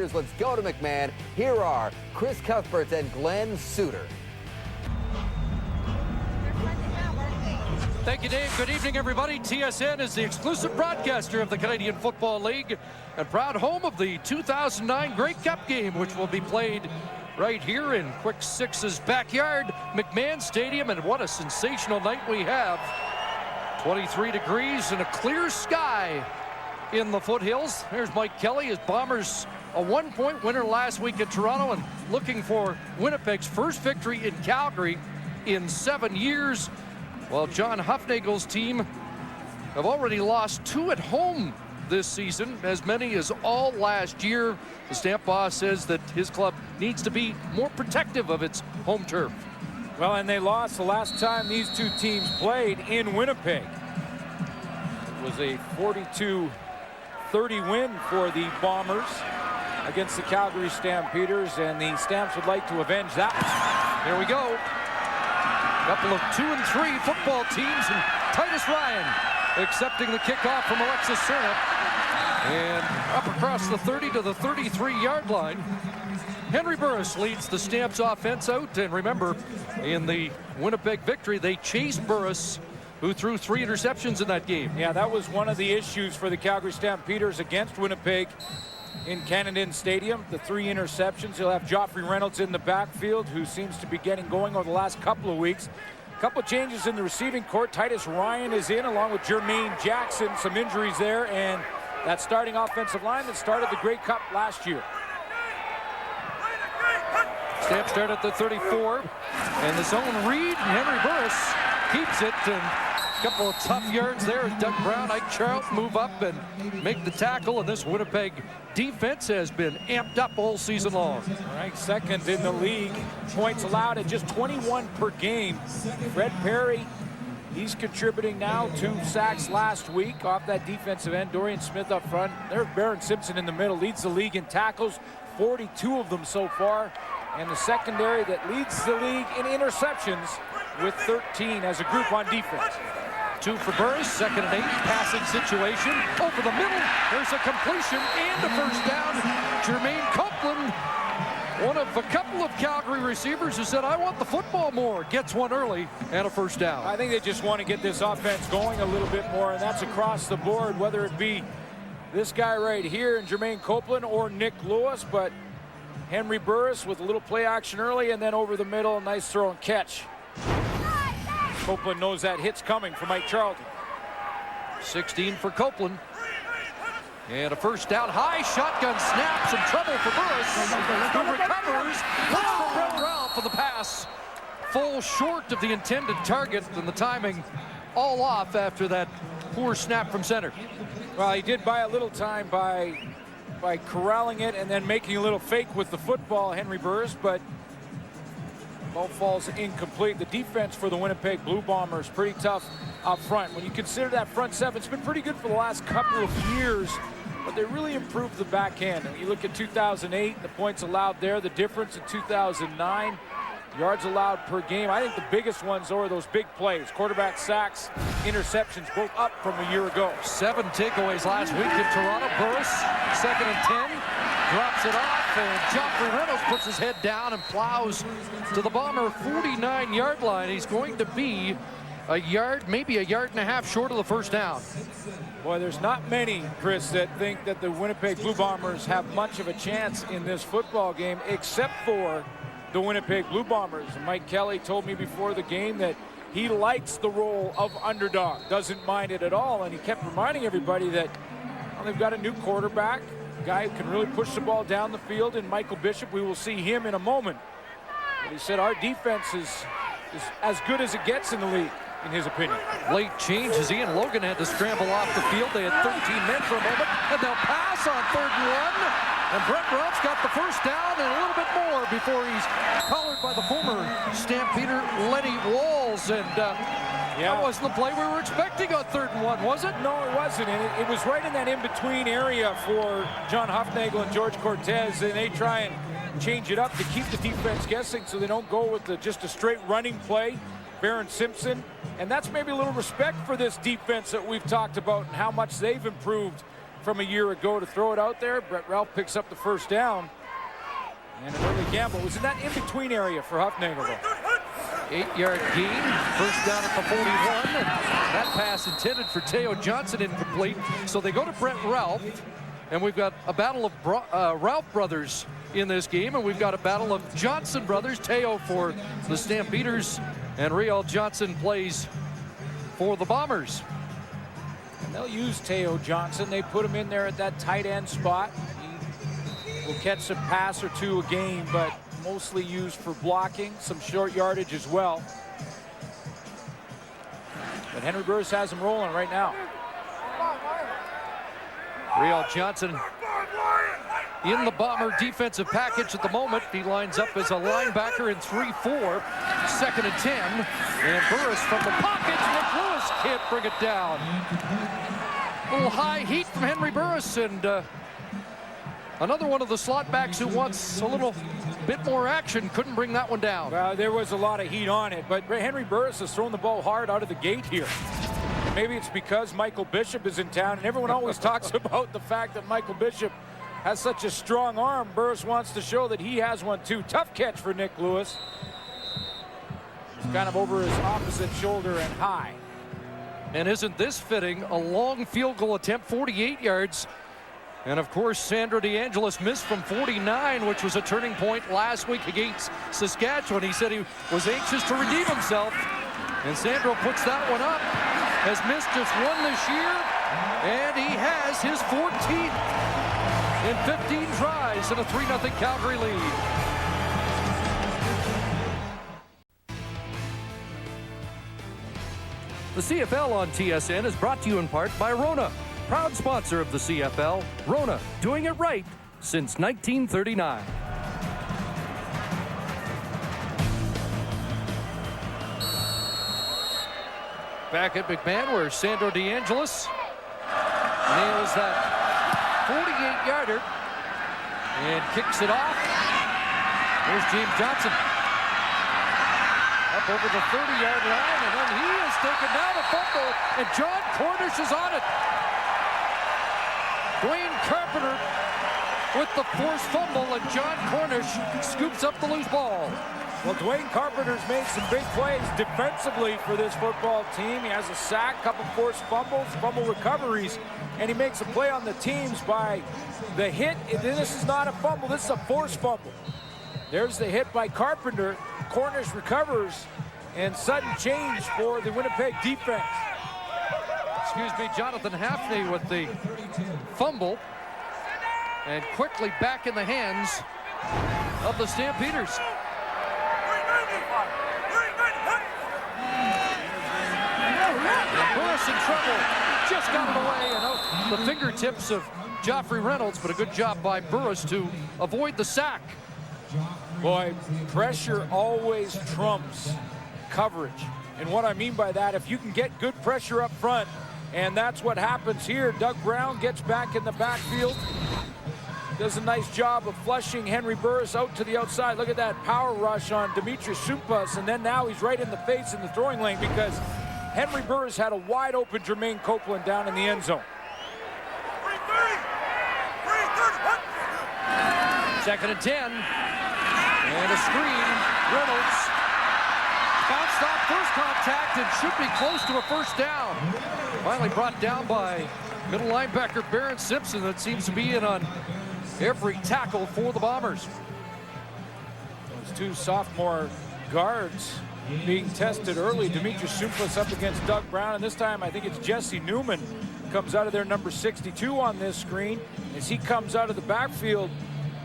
Stampeders. Let's go to McMahon. Here are Chris Cuthbert and Glenn Suter. Thank you, Dave. Good evening, everybody. TSN is the exclusive broadcaster of the Canadian Football League and proud home of the 2009 Grey Cup game, which will be played right here in Quick Six's backyard, McMahon Stadium. And what a sensational night we have. 23 degrees and a clear sky in the foothills. There's Mike Kelly. His Bombers a 1-point winner last week at Toronto and looking for Winnipeg's first victory in Calgary in 7 years. Well, John Hufnagel's team have already lost 2 at home this season, as many as all last year. The Stamp boss says that his club needs to be more protective of its home turf. Well, and they lost the last time these two teams played in Winnipeg. It was a 42-30 win for the Bombers against the Calgary Stampeders, and the Stamps would like to avenge that. Here we go. Couple of 2 and 3 football teams, and Titus Ryan accepting the kickoff from Alexis Cerna. And up across the 30 to the 33-yard line. Henry Burris leads the Stamps offense out. And remember, in the Winnipeg victory, they chased Burris, who threw 3 interceptions in that game. Yeah, that was one of the issues for the Calgary Stampeders against Winnipeg in Canadian Stadium. The 3 interceptions. He'll have Joffrey Reynolds in the backfield, who seems to be getting going over the last couple of weeks. A couple of changes in the receiving court. Titus Ryan is in along with Jermaine Jackson. Some injuries there, and that starting offensive line that started the Grey Cup last year. Stamps start at the 34, and the zone read, and Henry Burris keeps it. And a couple of tough yards there as Doug Brown, Ike Charlton move up and make the tackle, and this Winnipeg defense has been amped up all season long. Right, second in the league. Points allowed at just 21 per game. Fred Perry, he's contributing now, 2 sacks last week off that defensive end. Dorian Smith up front. There's Barron Simpson in the middle, leads the league in tackles, 42 of them so far. And the secondary that leads the league in interceptions with 13 as a group on defense. 2 for Burris, 2nd and 8, passing situation. Over the middle, there's a completion and a first down. Jermaine Copeland, one of a couple of Calgary receivers who said, I want the football more, gets one early and a first down. I think they just want to get this offense going a little bit more, and that's across the board, whether it be this guy right here, Jermaine Copeland, or Nick Lewis. But Henry Burris with a little play action early, and then over the middle, nice throw and catch. Copeland knows that hit's coming from Mike Charlton. 16 for Copeland. And a first down, high shotgun snap, some trouble for Burris, who recovers. Looks for Brett Ralph for the pass. Full short of the intended target, and the timing all off after that poor snap from center. Well, he did buy a little time by corralling it and then making a little fake with the football, Henry Burris, but ball falls incomplete. The defense for the Winnipeg Blue Bombers pretty tough up front. When you consider that front seven, it's been pretty good for the last couple of years, but they really improved the back end. And you look at 2008, the points allowed there, the difference in 2009, yards allowed per game. I think the biggest ones are those big plays, quarterback sacks, interceptions, both up from a year ago. 7 takeaways last week in Toronto. Burris, 2nd and 10. Drops it off, and Joffrey Reynolds puts his head down and plows to the Bomber 49-yard line. He's going to be a yard, maybe a yard and a half short of the first down. Boy, there's not many, Chris, that think that the Winnipeg Blue Bombers have much of a chance in this football game, except for the Winnipeg Blue Bombers. And Mike Kelly told me before the game that he likes the role of underdog, doesn't mind it at all, and he kept reminding everybody that they've got a new quarterback, a guy who can really push the ball down the field, and Michael Bishop. We will see him in a moment. But he said our defense is as good as it gets in the league, in his opinion. Late change as Ian Logan had to scramble off the field. They had 13 men for a moment, and they'll pass on 3rd and 1. And Brett Ralph's got the first down and a little bit more before he's collared by the former Stampeder Lenny Walls. And that wasn't the play we were expecting on 3rd and 1, was it? No, it wasn't. And it was right in that in-between area for John Hufnagel and George Cortez. And they try and change it up to keep the defense guessing so they don't go with just a straight running play. Barron Simpson. And that's maybe a little respect for this defense that we've talked about and how much they've improved from a year ago to throw it out there. Brett Ralph picks up the first down. And an early gamble. It was in that in-between area for Huffnagel, though. 8-yard gain, first down at the 41, and that pass intended for Teo Johnson incomplete. So they go to Brett Ralph, and we've got a battle of Ralph brothers in this game, and we've got a battle of Johnson brothers. Teo for the Stampeders, and Riel Johnson plays for the Bombers. And they'll use Teo Johnson. They put him in there at that tight end spot. He will catch a pass or two a game, but mostly used for blocking, some short yardage as well. But Henry Burris has him rolling right now. Riel Johnson in the Bomber defensive package at the moment. He lines up as a linebacker in 3-4, 2nd and 10. And Burris from the pocket. Nick Lewis can't bring it down. A little high heat from Henry Burris, and another one of the slot backs who wants a little bit more action couldn't bring that one down. Well, there was a lot of heat on it, but Henry Burris has thrown the ball hard out of the gate here. Maybe it's because Michael Bishop is in town, and everyone always talks about the fact that Michael Bishop has such a strong arm. Burris wants to show that he has one too. Tough catch for Nick Lewis. It's kind of over his opposite shoulder and high. And isn't this fitting? A long field goal attempt, 48 yards. And of course, Sandro DeAngelis missed from 49, which was a turning point last week against Saskatchewan. He said he was anxious to redeem himself. And Sandro puts that one up. Has missed just one this year. And he has his 14th in 15 tries in a 3-0 Calgary lead. The CFL on TSN is brought to you in part by Rona, proud sponsor of the CFL. Rona, doing it right since 1939. Back at McMahon, where Sandro DeAngelis nails that 48-yarder and kicks it off. There's James Johnson up over the 30-yard line, and then he is taken down a fumble, and John Cornish is on it. Dwayne Carpenter with the forced fumble, and John Cornish scoops up the loose ball. Well, Dwayne Carpenter's made some big plays defensively for this football team. He has a sack, couple forced fumbles, fumble recoveries, and he makes a play on the teams by the hit. This is not a fumble, this is a forced fumble. There's the hit by Carpenter. Cornish recovers, and sudden change for the Winnipeg defense. Excuse me, Jonathan Hafney with the fumble, and quickly back in the hands of the Stampeders. And Burris in trouble, just got it away and out the fingertips of Joffrey Reynolds, but a good job by Burris to avoid the sack. Boy, pressure always trumps coverage. And what I mean by that, if you can get good pressure up front, and that's what happens here. Doug Brown gets back in the backfield, does a nice job of flushing Henry Burris out to the outside. Look at that power rush on Demetrius Sumpas, and then now he's right in the face in the throwing lane because Henry Burris had a wide open Jermaine Copeland down in the end zone. 2nd and 10. And a screen. Reynolds bounced off first contact and should be close to a first down. Finally brought down by middle linebacker Barron Simpson, that seems to be in on every tackle for the Bombers. Those two sophomore guards being tested early. Demetrius Sumpas up against Doug Brown, and this time I think it's Jesse Newman comes out of there, number 62 on this screen. As he comes out of the backfield,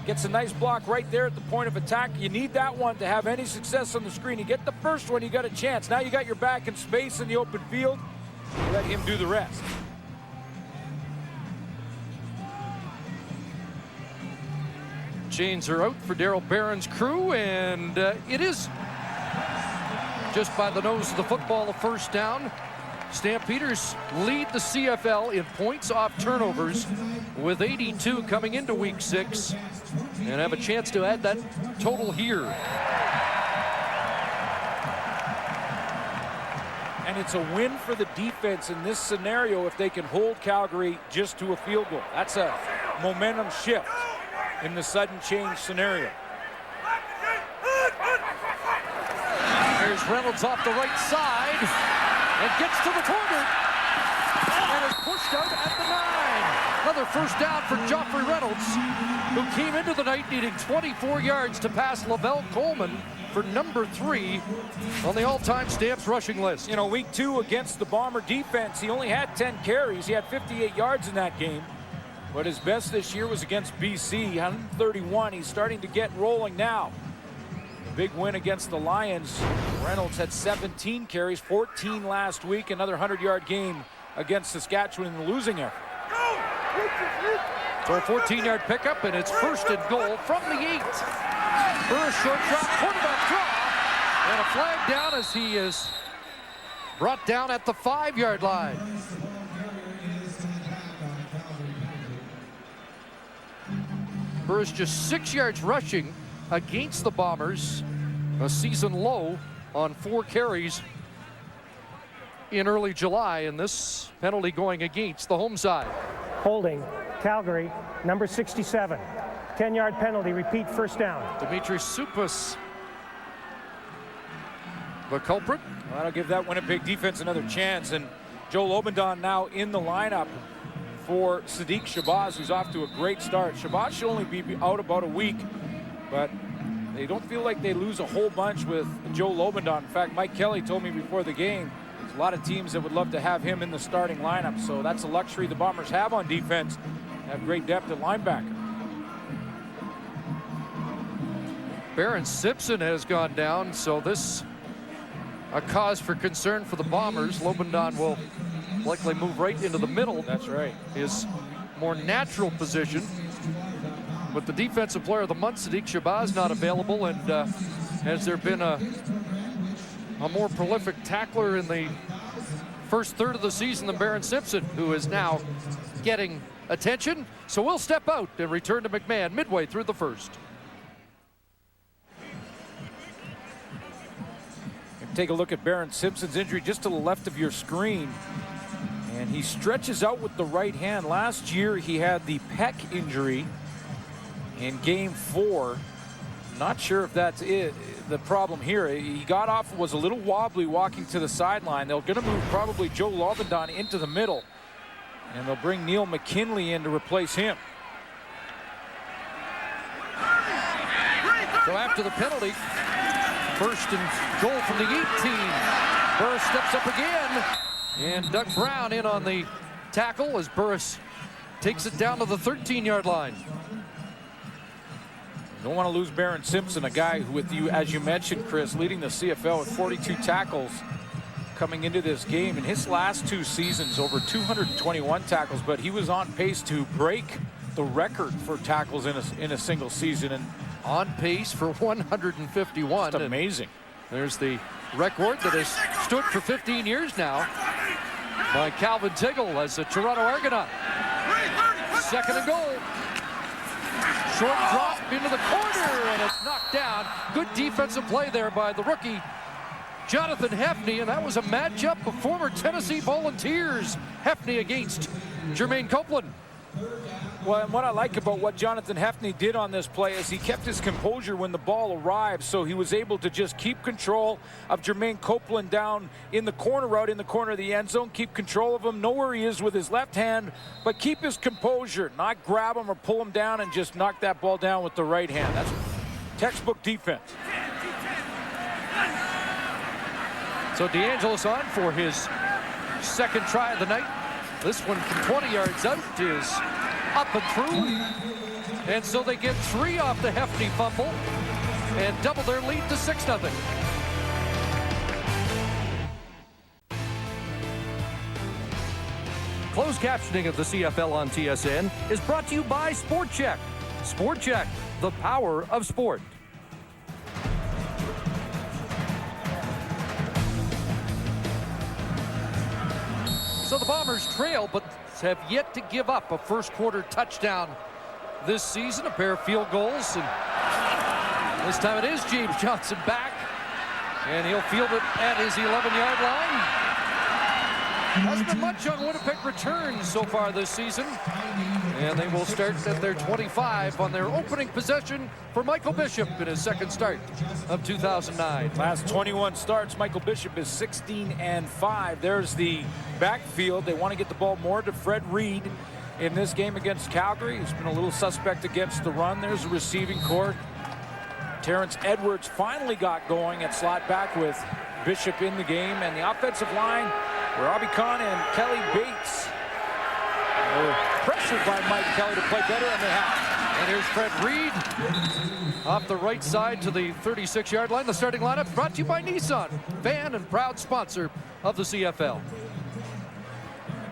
gets a nice block right there at the point of attack. You need that one to have any success on the screen. You get the first one, you got a chance. Now you got your back in space in the open field. Let him do the rest. Chains are out for Darryl Barron's crew, and it is just by the nose of the football, a first down. Stampeders lead the CFL in points off turnovers with 82 coming into week 6, and have a chance to add that total here. And it's a win for the defense in this scenario if they can hold Calgary just to a field goal. That's a momentum shift in the sudden change scenario. There's Reynolds off the right side and gets to the corner and is pushed out at the 9. Another first down for Joffrey Reynolds, who came into the night needing 24 yards to pass Lavelle Coleman for number 3 on the all-time Stamps rushing list. You know, week 2 against the Bomber defense, he only had 10 carries. He had 58 yards in that game. But his best this year was against BC, 131. He's starting to get rolling now. Big win against the Lions. Reynolds had 17 carries, 14 last week. Another 100-yard game against Saskatchewan in the losing effort. So a 14-yard pickup, and it's first and goal from the 8. Burris short drop, quarterback draw, and a flag down as he is brought down at the 5-yard line. Burris just 6 yards rushing against the Bombers, a season low on 4 carries in early July, and this penalty going against the home side. Holding, Calgary, number 67. 10-yard penalty, repeat, first down. Dimitri Supas, the culprit. Well, that'll give that Winnipeg defense another chance, and Joe Lobendon now in the lineup for Sadiq Shabazz, who's off to a great start. Shabazz should only be out about a week, but they don't feel like they lose a whole bunch with Joe Lobendon. In fact, Mike Kelly told me before the game, there's a lot of teams that would love to have him in the starting lineup, so that's a luxury the Bombers have on defense, have great depth at linebacker. Baron Simpson has gone down, so this a cause for concern for the Bombers. Lobendon will likely move right into the middle. That's right. His more natural position. With the defensive player of the month, Sadiq Shabazz, not available, and has there been a more prolific tackler in the first third of the season than Baron Simpson, who is now getting attention. So we'll step out and return to McMahon midway through the first. Take a look at Baron Simpson's injury just to the left of your screen. And he stretches out with the right hand. Last year he had the pec injury in game 4. Not sure if that's it, the problem here. He got off, was a little wobbly walking to the sideline. They're going to move probably Joe Lobendon into the middle, and they'll bring Neil McKinley in to replace him. So after the penalty, first and goal from the 18. Burris steps up again, and Doug Brown in on the tackle as Burris takes it down to the 13-yard line. Don't want to lose Baron Simpson, a guy who, with you, as you mentioned, Chris, leading the CFL with 42 tackles coming into this game. In his last 2 seasons, over 221 tackles, but he was on pace to break the record for tackles in a single season, and on pace for 151. Just amazing. There's the record that has stood for 15 years now by Calvin Tiggle as a Toronto Argonaut. Second and goal. Short drop into the corner, and it's knocked down. Good defensive play there by the rookie, Jonathan Hefney, and that was a matchup of former Tennessee Volunteers. Hefney against Jermaine Copeland. Well, and what I like about what Jonathan Hefney did on this play is he kept his composure when the ball arrived, so he was able to just keep control of Jermaine Copeland down in the corner route, in the corner of the end zone, keep control of him, know where he is with his left hand, but keep his composure, not grab him or pull him down and just knock that ball down with the right hand. That's textbook defense. So DeAngelis on for his second try of the night. This one from 20 yards out is up and through. And so they get 3 off the Hefney fumble and double their lead to 6-0. Closed captioning of the CFL on TSN is brought to you by Sport Check. Sport Check, the power of sport. So the Bombers trail, but have yet to give up a first-quarter touchdown this season. A pair of field goals, and this time it is James Johnson back, and he'll field it at his 11-yard line. Hasn't been much on Winnipeg returns so far this season. And they will start at their 25 on their opening possession for Michael Bishop in his second start of 2009. Last 21 starts, Michael Bishop is 16-5. There's the backfield. They want to get the ball more to Fred Reed in this game against Calgary. He's been a little suspect against the run. There's the receiving core. Terrence Edwards finally got going at slot back with Bishop in the game. And the offensive line, Robbie Kahn and Kelly Bates were pressured by Mike Kelly to play better, and they have. And here's Fred Reed off the right side to the 36-yard line. The starting lineup brought to you by Nissan, fan and proud sponsor of the CFL.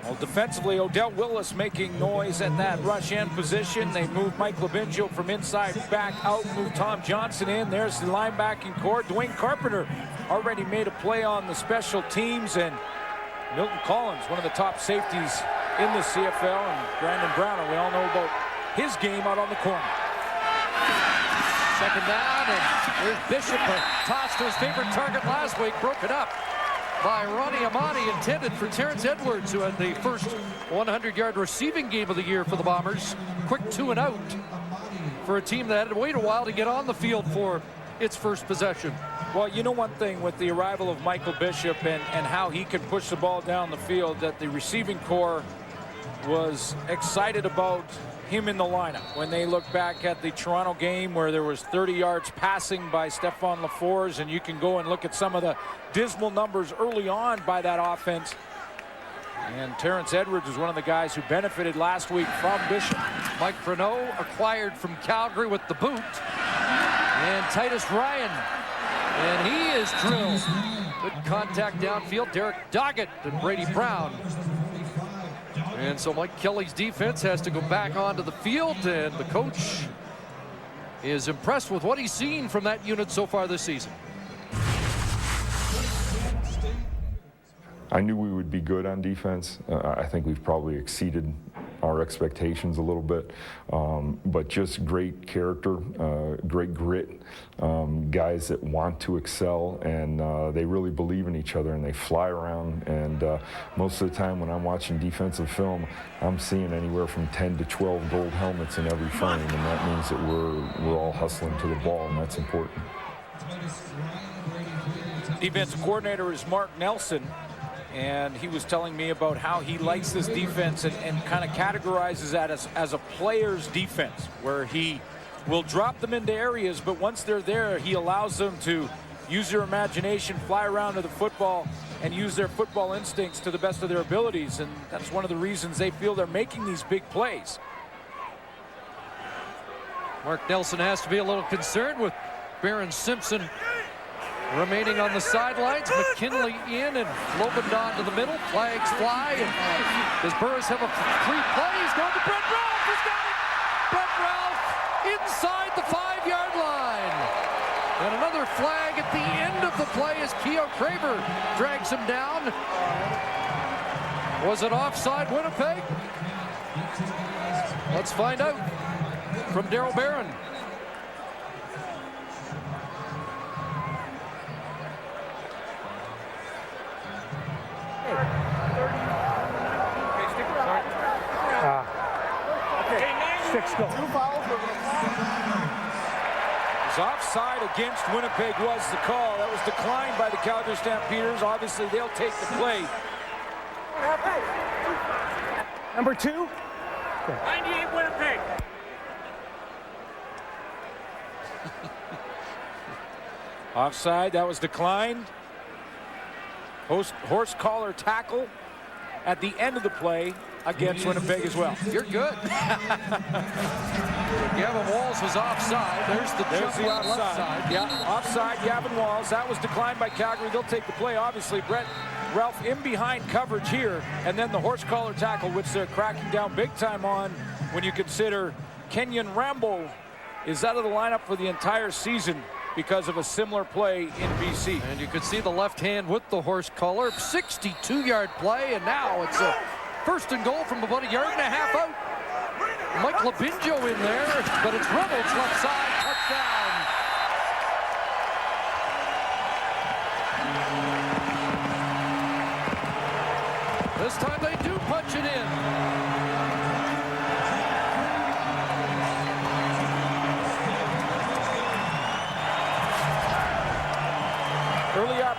Well, defensively, Odell Willis making noise at that rush end position. They move Mike Labingio from inside back out, move Tom Johnson in. There's the linebacking core. Dwayne Carpenter already made a play on the special teams, and Milton Collins, one of the top safeties in the CFL, and Brandon Brown, we all know about his game out on the corner. Second down, and there's Bishop, a toss to his favorite target last week, broken up by Ronnie Amani, intended for Terrence Edwards, who had the first 100-yard receiving game of the year for the Bombers. Quick 2 and out for a team that had to wait a while to get on the field for its first possession. Well, you know one thing with the arrival of Michael Bishop and how he can push the ball down the field, that the receiving core was excited about him in the lineup. When they look back at the Toronto game where there was 30 yards passing by Stephon LaForge, and you can go and look at some of the dismal numbers early on by that offense. And Terrence Edwards was one of the guys who benefited last week from Bishop. Mike Freneau acquired from Calgary with the boot. And Titus Ryan. And he is drilled. Good contact downfield. Derek Doggett and Brady Brown. And so Mike Kelly's defense has to go back onto the field, and the coach is impressed with what he's seen from that unit so far this season. I knew we would be good on defense. I think we've probably exceeded our expectations a little bit, but just great character, great grit, guys that want to excel, and they really believe in each other, and they fly around. And most of the time when I'm watching defensive film, I'm seeing anywhere from 10 to 12 gold helmets in every frame, and that means that we're all hustling to the ball, and that's important. Defensive coordinator is Mark Nelson. And he was telling me about how he likes this defense and kind of categorizes that as a player's defense, where he will drop them into areas, but once they're there, he allows them to use their imagination, fly around to the football, and use their football instincts to the best of their abilities. And that's one of the reasons they feel they're making these big plays. Mark Nelson has to be a little concerned with Barron Simpson remaining on the sidelines. McKinley in and Lobendon to the middle. Flags fly. And does Burris have a free play? He's going to Brett Ralph. He's got it. Brett Ralph inside the 5-yard line. And another flag at the end of the play as Keo Craver drags him down. Was it offside, Winnipeg? Let's find out from Darryl Barron. Six goal. His offside against Winnipeg was the call. That was declined by the Calgary Stampeders. Obviously, they'll take the play. Number 2. 98 Winnipeg. Offside, that was declined. Horse collar tackle at the end of the play against Winnipeg as well. You're good. Gavin Walls was offside. There's the offside. left side. Yeah, offside, Gavin Walls. That was declined by Calgary. They'll take the play, obviously. Brett Ralph in behind coverage here, and then the horse collar tackle, which they're cracking down big time on when you consider Kenyon Rambo is out of the lineup for the entire season because of a similar play in BC. And you could see the left hand with the horse collar. 62-yard play, and now it's a first and goal from about 1.5 yards out. Mike Labingio in there, but it's Reynolds left side, touchdown.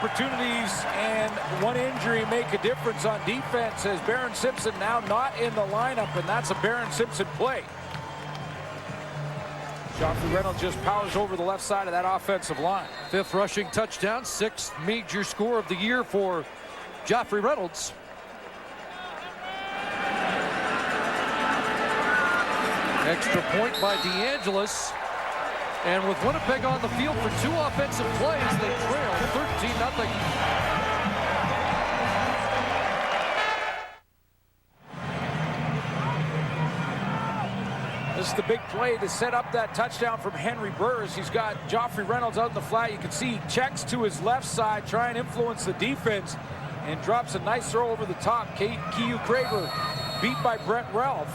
opportunities and one injury make a difference on defense, as Barron Simpson now not in the lineup, and that's a Barron Simpson play. Joffrey Reynolds just powers over the left side of that offensive line. 5th rushing touchdown, 6th major score of the year for Joffrey Reynolds. Extra point by DeAngelis. And with Winnipeg on the field for 2 offensive plays, they trail 13-0. This is the big play to set up that touchdown from Henry Burris. He's got Joffrey Reynolds out in the flat. You can see he checks to his left side, try and influence the defense, and drops a nice throw over the top. Keyu Craver beat by Brett Ralph.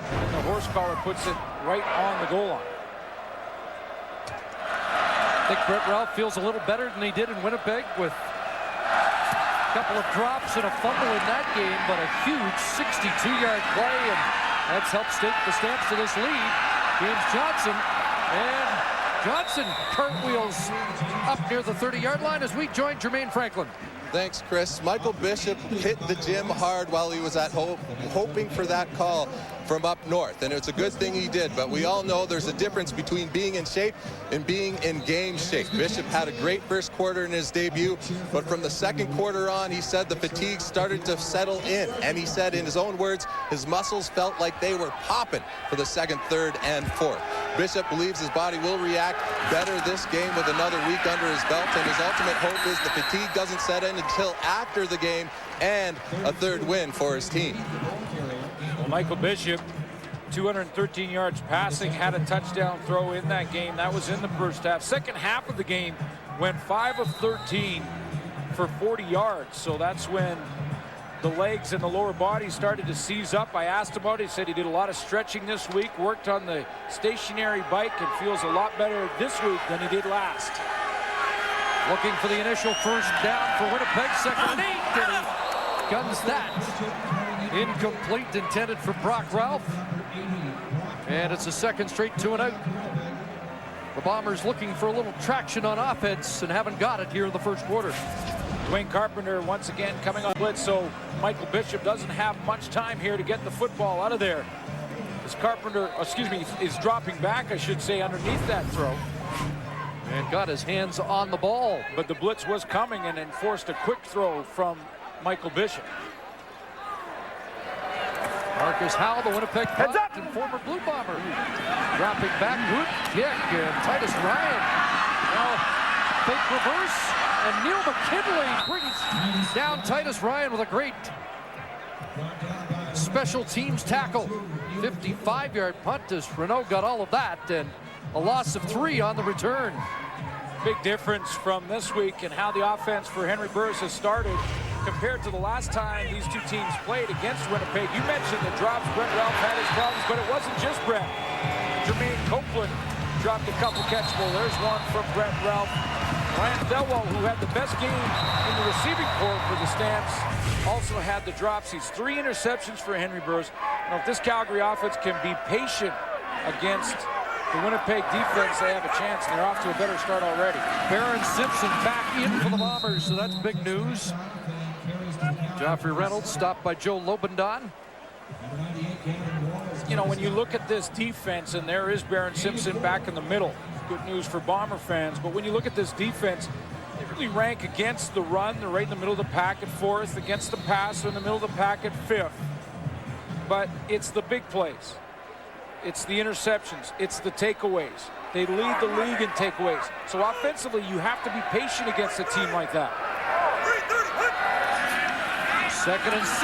And the horse collar puts it right on the goal line. I think Brett Ralph feels a little better than he did in Winnipeg, with a couple of drops and a fumble in that game, but a huge 62-yard play, and that's helped stake the stamps to this lead. James Johnson, and Johnson cartwheels up near the 30-yard line as we join Jermaine Franklin. Thanks, Chris. Michael Bishop hit the gym hard while he was at home, hoping for that call from up north, and it's a good thing he did, but we all know there's a difference between being in shape and being in game shape. Bishop had a great first quarter in his debut, but from the second quarter on, he said the fatigue started to settle in, and he said in his own words, his muscles felt like they were popping for the second, third, and fourth. Bishop believes his body will react better this game with another week under his belt, and his ultimate hope is the fatigue doesn't set in until after the game and a 3rd win for his team. Well, Michael Bishop, 213 yards passing, had a touchdown throw in that game. That was in the first half. Second half of the game went 5 of 13 for 40 yards. So that's when the legs and the lower body started to seize up. I asked him about it. He said he did a lot of stretching this week, worked on the stationary bike, and feels a lot better this week than he did last. Looking for the initial first down for Winnipeg, 2nd and 8, and he guns that. Incomplete, intended for Brock Ralph. And it's a 2nd straight 2-and-out. The Bombers looking for a little traction on offense and haven't got it here in the first quarter. Dwayne Carpenter once again coming on blitz, so Michael Bishop doesn't have much time here to get the football out of there. As Carpenter, is dropping back, I should say, underneath that throw. And got his hands on the ball. But the blitz was coming and enforced a quick throw from Michael Bishop. Marcus Howell, the Winnipeg product and former Blue Bomber. Dropping back, good kick, and Titus Ryan. Now, fake reverse, and Neil McKinley brings down Titus Ryan with a great special teams tackle. 55-yard punt as Renault got all of that, and a loss of 3 on the return. Big difference from this week and how the offense for Henry Burris has started compared to the last time these two teams played against Winnipeg. You mentioned the drops. Brett Ralph had his problems, but it wasn't just Brett. Jermaine Copeland dropped a couple catchable. There's one from Brett Ralph. Ryan Thelwell, who had the best game in the receiving corps for the Stamps, also had the drops. He's 3 interceptions for Henry Burris. Now, if this Calgary offense can be patient against the Winnipeg defense, they have a chance, and they're off to a better start already. Barron Simpson back in for the Bombers, so that's big news. Joffrey Reynolds stopped by Joe Lobendon. You know, when you look at this defense, and there is Barron Simpson back in the middle, good news for Bomber fans, but when you look at this defense, they really rank against the run. They're right in the middle of the pack at 4th, against the pass, they're in the middle of the pack at 5th. But it's the big plays. It's the interceptions. It's the takeaways. They lead the league in takeaways. So offensively, you have to be patient against a team like that. 2nd and 6.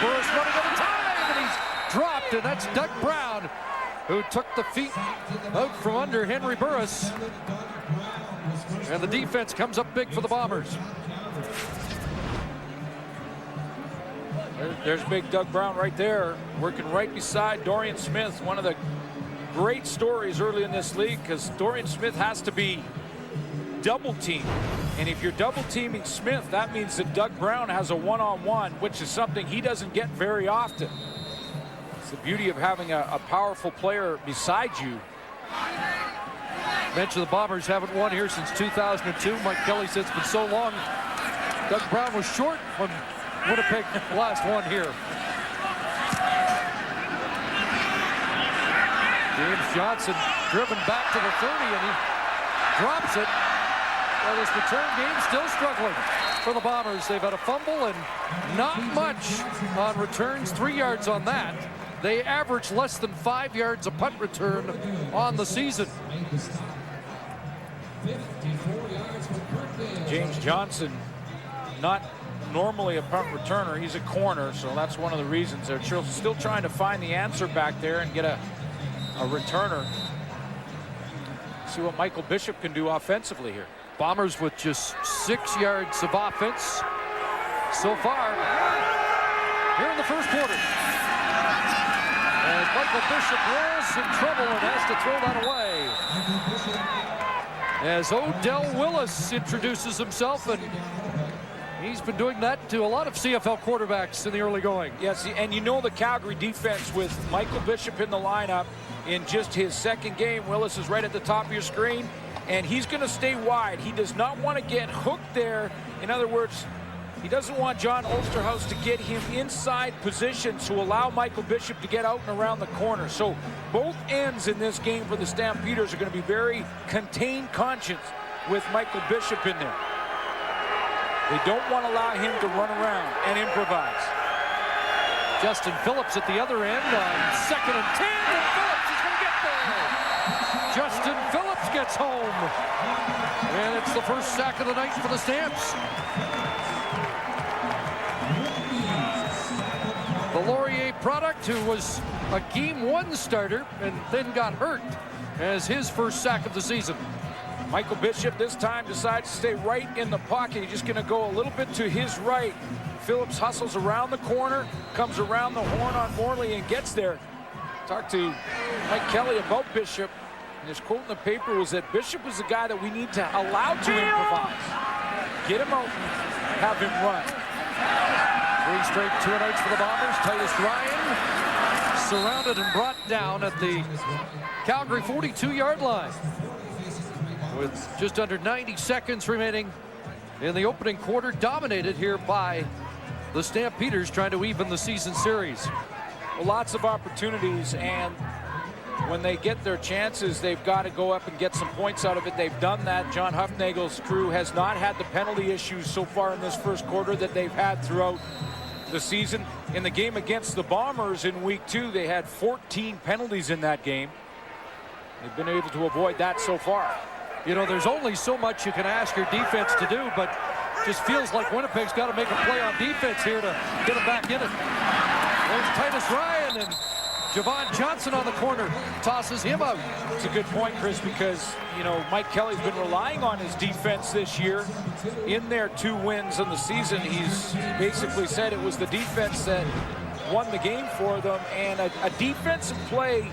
Burris running out of time, and he's dropped, and that's Doug Brown, who took the feet out from under Henry Burris. And the defense comes up big for the Bombers. There's big Doug Brown right there, working right beside Dorian Smith. One of the great stories early in this league, because Dorian Smith has to be double teamed. And if you're double teaming Smith, that means that Doug Brown has a one-on-one, which is something he doesn't get very often. It's the beauty of having a powerful player beside you. Mentioned the Bombers haven't won here since 2002. Mike Kelly said it's been so long. Doug Brown was short when Winnipeg last won here. James Johnson driven back to the 30, and he drops it. Well, this return game still struggling for the Bombers. They've had a fumble and not much on returns. 3 yards on that. They average less than 5 yards a punt return on the season. James Johnson, not normally a punt returner. He's a corner, so that's one of the reasons. They're still trying to find the answer back there and get a returner. See what Michael Bishop can do offensively here. Bombers with just 6 yards of offense so far here in the first quarter. And Michael Bishop rolls in trouble and has to throw that away. As Odell Willis introduces himself, and he's been doing that to a lot of CFL quarterbacks in the early going. Yes, and you know the Calgary defense with Michael Bishop in the lineup in just his second game. Willis is right at the top of your screen, and he's going to stay wide. He does not want to get hooked there. In other words, he doesn't want John Osterhaus to get him inside position to allow Michael Bishop to get out and around the corner. So both ends in this game for the Stampeders are going to be very contained conscious with Michael Bishop in there. They don't want to allow him to run around and improvise. Justin Phillips at the other end on 2nd and 10, and Phillips is going to get there. Justin Phillips gets home, and it's the first sack of the night for the Stamps. The Laurier product, who was a Game 1 starter and then got hurt, as his first sack of the season. Michael Bishop this time decides to stay right in the pocket. He's just going to go a little bit to his right. Phillips hustles around the corner, comes around the horn on Morley and gets there. Talked to Mike Kelly about Bishop, and his quote in the paper was that Bishop was the guy that we need to allow to improvise. Get him out and have him run. 3 straight 2-and-outs for the Bombers. Titus Ryan surrounded and brought down at the Calgary 42-yard line. With just under 90 seconds remaining in the opening quarter, dominated here by the Stampeders trying to even the season series. Well, lots of opportunities, and when they get their chances, they've got to go up and get some points out of it. They've done that. John Huffnagel's crew has not had the penalty issues so far in this first quarter that they've had throughout the season. In the game against the Bombers in week 2, they had 14 penalties in that game. They've been able to avoid that so far. You know, there's only so much you can ask your defense to do, but just feels like Winnipeg's got to make a play on defense here to get them back in it. There's Titus Ryan, and Javon Johnson on the corner tosses him out. It's a good point, Chris, because, you know, Mike Kelly's been relying on his defense this year. In their 2 wins in the season, he's basically said it was the defense that won the game for them, and a defensive play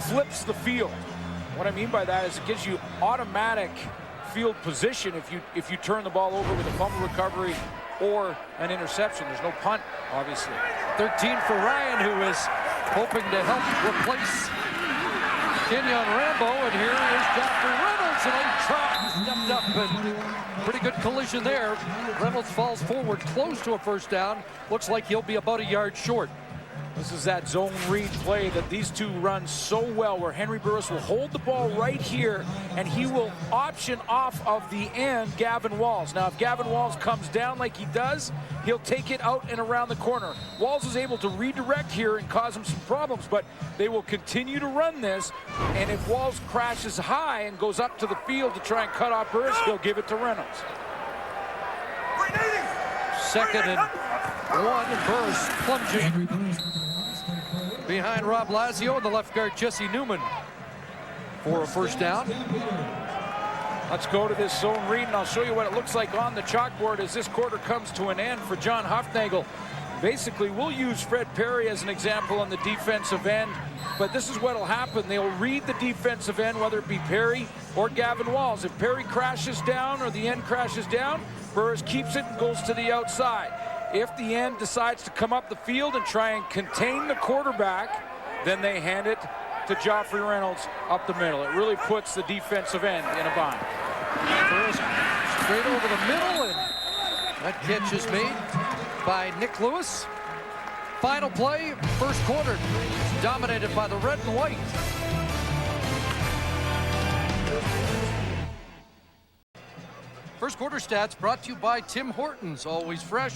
flips the field. What I mean by that is it gives you automatic field position if you turn the ball over with a fumble recovery or an interception. There's no punt, obviously. 13 for Ryan, who is hoping to help replace Kenyon Rambo, and here is Dr. Reynolds, and stepped up, and pretty good collision there. Reynolds falls forward close to a first down. Looks like he'll be about a yard short. This is that zone read play that these two run so well, where Henry Burris will hold the ball right here, and he will option off of the end Gavin Walls. Now, if Gavin Walls comes down like he does, he'll take it out and around the corner. Walls is able to redirect here and cause him some problems, but they will continue to run this, and if Walls crashes high and goes up to the field to try and cut off Burris, he'll give it to Reynolds. 2nd and 1, and Burris plunging behind Rob Lazio, and the left guard Jesse Newman for a first down. Let's go to this zone read, and I'll show you what it looks like on the chalkboard as this quarter comes to an end for John Huffnagel. Basically, we'll use Fred Perry as an example on the defensive end, but this is what will happen. They'll read the defensive end, whether it be Perry or Gavin Walls. If Perry crashes down or the end crashes down, Burris keeps it and goes to the outside. If the end decides to come up the field and try and contain the quarterback, then they hand it to Joffrey Reynolds up the middle. It really puts the defensive end in a bind. Straight over the middle, and that catch is made by Nick Lewis. Final play, first quarter, dominated by the red and white. First quarter stats brought to you by Tim Hortons. Always fresh,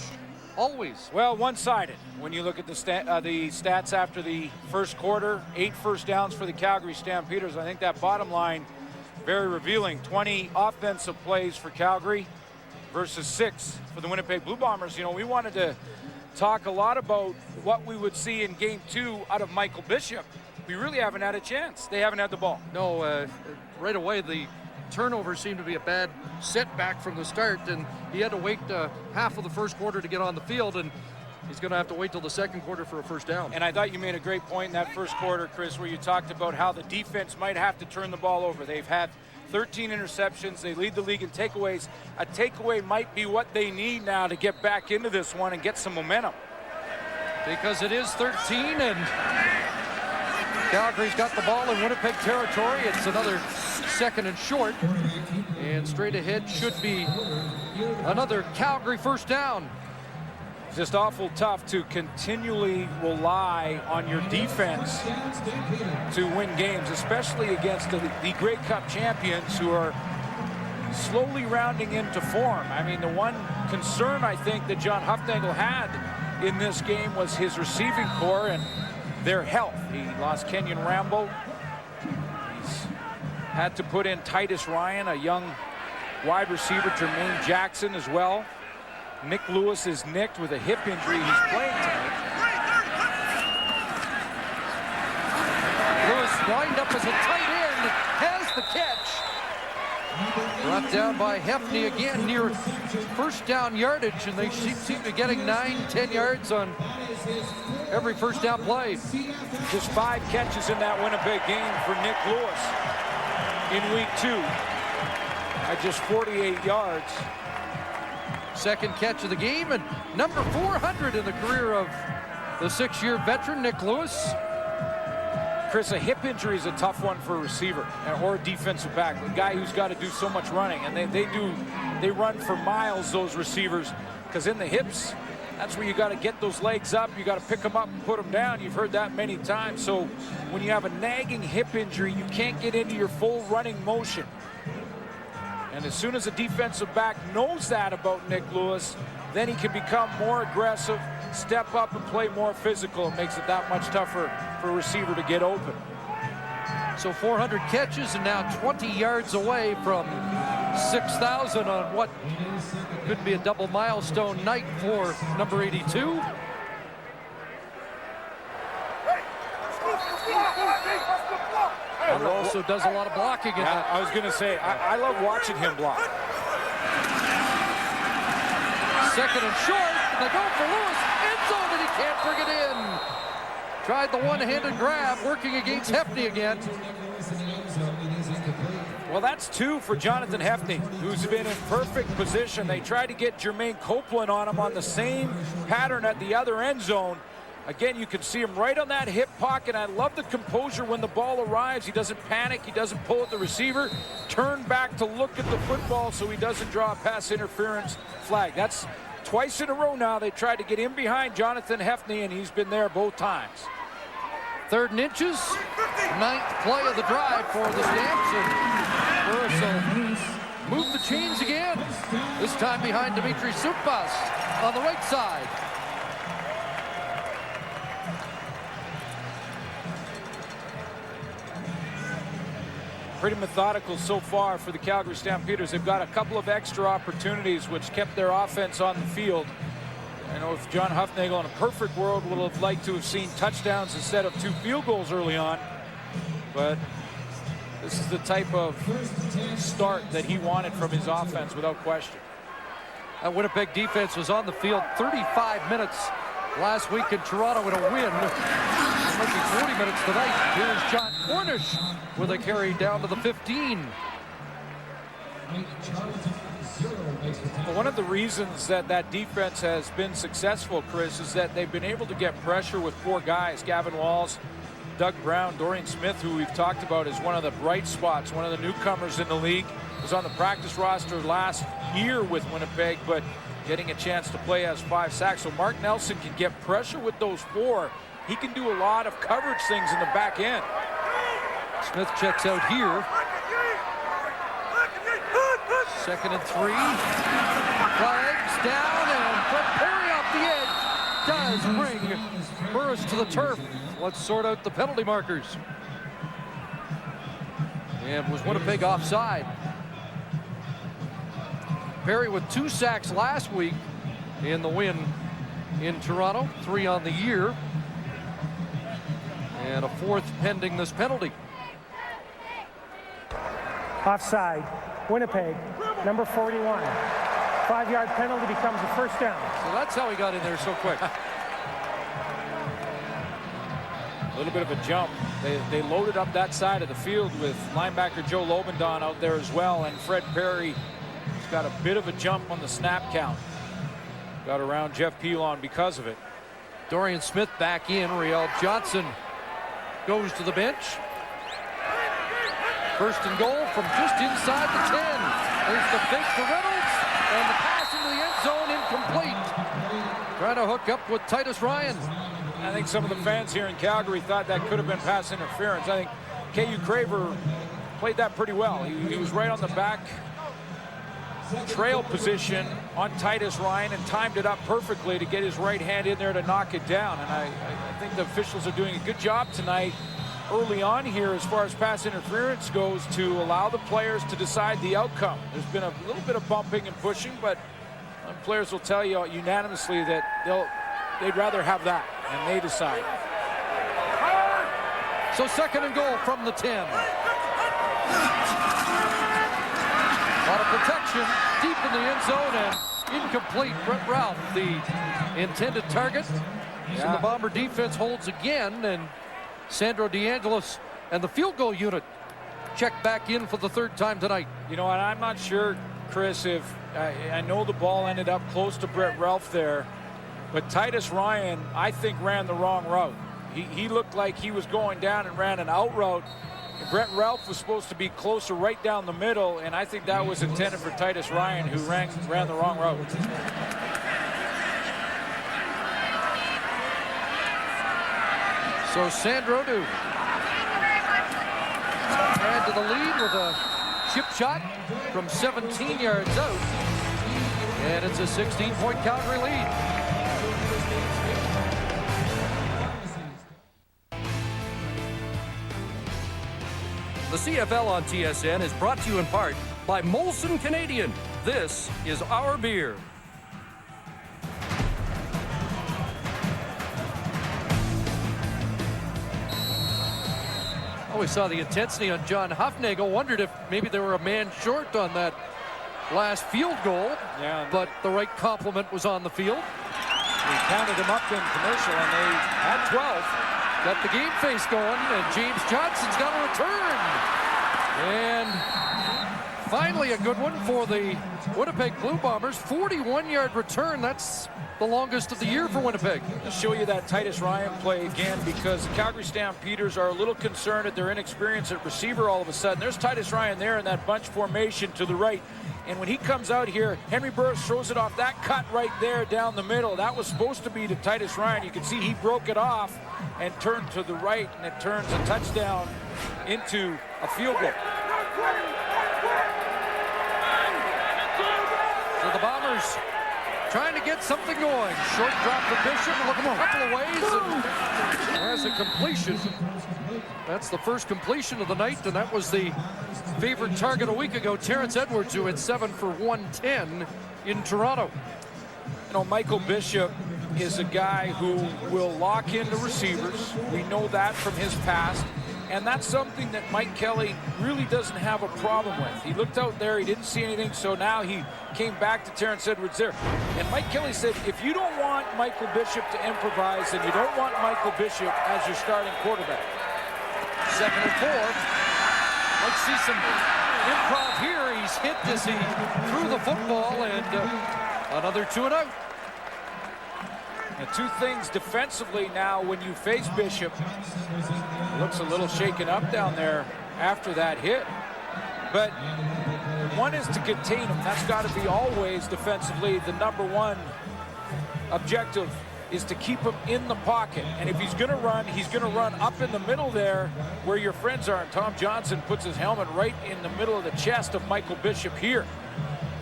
always. Well, one-sided when you look at the stats after the first quarter. 8 first downs for the Calgary Stampeders. I think that bottom line very revealing. 20 offensive plays for Calgary versus 6 for the Winnipeg Blue Bombers. You know, we wanted to talk a lot about what we would see in game 2 out of Michael Bishop. We really haven't had a chance. They haven't had the ball. No, right away the turnover seemed to be a bad setback from the start, and he had to wait half of the first quarter to get on the field, and he's going to have to wait till the second quarter for a first down. And I thought you made a great point in that first quarter, Chris, where you talked about how the defense might have to turn the ball over. They've had 13 interceptions. They lead the league in takeaways. A takeaway might be what they need now to get back into this one and get some momentum. Because it is 13, and Calgary's got the ball in Winnipeg territory. It's another second and short, and straight ahead should be another Calgary first down. It's just awful tough to continually rely on your defense to win games, especially against the Grey Cup champions who are slowly rounding into form. I mean, the one concern I think that John Hufnagel had in this game was his receiving core and their health. He lost Kenyon Rambo. He's had to put in Titus Ryan, a young wide receiver, Jermaine Jackson as well. Nick Lewis is nicked with a hip injury. He's playing tonight. Lewis lined up as a tight end, has the catch. Brought down by Hefney again near first down yardage, and they seem to be getting 9-10 yards on every first down play. Just 5 catches in that Winnipeg game for Nick Lewis in week 2 at just 48 yards. Second catch of the game, and number 400 in the career of the 6-year veteran, Nick Lewis. Chris, a hip injury is a tough one for a receiver or a defensive back, a guy who's got to do so much running, and they run for miles, those receivers, because in the hips, that's where you got to get those legs up, you got to pick them up and put them down. You've heard that many times. So when you have a nagging hip injury, you can't get into your full running motion. And as soon as a defensive back knows that about Nick Lewis, then he can become more aggressive, step up and play more physical. It makes it that much tougher for a receiver to get open. So 400 catches and now 20 yards away from 6,000 on what could be a double milestone night for number 82. And also does a lot of blocking. I was going to say, I love watching him block. Second and short, they go for Lewis, end zone, and he can't bring it in. Tried the one-handed grab, working against Hefney again. Well, that's 2 for Jonathan Hefney, who's been in perfect position. They tried to get Jermaine Copeland on him on the same pattern at the other end zone. Again, you can see him right on that hip pocket. I love the composure when the ball arrives. He doesn't panic. He doesn't pull at the receiver. Turn back to look at the football so he doesn't draw a pass interference flag. That's twice in a row now. They tried to get in behind Jonathan Hefney, and he's been there both times. 3rd and inches. 9th play of the drive for the Stamps. And Burris will move the chains again. This time behind Dimitri Sutbas on the right side. Pretty methodical so far for the Calgary Stampeders. They've got a couple of extra opportunities which kept their offense on the field. I know if John Hufnagel in a perfect world would have liked to have seen touchdowns instead of 2 field goals early on, but this is the type of start that he wanted from his offense without question. That Winnipeg defense was on the field 35 minutes last week in Toronto in a win. It might be 40 minutes tonight. Here's John Cornish with a carry down to the 15. Well, one of the reasons that that defense has been successful, Chris, is that they've been able to get pressure with 4 guys. Gavin Walls, Doug Brown. Dorian Smith, who we've talked about, is one of the bright spots, one of the newcomers in the league. Was on the practice roster last year with Winnipeg, but getting a chance to play as 5 sacks. So Mark Nelson can get pressure with those 4. He can do a lot of coverage things in the back end. Smith checks out here. 2nd and 3. Flags down, and Fred Perry off the edge does bring Burris to the turf. Let's sort out the penalty markers. And was Winnipeg offside? Perry with 2 sacks last week in the win in Toronto, 3 on the year, and a 4th pending this penalty. Offside. Winnipeg, number 41. 5-yard penalty becomes a first down. So that's how he got in there so quick. A little bit of a jump. They loaded up that side of the field with linebacker Joe Lobendon out there as well, and Fred Perry has got a bit of a jump on the snap count. Got around Jeff Pilon because of it. Dorian Smith back in. Riel Johnson goes to the bench. 1st and goal from just inside the 10. There's the fake to Reynolds, and the pass into the end zone incomplete. Trying to hook up with Titus Ryan. I think some of the fans here in Calgary thought that could have been pass interference. I think K.U. Craver played that pretty well. He was right on the back trail position on Titus Ryan and timed it up perfectly to get his right hand in there to knock it down. And I think the officials are doing a good job tonight early on here as far as pass interference goes to allow the players to decide the outcome. There's been a little bit of bumping and pushing, but players will tell you unanimously that they'd rather have that, and they decide. So 2nd and goal from the 10. A lot of protection deep in the end zone, and incomplete. Brett Ralph, the intended target. So the Bomber defense holds again, and Sandro DeAngelis and the field goal unit check back in for the 3rd time tonight. You know, and I'm not sure, Chris, if I know the ball ended up close to Brett Ralph there, but Titus Ryan, I think, ran the wrong route. He looked like he was going down and ran an out route. And Brett Ralph was supposed to be closer right down the middle, and I think that was intended for Titus Ryan, who ran the wrong route. So Sandro to add to the lead with a chip shot from 17 yards out. And it's a 16-point Calgary lead. The CFL on TSN is brought to you in part by Molson Canadian. This is our beer. Oh, we saw the intensity on John Hufnagel. Wondered if maybe they were a man short on that last field goal. Yeah, but the right complement was on the field. We counted them up in commercial, and they had 12. Got the game face going, and James Johnson's got a return. And finally a good one for the Winnipeg Blue Bombers. 41-yard return. That's the longest of the year for Winnipeg. I'll show you that Titus Ryan play again, because the Calgary Stampeders are a little concerned at their inexperience at receiver all of a sudden. There's Titus Ryan there in that bunch formation to the right. And when he comes out here, Henry Burris throws it off that cut right there down the middle. That was supposed to be to Titus Ryan. You can see he broke it off and turned to the right, and it turns a touchdown into a field goal. So the Bombers trying to get something going. Short drop for Bishop, looking a couple of ways, and has a completion. That's the first completion of the night, and that was the favorite target a week ago, Terrence Edwards, who had 7 for 110 in Toronto. You know, Michael Bishop is a guy who will lock into receivers. We know that from his past. And that's something that Mike Kelly really doesn't have a problem with. He looked out there, he didn't see anything, so now he came back to Terrence Edwards there. And Mike Kelly said, if you don't want Michael Bishop to improvise, then you don't want Michael Bishop as your starting quarterback. 2nd and 4. Let's see some improv here. He's hit as he threw the football, and another 2 and out. The two things defensively now when you face Bishop, looks a little shaken up down there after that hit. But one is to contain him. That's got to be always defensively the #1 objective, is to keep him in the pocket. And if he's going to run up in the middle there where your friends are. And Tom Johnson puts his helmet right in the middle of the chest of Michael Bishop here.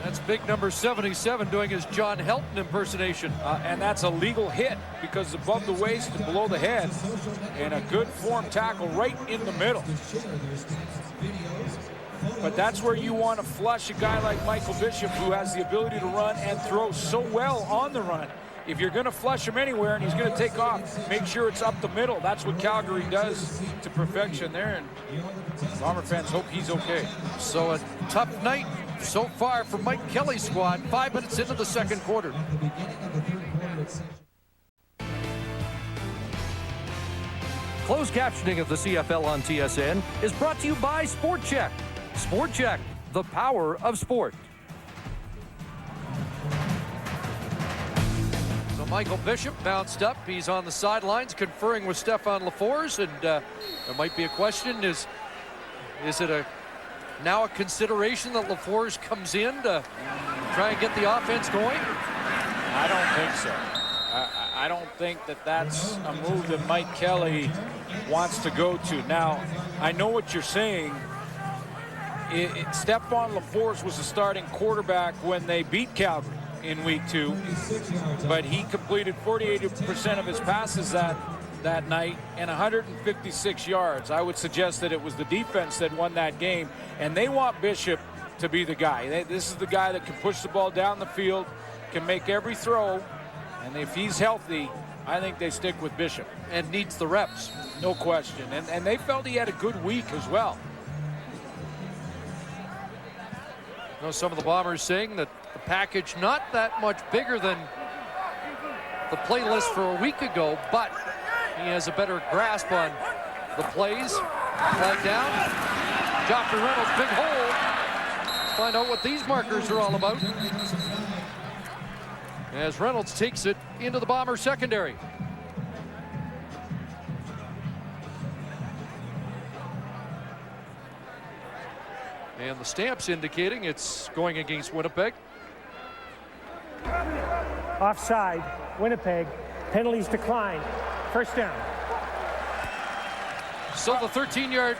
That's big number 77 doing his John Helton impersonation. And that's a legal hit because above the waist and below the head. And a good form tackle right in the middle. But that's where you want to flush a guy like Michael Bishop, who has the ability to run and throw so well on the run. If you're going to flush him anywhere and he's going to take off, make sure it's up the middle. That's what Calgary does to perfection there. And Bomber fans hope he's okay. So a tough night so far for Mike Kelly's squad. 5 minutes into the second quarter. Closed captioning of the CFL on TSN is brought to you by Sport Check. Sport Check, the power of sport. So Michael Bishop bounced up. He's on the sidelines conferring with Stefan LaForce, and there might be a question: is it now a consideration that LaForce comes in to try and get the offense going? I don't think so. I don't think that that's a move that Mike Kelly wants to go to. Now, I know what you're saying. Stephon LaForce was the starting quarterback when they beat Calgary in week 2, but he completed 48% of his passes that night and 156 yards. I would suggest that it was the defense that won that game, and they want Bishop to be the guy. This is the guy that can push the ball down the field, can make every throw, and if he's healthy, I think they stick with Bishop. And needs the reps. No question. And they felt he had a good week as well. You know, some of the Bombers saying that the package not that much bigger than the playlist for a week ago, but he has a better grasp on the plays. Flag down. Joffrey Reynolds, big hole. Find out what these markers are all about. As Reynolds takes it into the Bomber secondary. And the stamps indicating it's going against Winnipeg. Offside, Winnipeg. Penalties declined. First down. So the 13-yard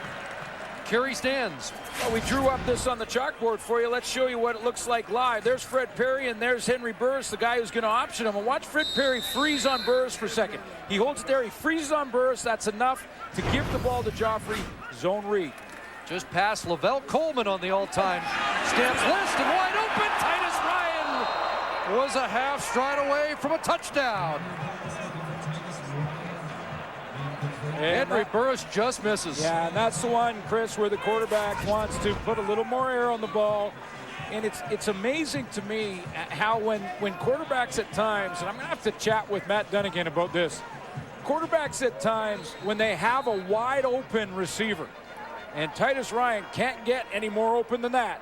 carry stands. Well, we drew up this on the chalkboard for you. Let's show you what it looks like live. There's Fred Perry, and there's Henry Burris, the guy who's going to option him. And watch Fred Perry freeze on Burris for a second. He holds it there. He freezes on Burris. That's enough to give the ball to Joffrey. Zone read. Just past Lavelle Coleman on the all-time stamps list, and wide open. Titus Ryan was a half stride away from a touchdown. Henry Burris just misses. Yeah, and that's the one, Chris, where the quarterback wants to put a little more air on the ball. And it's amazing to me how when quarterbacks at times, and I'm going to have to chat with Matt Dunnigan about this, quarterbacks at times when they have a wide open receiver, and Titus Ryan can't get any more open than that,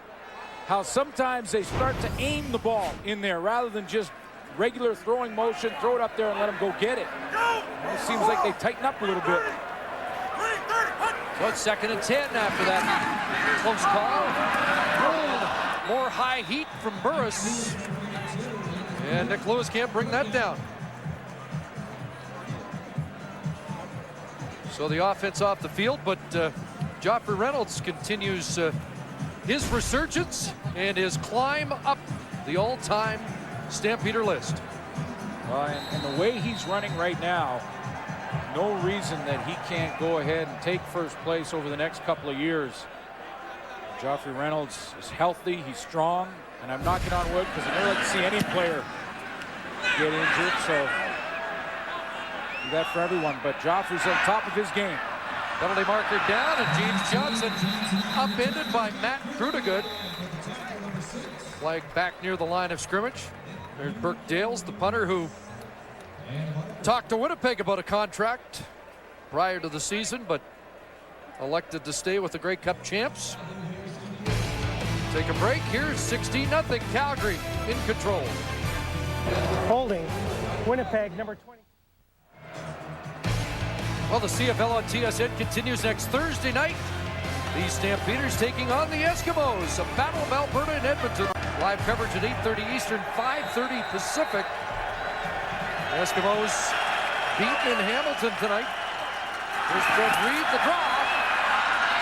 how sometimes they start to aim the ball in there rather than just regular throwing motion, throw it up there and let him go get it. It seems like they tighten up a little bit. So it's 2nd and 10 after that close call. More high heat from Burris. And Nick Lewis can't bring that down. So the offense off the field, but Joffrey Reynolds continues his resurgence and his climb up the all-time Stampeder list. Well, and the way he's running right now, no reason that he can't go ahead and take first place over the next couple of years. Joffrey Reynolds is healthy, he's strong, and I'm knocking on wood because I never like to see any player get injured, so do that for everyone. But Joffrey's on top of his game. Penalty marker down, and James Johnson upended by Matt Grudegood. Flag back near the line of scrimmage. There's Burke Dales, the punter, who talked to Winnipeg about a contract prior to the season, but elected to stay with the Grey Cup champs. Take a break. Here's 16-0 Calgary in control. Holding Winnipeg, number 20. Well, the CFL on TSN continues next Thursday night. The Stampeders taking on the Eskimos. A battle of Alberta and Edmonton. Live coverage at 8:30 Eastern, 5:30 Pacific. The Eskimos beaten in Hamilton tonight. Here's Fred Reed, the draw.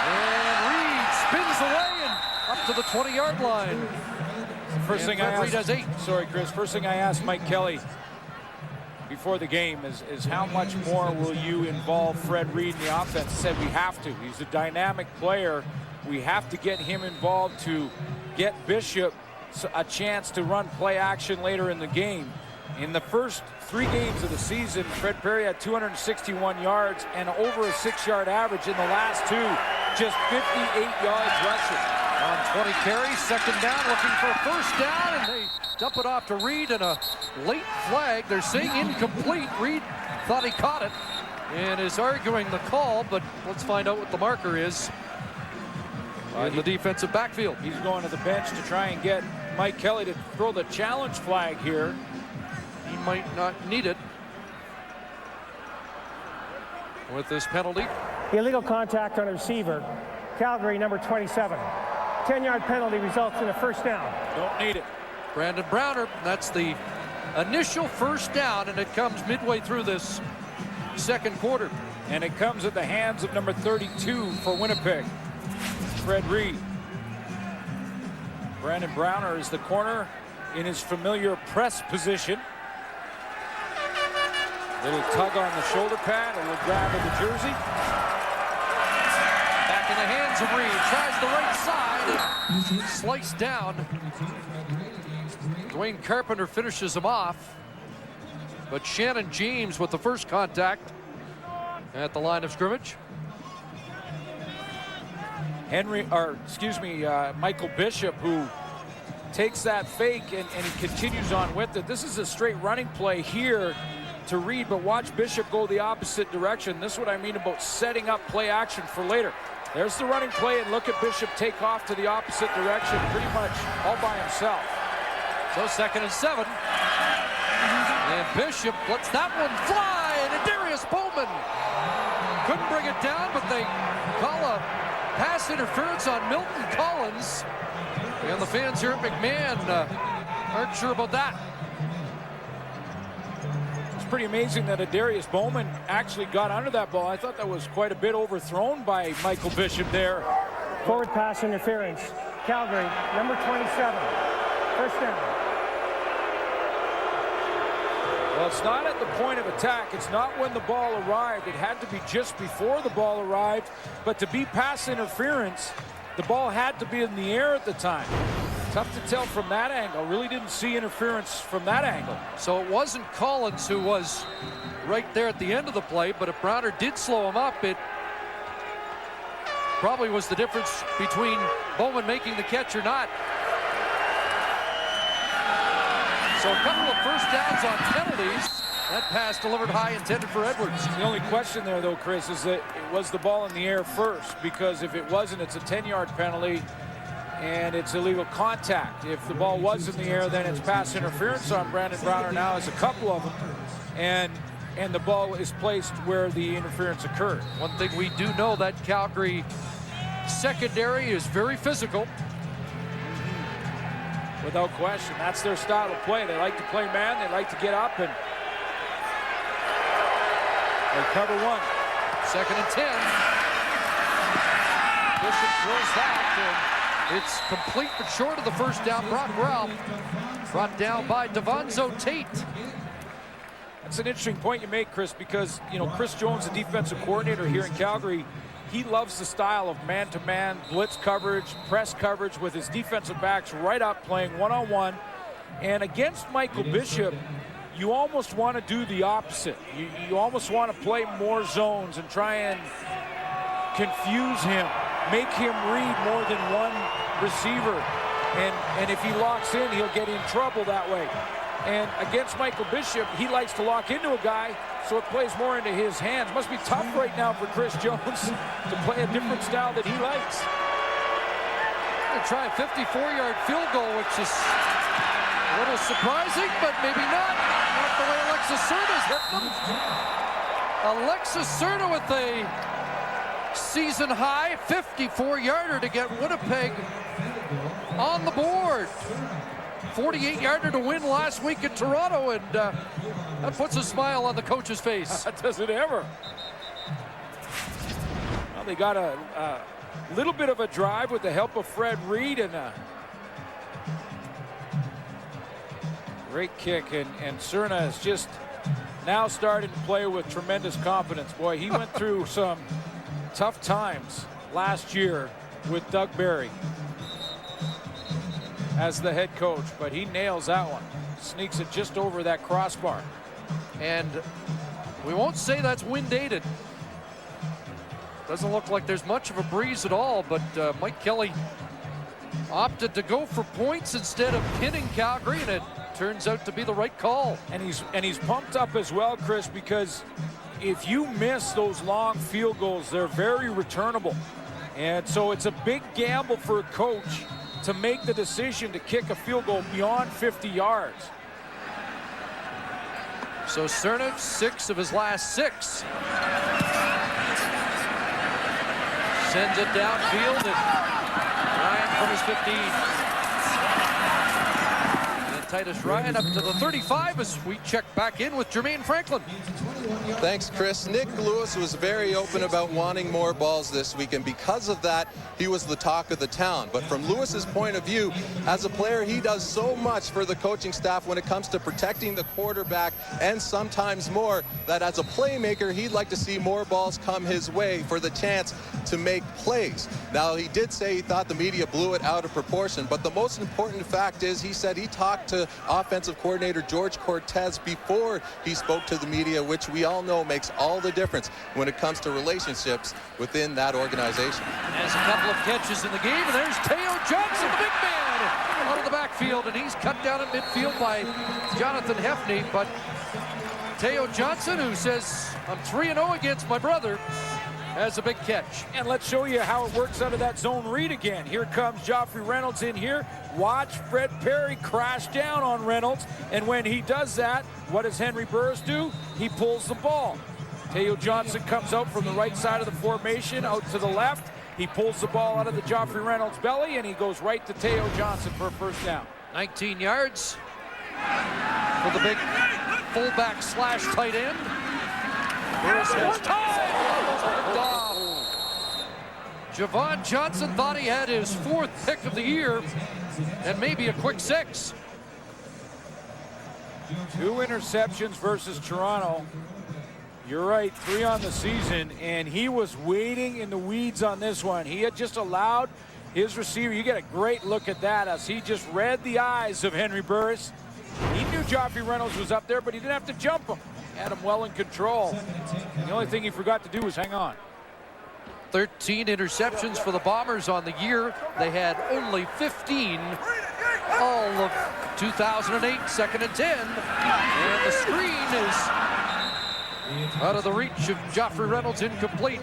And Reed spins away and up to the 20-yard line. First thing I Reed has 8. Sorry, Chris. First thing I asked Mike Kelly before the game is how much more will you involve Fred Reed in the offense? He said we have to. He's a dynamic player. We have to get him involved to get Bishop a chance to run play action later in the game. In the first 3 games of the season, Fred Perry had 261 yards and over a 6-yard average. In the last 2, just 58 yards rushing. On 20 carries, second down, looking for a first down, and they dump it off to Reed, and a late flag. They're saying incomplete. Reed thought he caught it and is arguing the call, but let's find out what the marker is in the defensive backfield. He's going to the bench to try and get Mike Kelly to throw the challenge flag here. He might not need it with this penalty. Illegal contact on a receiver. Calgary, number 27. 10-yard penalty results in a first down. Don't need it. Brandon Browner, that's the initial first down, and it comes midway through this second quarter. And it comes at the hands of number 32 for Winnipeg, Fred Reed. Brandon Browner is the corner in his familiar press position. Little tug on the shoulder pad, a little grab of the jersey. Back in the hands of Reed, tries the right side, and sliced down. Dwayne Carpenter finishes him off, but Shannon James with the first contact at the line of scrimmage. Michael Bishop, who takes that fake and he continues on with it. This is a straight running play here to Reed, but watch Bishop go the opposite direction. This is what I mean about setting up play action for later. There's the running play, and look at Bishop take off to the opposite direction pretty much all by himself. So 2nd and 7. And Bishop lets that one fly, and Darius Bowman couldn't bring it down, but they call a pass interference on Milton Collins. And the fans here at McMahon aren't sure about that. It's pretty amazing that Darius Bowman actually got under that ball. I thought that was quite a bit overthrown by Michael Bishop there. Forward pass interference. Calgary, number 27. First down. Well, it's not at the point of attack. It's not when the ball arrived. It had to be just before the ball arrived. But to be pass interference, the ball had to be in the air at the time. Tough to tell from that angle. Really didn't see interference from that angle. So it wasn't Collins who was right there at the end of the play, but if Browner did slow him up, it probably was the difference between Bowman making the catch or not. So a couple of first downs on penalties. That pass delivered high, intended for Edwards. The only question there, though, Chris, is that was the ball in the air first? Because if it wasn't, it's a 10-yard penalty, and it's illegal contact. If the ball was in the air, then it's pass interference on Brandon Browner. Now has a couple of them, and the ball is placed where the interference occurred. One thing we do know, that Calgary secondary is very physical. Without question, that's their style of play. They like to play man. They like to get up and they cover one. 2nd and 10. Bishop throws that, and it's complete but short of the first down. Brock Ralph brought down by Devonzo Tate. That's an interesting point you make, Chris, because, you know, Chris Jones, the defensive coordinator here in Calgary, he loves the style of man-to-man, blitz coverage, press coverage with his defensive backs right up playing one-on-one. And against Michael Bishop, you almost want to do the opposite. You almost want to play more zones and try and confuse him, make him read more than one receiver. And if he locks in, he'll get in trouble that way. And against Michael Bishop, he likes to lock into a guy, so it plays more into his hands. Must be tough right now for Chris Jones to play a different style that he likes. They're trying a 54-yard field goal, which is a little surprising, but maybe not. Not the way it Alexis Serna's hitting them. Alexis Serna with a season high 54-yarder to get Winnipeg on the board. 48-yarder to win last week in Toronto, and that puts a smile on the coach's face. Does it ever? Well, they got a little bit of a drive with the help of Fred Reed, and a great kick, and Serna is just now starting to play with tremendous confidence. Boy, he went through some tough times last year with Doug Barry as the head coach, but he nails that one. Sneaks it just over that crossbar. And we won't say that's wind aided. Doesn't look like there's much of a breeze at all, but Mike Kelly opted to go for points instead of pinning Calgary, and it turns out to be the right call. And he's pumped up as well, Chris, because if you miss those long field goals, they're very returnable. And so it's a big gamble for a coach to make the decision to kick a field goal beyond 50 yards. So Serna, 6 of his last 6. Sends it downfield, and Ryan from his 15. Titus Ryan up to the 35 as we check back in with Jermaine Franklin. Thanks, Chris. Nick Lewis was very open about wanting more balls this week, and because of that, he was the talk of the town. But from Lewis's point of view, as a player, he does so much for the coaching staff when it comes to protecting the quarterback and sometimes more, that as a playmaker, he'd like to see more balls come his way for the chance to make plays. Now, he did say he thought the media blew it out of proportion, but the most important fact is he said he talked to offensive coordinator George Cortez before he spoke to the media, which we all know makes all the difference when it comes to relationships within that organization. Has a couple of catches in the game, and there's Teo Johnson, the big man, out of the backfield, and he's cut down at midfield by Jonathan Hefney. But Teo Johnson, who says, I'm 3-0 against my brother, has a big catch. And let's show you how it works out of that zone read again. Here comes Joffrey Reynolds in here. Watch Fred Perry crash down on Reynolds. And when he does that, what does Henry Burris do? He pulls the ball. Teo Johnson comes out from the right side of the formation, out to the left. He pulls the ball out of the Joffrey Reynolds belly, and he goes right to Teo Johnson for a first down. 19 yards for the big fullback slash tight end. Burris has time. Javon Johnson thought he had his 4th pick of the year and maybe a quick 6. 2 interceptions versus Toronto. You're right, 3 on the season, and he was waiting in the weeds on this one. He had just allowed his receiver, you get a great look at that as he just read the eyes of Henry Burris. He knew Joffrey Reynolds was up there, but he didn't have to jump him. Had him well in control. And the only thing he forgot to do was hang on. 13 interceptions for the Bombers on the year. They had only 15 all of 2008, 2nd and 10. And the screen is out of the reach of Joffrey Reynolds, incomplete.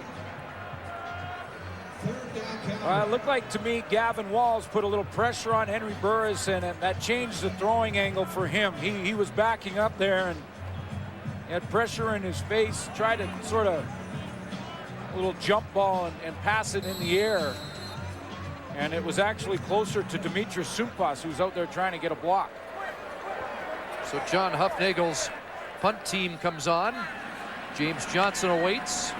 It looked like to me Gavin Walls put a little pressure on Henry Burris, and that changed the throwing angle for him. He was backing up there and had pressure in his face, tried to sort of a little jump ball and pass it in the air. And it was actually closer to Dimitris Sumpas, who's out there trying to get a block. So John Huffnagel's punt team comes on. James Johnson awaits.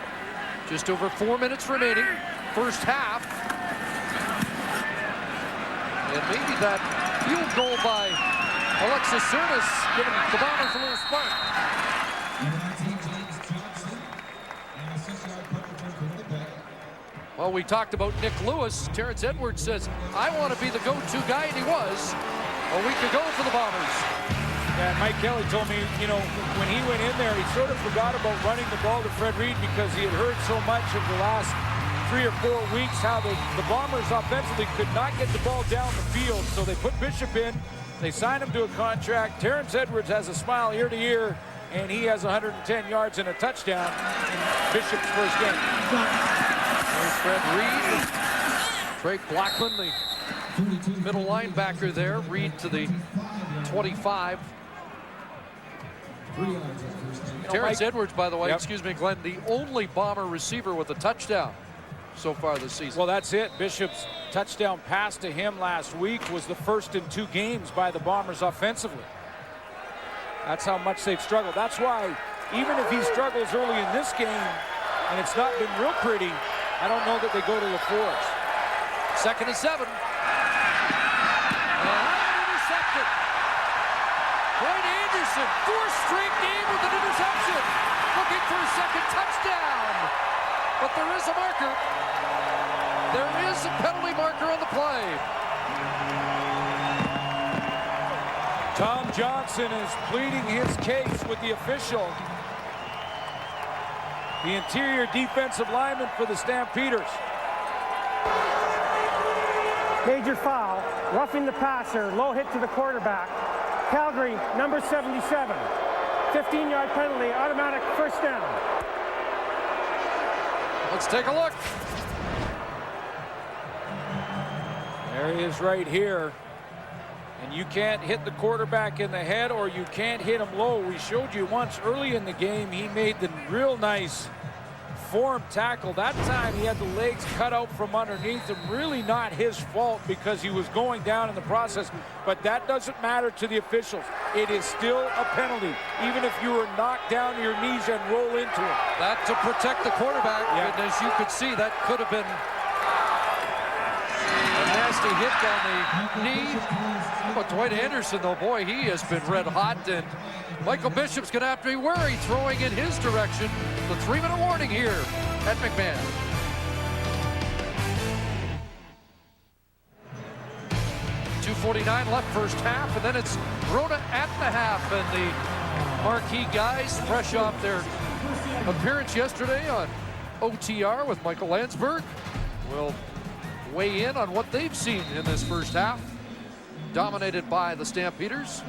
Just over 4 minutes remaining. First half. And maybe that field goal by Alexis Serna giving the Bombers a little spark. Well, we talked about Nick Lewis. Terrence Edwards says, I want to be the go-to guy, and he was a week ago for the Bombers. Yeah, and Mike Kelly told me, you know, when he went in there, he sort of forgot about running the ball to Fred Reed because he had heard so much of the last 3 or 4 weeks how the Bombers offensively could not get the ball down the field. So they put Bishop in. They signed him to a contract. Terrence Edwards has a smile ear to ear, and he has 110 yards and a touchdown in Bishop's first game. There's Fred Reed. Trey Blackman, the middle linebacker there. Reed to the 25. Terrence Edwards, by the way, Yep. excuse me, Glenn, the only Bomber receiver with a touchdown so far this season. Well, that's it. Bishop's touchdown pass to him last week was the first in 2 games by the Bombers offensively. That's how much they've struggled. That's why, even if he struggles early in this game, and it's not been real pretty, I don't know that they go to LaForest. 2nd and 7. Intercepted. Dwight Anderson, 4th straight game with an interception. Looking for a second touchdown. But there is a marker. There is a penalty marker on the play. Tom Johnson is pleading his case with the official. The interior defensive lineman for the Stampeders. Major foul, roughing the passer, low hit to the quarterback. Calgary, number 77. 15-yard penalty, automatic first down. Let's take a look. There he is right here. And you can't hit the quarterback in the head, or you can't hit him low. We showed you once early in the game, he made the real nice form tackle. That time he had the legs cut out from underneath him. Really not his fault because he was going down in the process. But that doesn't matter to the officials. It is still a penalty, even if you were knocked down to your knees and roll into it. That to protect the quarterback. Yeah. And as you could see, that could have been a nasty hit on the knee. But Dwight Anderson, though, boy, he has been red hot. And Michael Bishop's going to have to be wary throwing in his direction. The 3-minute warning here at McMahon. .249 left first half, and then it's Rona at the half. And the marquee guys, fresh off their appearance yesterday on OTR with Michael Landsberg, will weigh in on what they've seen in this first half, dominated by the Stampeders.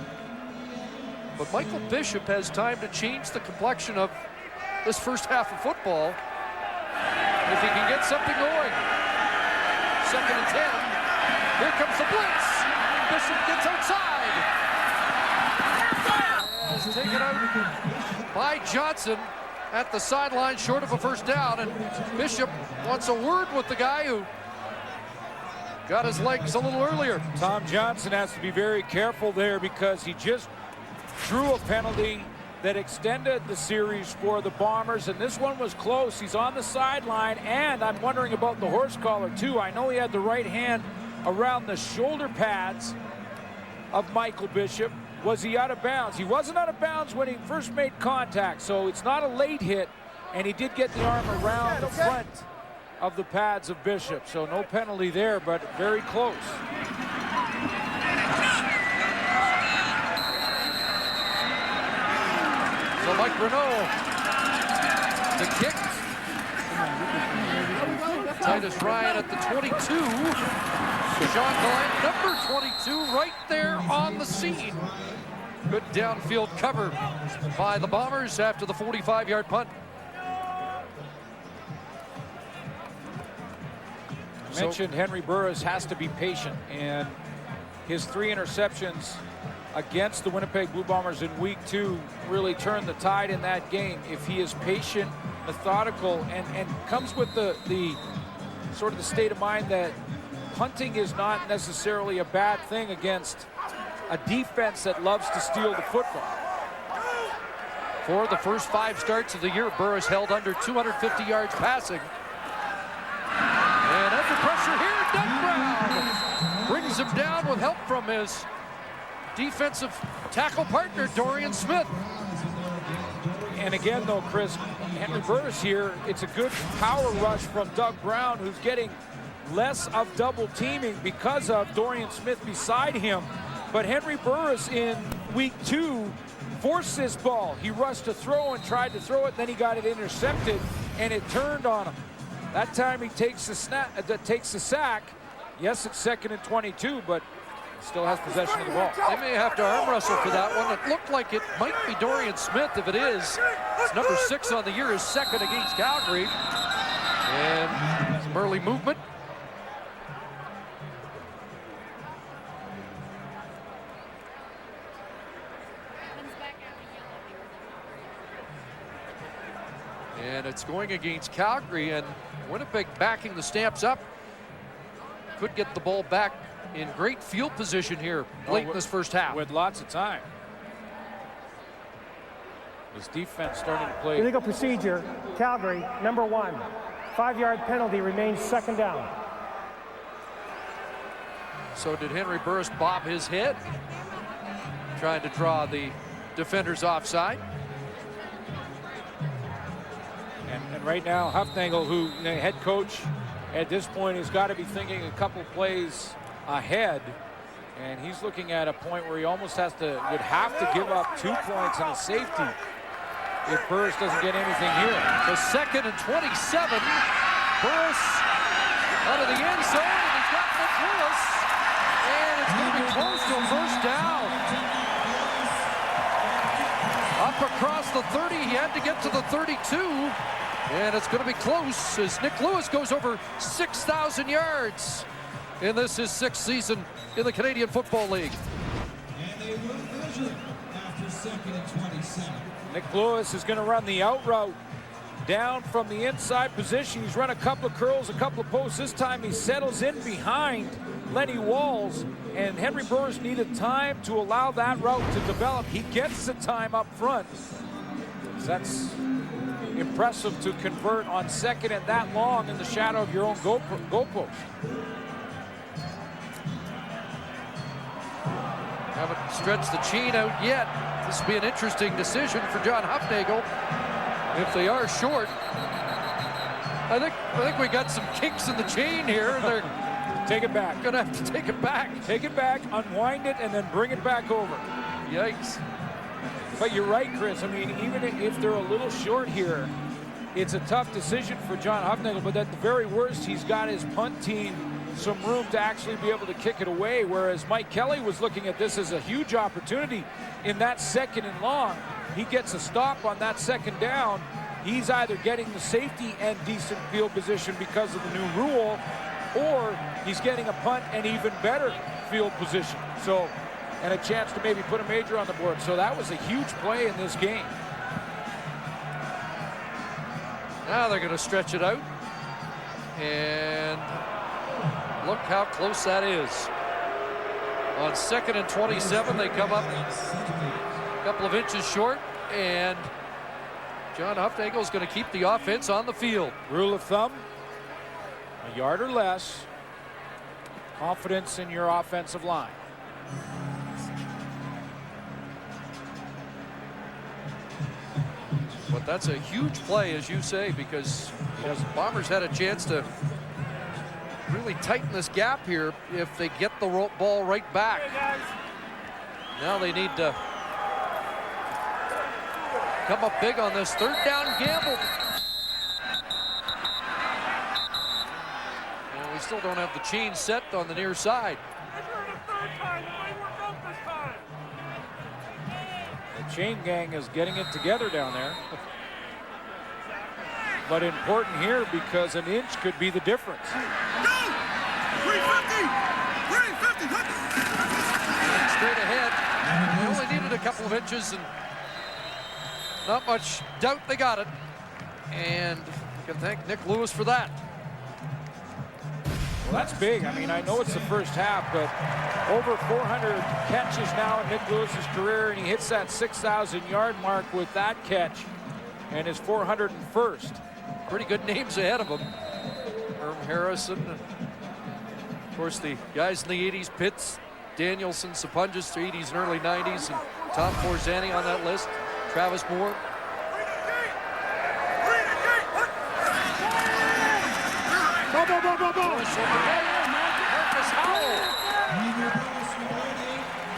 But Michael Bishop has time to change the complexion of this first half of football if he can get something going. 2nd and 10. Here comes the blitz. Bishop gets outside. Is taken out by Johnson at the sideline, short of a first down. And Bishop wants a word with the guy who got his legs a little earlier. Tom Johnson has to be very careful there because he just drew a penalty that extended the series for the Bombers, and this one was close. He's on the sideline, and I'm wondering about the horse collar too. I know he had the right hand around the shoulder pads of Michael Bishop. Was he out of bounds? He wasn't out of bounds when he first made contact, so it's not a late hit, and he did get the arm around the front of the pads of Bishop, so no penalty there, but very close. So Mike Renault, the kick. Titus Ryan at the 22. Sean Gallant, number 22, right there on the scene. Good downfield cover by the Bombers after the 45-yard punt. Mentioned Henry Burris has to be patient, and his 3 interceptions against the Winnipeg Blue Bombers in week 2 really turned the tide in that game. If he is patient, methodical, and comes with the sort of the state of mind that punting is not necessarily a bad thing against a defense that loves to steal the football. For the first 5 starts of the year, Burris held under 250 yards passing. And under pressure here, Doug Brown brings him down with help from his defensive tackle partner, Dorian Smith. And again, though, Chris, Henry Burris here, it's a good power rush from Doug Brown, who's getting less of double teaming because of Dorian Smith beside him. But Henry Burris in week 2 forced this ball. He rushed to throw and tried to throw it, then he got it intercepted, and it turned on him. That time he takes the sack. Yes, it's 2nd and 22, but still has possession of the ball. They may have to arm wrestle for that one. It looked like it might be Dorian Smith. If it is, it's number 6 on the year, his 2nd against Calgary. And some early movement. And it's going against Calgary, and Winnipeg backing the Stamps up. Could get the ball back in great field position here late in this first half. With lots of time. His defense starting to play. Illegal procedure, Calgary, number 1. 5-yard penalty remains second down. So did Henry Burris bob his head, trying to draw the defenders offside. And right now, Hufnagel, who the head coach at this point has got to be thinking a couple plays ahead. And he's looking at a point where he almost would have to give up 2 points and a safety if Burris doesn't get anything here. So 2nd and 27. Burris out of the end zone, and he's got Nick Lewis. And it's going to be close to a first down. Up across the 30, he had to get to the 32. And it's going to be close as Nick Lewis goes over 6,000 yards. And this is 6th season in the Canadian Football League. And they will measure after 2nd and 27. Nick Lewis is going to run the out route down from the inside position. He's run a couple of curls, a couple of posts. This time he settles in behind Lenny Walls, and Henry Burris needed time to allow that route to develop. He gets the time up front. That's impressive to convert on 2nd and that long in the shadow of your own goalpost. Haven't stretched the chain out yet. This will be an interesting decision for John Hufnagel. If they are short, I think we got some kinks in the chain here. They're take it back. Gonna have to take it back. Take it back, unwind it, and then bring it back over. Yikes. But you're right, Chris. I mean, even if they're a little short here, it's a tough decision for John Hufnagel, but at the very worst, he's got his punt team some room to actually be able to kick it away, whereas Mike Kelly was looking at this as a huge opportunity in that 2nd and long. He gets a stop on that 2nd down. He's either getting the safety and decent field position because of the new rule, or he's getting a punt and even better field position. So, and a chance to maybe put a major on the board. So that was a huge play in this game. Now they're going to stretch it out. And look how close that is. On 2nd and 27, they come up a couple of inches short, and John Hufnagel is going to keep the offense on the field. Rule of thumb, a yard or less, confidence in your offensive line. But that's a huge play, as you say, because the Bombers had a chance to really tighten this gap here if they get the ball right back. Now they need to come up big on this 3rd down gamble. And we still don't have the chain set on the near side. The chain gang is getting it together down there. But important here because an inch could be the difference. Straight ahead. They only needed a couple of inches, and not much doubt they got it. And you can thank Nick Lewis for that. Well, that's big. I mean, I know it's the first half, but over 400 catches now in Nick Lewis's career, and he hits that 6,000-yard mark with that catch and his 401st. Pretty good names ahead of him. Herm Harrison, and of course the guys in the 80s, Pitts, Danielson, Sapunjas, the 80s and early 90s, and Tom Forzani on that list, Travis Moore.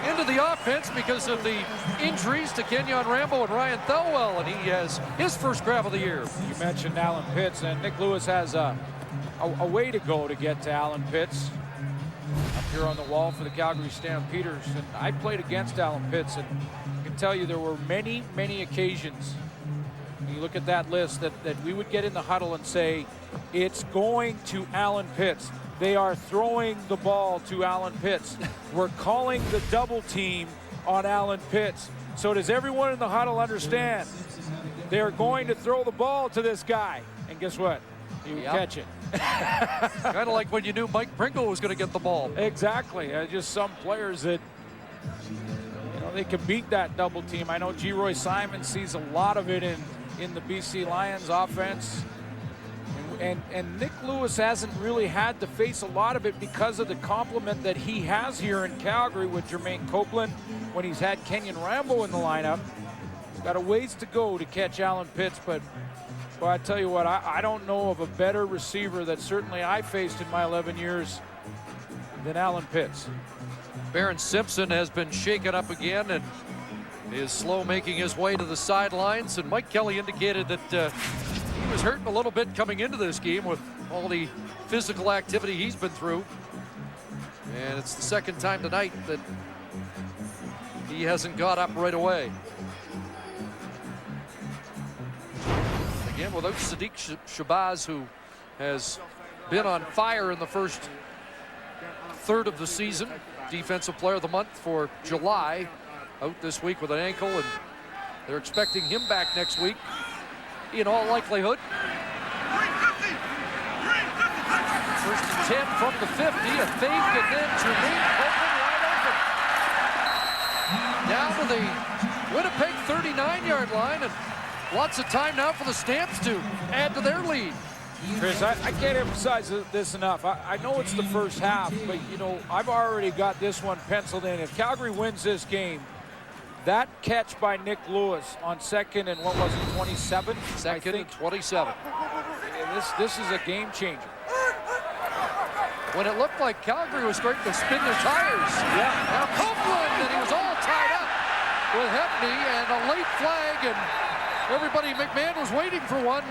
Into the offense because of the injuries to Kenyon Rambo and Ryan Thelwell, and he has his first grab of the year. You mentioned Alan Pitts, and Nick Lewis has a way to go to get to Alan Pitts. Up here on the wall for the Calgary Stampeders, and I played against Alan Pitts, and I can tell you there were many, many occasions. When you look at that list that we would get in the huddle and say, it's going to Alan Pitts. They are throwing the ball to Alan Pitts. We're calling the double team on Alan Pitts. So does everyone in the huddle understand? They're going to throw the ball to this guy. And guess what? You catch it. Kind of like when you knew Mike Pringle was going to get the ball. Exactly. Just some players that, you know, they can beat that double team. I know G. Roy Simon sees a lot of it in the BC Lions offense. And Nick Lewis hasn't really had to face a lot of it because of the complement that he has here in Calgary with Jermaine Copeland when he's had Kenyon Rambo in the lineup. He's got a ways to go to catch Alan Pitts, but well, I tell you what, I don't know of a better receiver that certainly I faced in my 11 years than Alan Pitts. Barron Simpson has been shaken up again and is slow making his way to the sidelines. And Mike Kelly indicated that he was hurting a little bit coming into this game with all the physical activity he's been through. And it's the second time tonight that he hasn't got up right away. Again, without Sadiq Shabazz, who has been on fire in the first third of the season. Defensive Player of the Month for July, out this week with an ankle, and they're expecting him back next week in all likelihood. First and 10 from the 50, a fake, and then Jermaine Copeland wide open. Down to the Winnipeg 39-yard line, and lots of time now for the Stamps to add to their lead. Chris, I can't emphasize this enough. I know it's the first half, but, you know, I've already got this one penciled in. If Calgary wins this game, that catch by Nick Lewis on second and what was it, 27? Second and 27. This is a game changer. When it looked like Calgary was starting to spin their tires. Yeah. Now Copeland, and he was all tied up with Hepney, and a late flag, and everybody, McMahon was waiting for one,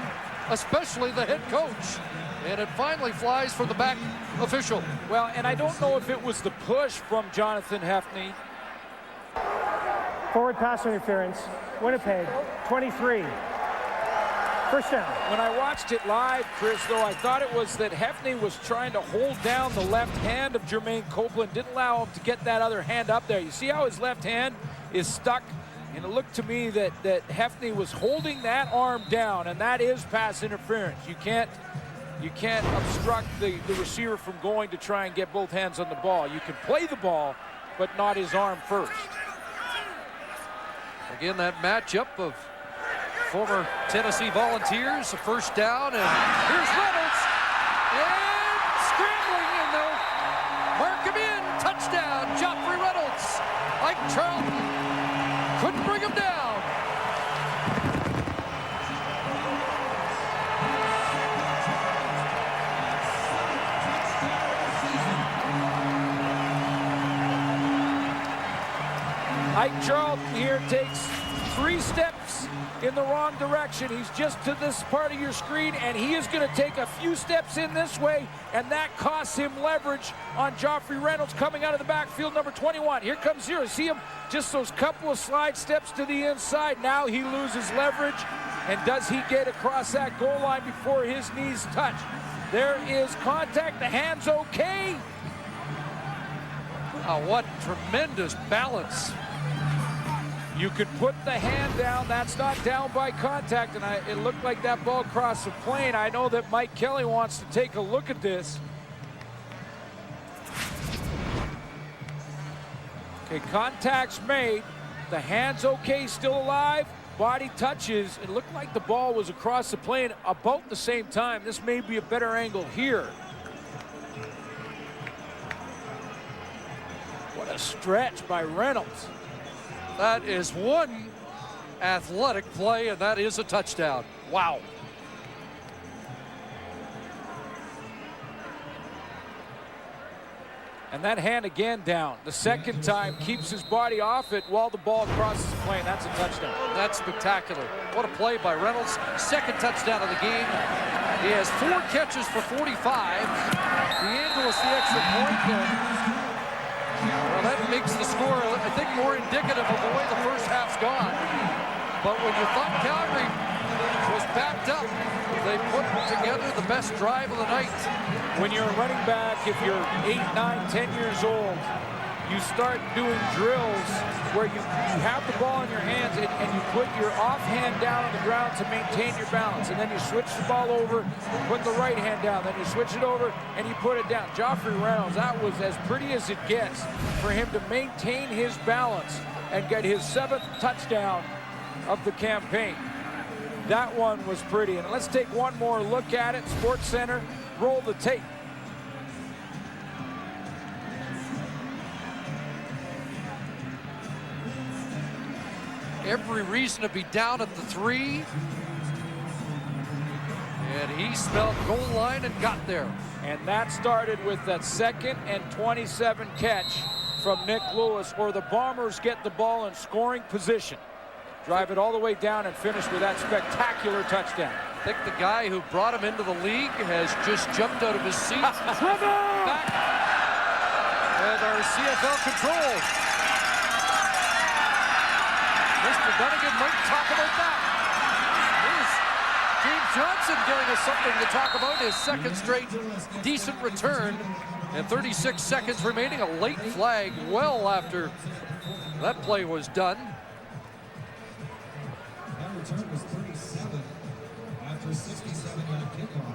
especially the head coach. And it finally flies for the back official. Well, and I don't know if it was the push from Jonathan Hepney. Forward pass interference, Winnipeg, 23. First down. When I watched it live, Chris, though, I thought it was that Hepney was trying to hold down the left hand of Jermaine Copeland, didn't allow him to get that other hand up there. You see how his left hand is stuck? And it looked to me that Hepney was holding that arm down, and that is pass interference. You can't obstruct the receiver from going to try and get both hands on the ball. You can play the ball, but not his arm first. Again, that matchup of former Tennessee Volunteers, a first down, and here's Reynolds, and scrambling, and they'll mark him in. Touchdown, Joffrey Reynolds. Ike Charlton couldn't bring him down. Ike Charlton here takes 3 steps in the wrong direction. He's just to this part of your screen, and he is going to take a few steps in this way, and that costs him leverage on Joffrey Reynolds coming out of the backfield, number 21. Here comes 0. See him just those couple of slide steps to the inside. Now he loses leverage, and does he get across that goal line before his knees touch? There is contact. The hand's okay. Oh, what tremendous balance. You could put the hand down. That's not down by contact, and it looked like that ball crossed the plane. I know that Mike Kelly wants to take a look at this. Okay, contact's made. The hand's okay, still alive. Body touches. It looked like the ball was across the plane about the same time. This may be a better angle here. What a stretch by Reynolds. That is one athletic play, and that is a touchdown. Wow. And that hand again down. The second time keeps his body off it while the ball crosses the plane. That's a touchdown. That's spectacular. What a play by Reynolds. Second touchdown of the game. He has 4 catches for 45. DeAngelis the extra point. Well, that makes the score, I think, more indicative of the way the first half's gone. But when you thought Calgary was backed up, they put together the best drive of the night. When you're a running back, if you're 8, 9, 10 years old, you start doing drills where you have the ball in your hands and you put your offhand down on the ground to maintain your balance. And then you switch the ball over, put the right hand down, then you switch it over and you put it down. Joffrey Reynolds, that was as pretty as it gets for him to maintain his balance and get his 7th touchdown of the campaign. That one was pretty. And let's take one more look at it. Sports Center, roll the tape. Every reason to be down at the 3. And he smelled goal line and got there. And that started with that 2nd and 27 catch from Nick Lewis, where the Bombers get the ball in scoring position, drive it all the way down, and finish with that spectacular touchdown. I think the guy who brought him into the league has just jumped out of his seat. Back. And our CFL control. Mr. Dunnigan might talk about that. Here's James Johnson giving us something to talk about. His 2nd straight decent return. And 36 seconds remaining. A late flag well after that play was done. That return was 37 after 67-yard kickoff.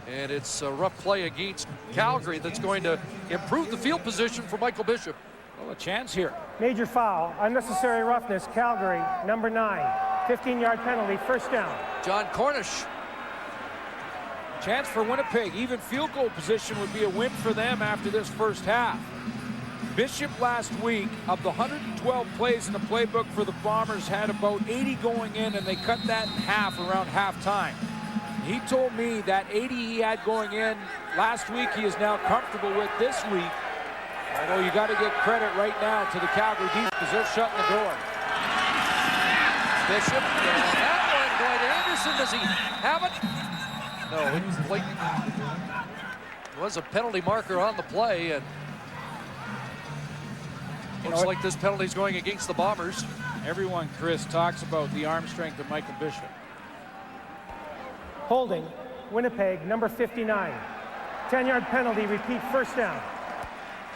And it's a rough play against Calgary that's going to improve the field position for Michael Bishop. Well, a chance here. Major foul, unnecessary roughness, Calgary, number 9. 15-yard penalty, first down. John Cornish. Chance for Winnipeg. Even field goal position would be a win for them after this first half. Bishop last week, of the 112 plays in the playbook for the Bombers, had about 80 going in, and they cut that in half around halftime. He told me that 80 he had going in last week, he is now comfortable with this week. Although you got to give credit right now to the Calgary defense because they're shutting the door. Bishop, that one, Dwight Anderson, does he have it? No, it was a penalty marker on the play, and looks like this penalty is going against the Bombers. Everyone, Chris, talks about the arm strength of Michael Bishop. Holding, Winnipeg, number 59. 10-yard penalty, repeat, first down.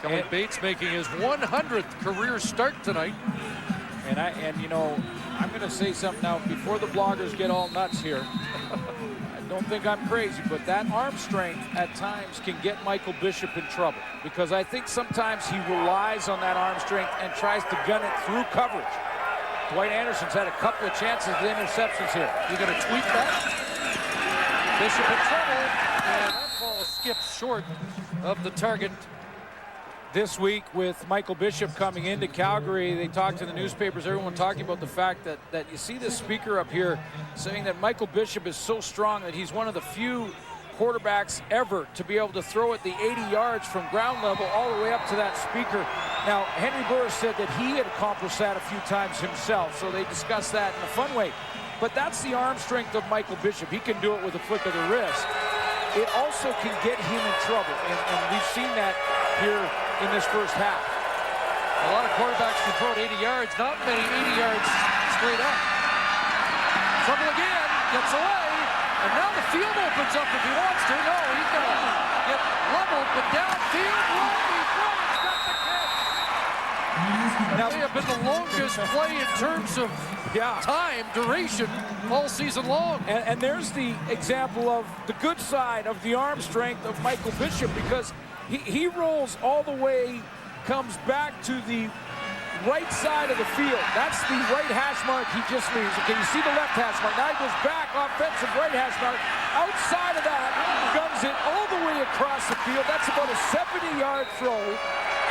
Kelly Bates making his 100th career start tonight. And you know, I'm going to say something now before the bloggers get all nuts here. I don't think I'm crazy, but that arm strength at times can get Michael Bishop in trouble, because I think sometimes he relies on that arm strength and tries to gun it through coverage. Dwight Anderson's had a couple of chances at interceptions here. You going to tweet that? Bishop in trouble, and that ball skips short of the target. This week, with Michael Bishop coming into Calgary, they talked to the newspapers, everyone talking about the fact that you see this speaker up here saying that Michael Bishop is so strong that he's one of the few quarterbacks ever to be able to throw it the 80 yards from ground level all the way up to that speaker. Now, Henry Burris said that he had accomplished that a few times himself, so they discussed that in a fun way. But that's the arm strength of Michael Bishop. He can do it with a flick of the wrist. It also can get him in trouble, and we've seen that here in this first half. A lot of quarterbacks can throw it 80 yards, not many 80 yards straight up. Trouble again, gets away, and now the field opens up if he wants to. No, he's going to get leveled, but downfield, he's got the catch. Now, they have been the longest play in terms of time, duration, all season long. And there's the example of the good side of the arm strength of Michael Bishop, because he rolls all the way, comes back to the right side of the field. That's the right hash mark he just leaves. Okay, you see the left hash mark. Now he goes back, offensive right hash mark. Outside of that, guns it all the way across the field. That's about a 70-yard throw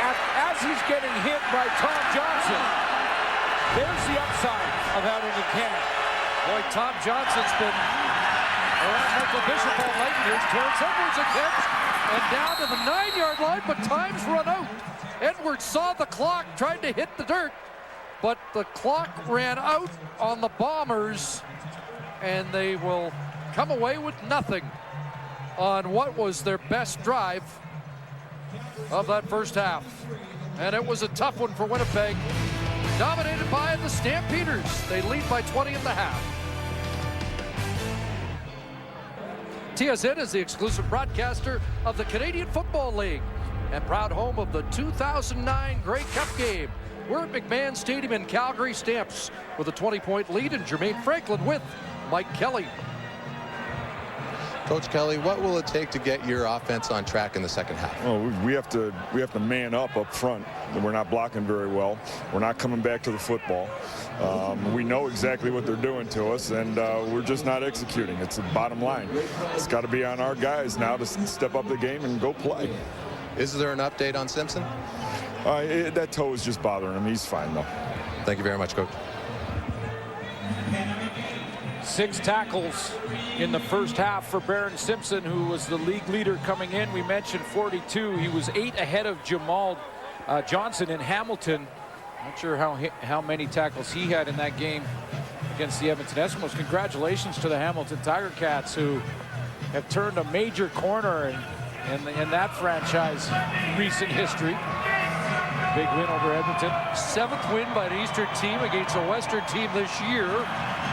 as he's getting hit by Tom Johnson. There's the upside of having a cannon. Boy, Tom Johnson's been around Michael Bishop all night. Here's Terrence Edwards a catch. And down to the 9-yard line, but time's run out. Edwards saw the clock, tried to hit the dirt, but the clock ran out on the Bombers, and they will come away with nothing on what was their best drive of that first half. And it was a tough one for Winnipeg, dominated by the Stampeders. They lead by 20 at the half. TSN is the exclusive broadcaster of the Canadian Football League. and proud home of the 2009 Grey Cup game. We're at McMahon Stadium in Calgary. Stamps with a 20-point lead, and Jermaine Franklin with Mike Kelly. Coach Kelly, what will it take to get your offense on track in the second half? Well, we have to man up front. We're not blocking very well. We're not coming back to the football. We know exactly what they're doing to us, and we're just not executing. It's the bottom line. It's got to be on our guys now to step up the game and go play. Is there an update on Simpson? That toe is just bothering him. He's fine, though. Thank you very much, Coach. 6 tackles in the first half for Baron Simpson, who was the league leader coming in. We mentioned 42. He was 8 ahead of Jamal Johnson in Hamilton. Not sure how many tackles he had in that game against the Edmonton Eskimos. Congratulations to the Hamilton Tiger Cats, who have turned a major corner in that franchise recent history. Big win over Edmonton. 7th win by an Eastern team against a Western team this year,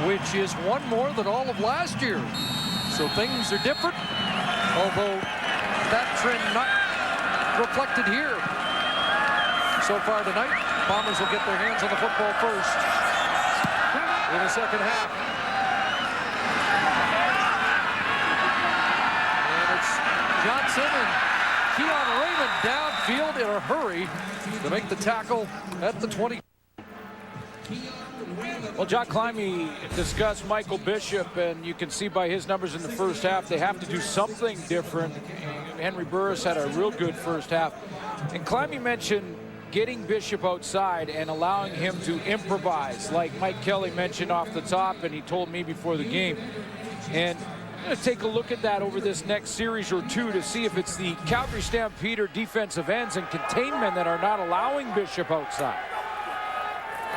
which is 1 more than all of last year. So things are different, although that trend not reflected here. So far tonight, Bombers will get their hands on the football first in the second half. And it's Johnson and Keon Raymond downfield in a hurry to make the tackle at the 20. Well, John Climby discussed Michael Bishop, and you can see by his numbers in the first half, they have to do something different. Henry Burris had a real good first half. And Climby mentioned getting Bishop outside and allowing him to improvise, like Mike Kelly mentioned off the top, and he told me before the game. And I'm going to take a look at that over this next series or 2 to see if it's the Calgary Stampeder defensive ends and containment that are not allowing Bishop outside.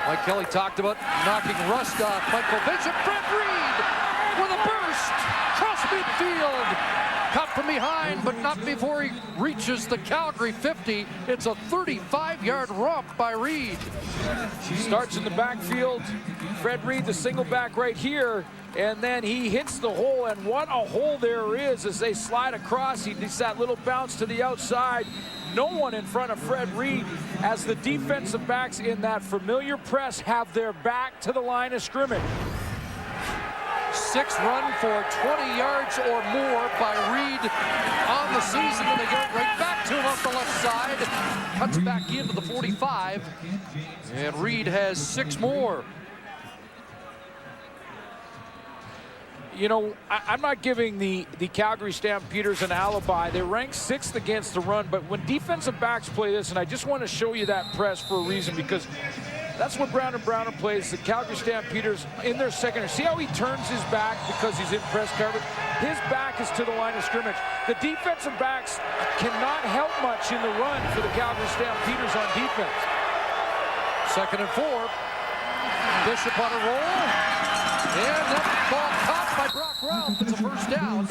Mike Kelly talked about knocking rust off Michael Bishop. Fred Reed with a burst cross midfield. Cut from behind, but not before he reaches the Calgary 50. It's a 35-yard romp by Reed. Starts in the backfield. Fred Reed, the single back right here. And then he hits the hole, and what a hole there is as they slide across. He does that little bounce to the outside. No one in front of Fred Reed as the defensive backs in that familiar press have their back to the line of scrimmage. 6th run for 20 yards or more by Reed on the season, and they get it right back to him off the left side. Cuts back into the 45, and Reed has 6 more. You know, I'm not giving the Calgary Stampeders an alibi. They're ranked 6th against the run, but when defensive backs play this, and I just want to show you that press for a reason, because that's what Brown and Browner plays. The Calgary Stampeders in their secondary. See how he turns his back because he's in press coverage? His back is to the line of scrimmage. The defensive backs cannot help much in the run for the Calgary Stampeders on defense. 2nd and 4. Bishop on a roll. And that ball caught by Brock Ralph. It's a first down.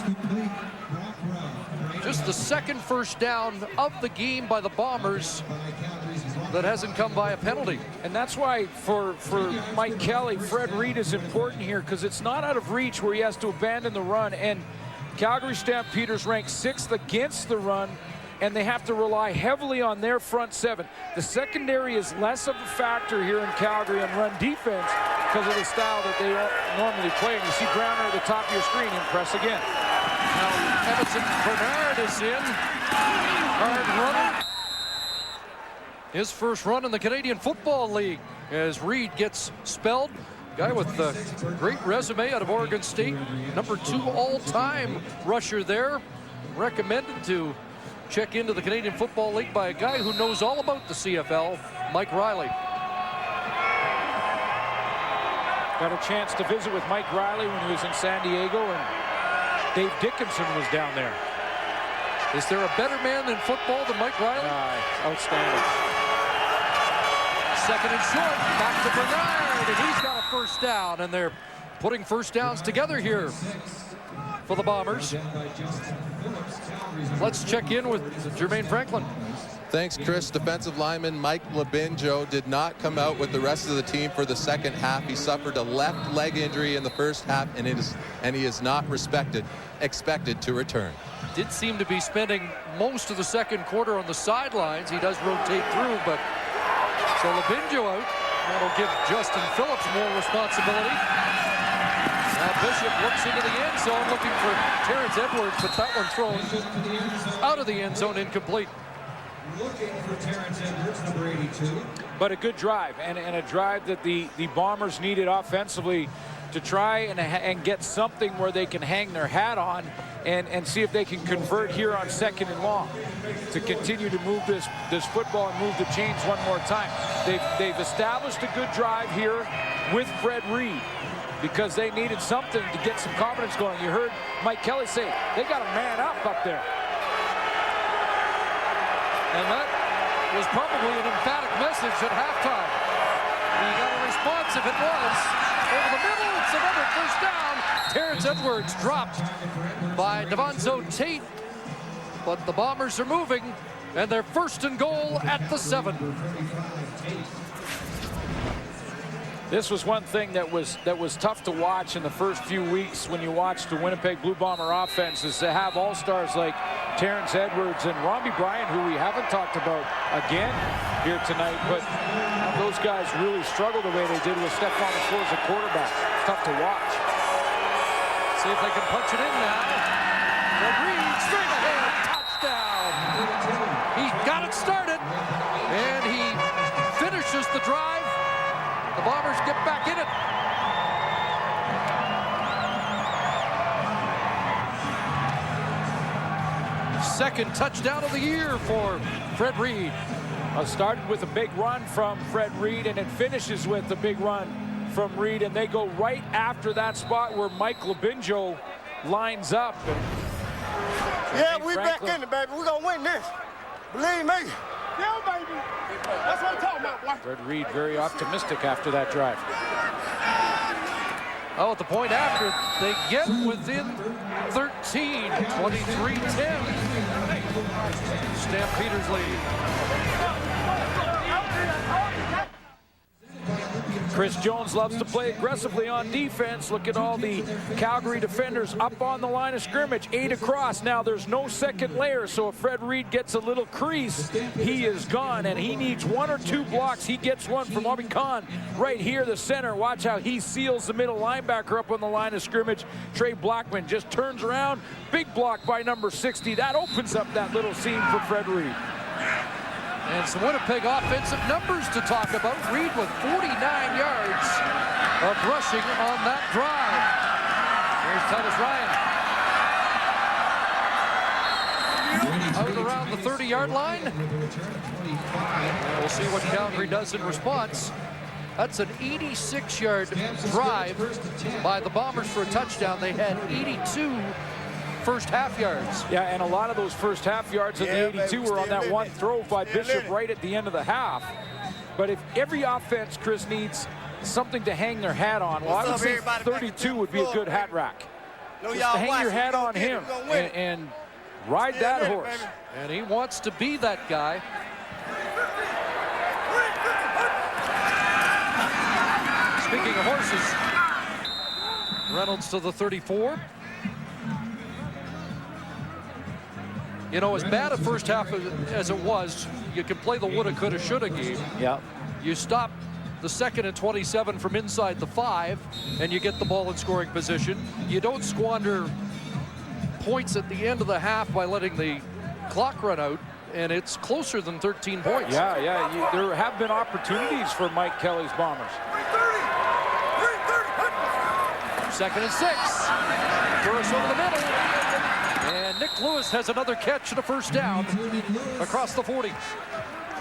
Just the 2nd first down of the game by the Bombers that hasn't come by a penalty. And that's why for Mike Kelly, Fred Reed is important here, because it's not out of reach where he has to abandon the run. And Calgary Stampeders ranked 6th against the run, and they have to rely heavily on their front 7. The secondary is less of a factor here in Calgary on run defense because of the style that they normally play. And you see Browner at the top of your screen and press again. Now Emerson Bernard is in. Hard runner. His first run in the Canadian Football League as Reed gets spelled. Guy with a great resume out of Oregon State. Number 2 all-time rusher there. Recommended to check into the Canadian Football League by a guy who knows all about the CFL, Mike Riley. Got a chance to visit with Mike Riley when he was in San Diego, and Dave Dickinson was down there. Is there a better man than football than Mike Riley? Outstanding. 2nd and short, back to Bernard, and he's got a first down, and they're putting first downs together here for the Bombers. Let's check in with Jermaine Franklin. Thanks, Chris. Defensive lineman Mike Labinjo did not come out with the rest of the team for the second half. He suffered a left leg injury in the first half, and he is not expected to return. Did seem to be spending most of the second quarter on the sidelines. He does rotate through, but so Labinjo out. That'll give Justin Phillips more responsibility. Now Bishop looks into the end zone looking for Terrence Edwards, but that one thrown out of the end zone, incomplete. Looking for Terrence Edwards, number 82. But a good drive, and a drive that the Bombers needed offensively to try and get something where they can hang their hat on and see if they can convert here on 2nd and long to continue to move this football and move the chains one more time. They've established a good drive here with Fred Reed because they needed something to get some confidence going. You heard Mike Kelly say they got a man up there. And that was probably an emphatic message at halftime. He got a response if it was. Over the middle, it's another first down. Terrence Edwards dropped by Devonzo Tate. But the Bombers are moving, and they're 1st and goal at the 7. This was one thing that was tough to watch in the first few weeks when you watched the Winnipeg Blue Bomber offense, is to have all-stars like Terrence Edwards and Robbie Bryan, who we haven't talked about again here tonight, but those guys really struggled the way they did with Stephon McClure as a quarterback. It's tough to watch. See if they can punch it in now. Fred Reed straight ahead, touchdown. He got it started, and he finishes the drive. The Bombers get back in it. Second touchdown of the year for Fred Reed. Started with a big run from Fred Reed, and it finishes with a big run from Reed, and they go right after that spot where Mike Labinjo lines up. Yeah, we back in it, baby. We're gonna win this. Believe me. Yeah, baby. That's what I'm talking about, boy. Fred Reed very optimistic after that drive. Oh, at the point after, they get within 13, 23-10. Stampeders lead. Chris Jones loves to play aggressively on defense. Look at all the Calgary defenders up on the line of scrimmage, 8 across. Now there's no second layer, so if Fred Reed gets a little crease, he is gone, and he needs 1 or 2 blocks. He gets one from Abi Khan right here, the center. Watch how he seals the middle linebacker up on the line of scrimmage. Trey Blackman just turns around. Big block by number 60. That opens up that little seam for Fred Reed. And some Winnipeg offensive numbers to talk about. Reed with 49 yards of rushing on that drive. Here's Titus Ryan. Out around the 30-yard line. We'll see what Calgary does in response. That's an 86-yard drive by the Bombers for a touchdown. They had 82 first half yards. Yeah, and a lot of those first half yards of the 82 were on that one throw by Bishop right at the end of the half. But if every offense, Chris, needs something to hang their hat on, well, I would say 32 would be a good hat rack. Just to hang your hat on him and ride that horse. And he wants to be that guy. Speaking of horses, Reynolds to the 34. You know, as bad a first half as it was, you can play the woulda, coulda, shoulda game. Yeah. You stop the 2nd and 27 from inside the 5, and you get the ball in scoring position. You don't squander points at the end of the half by letting the clock run out, and it's closer than 13 points. Yeah. There have been opportunities for Mike Kelly's Bombers. 2nd and 6. Burris over the middle. And Nick Lewis has another catch and a first down across the 40.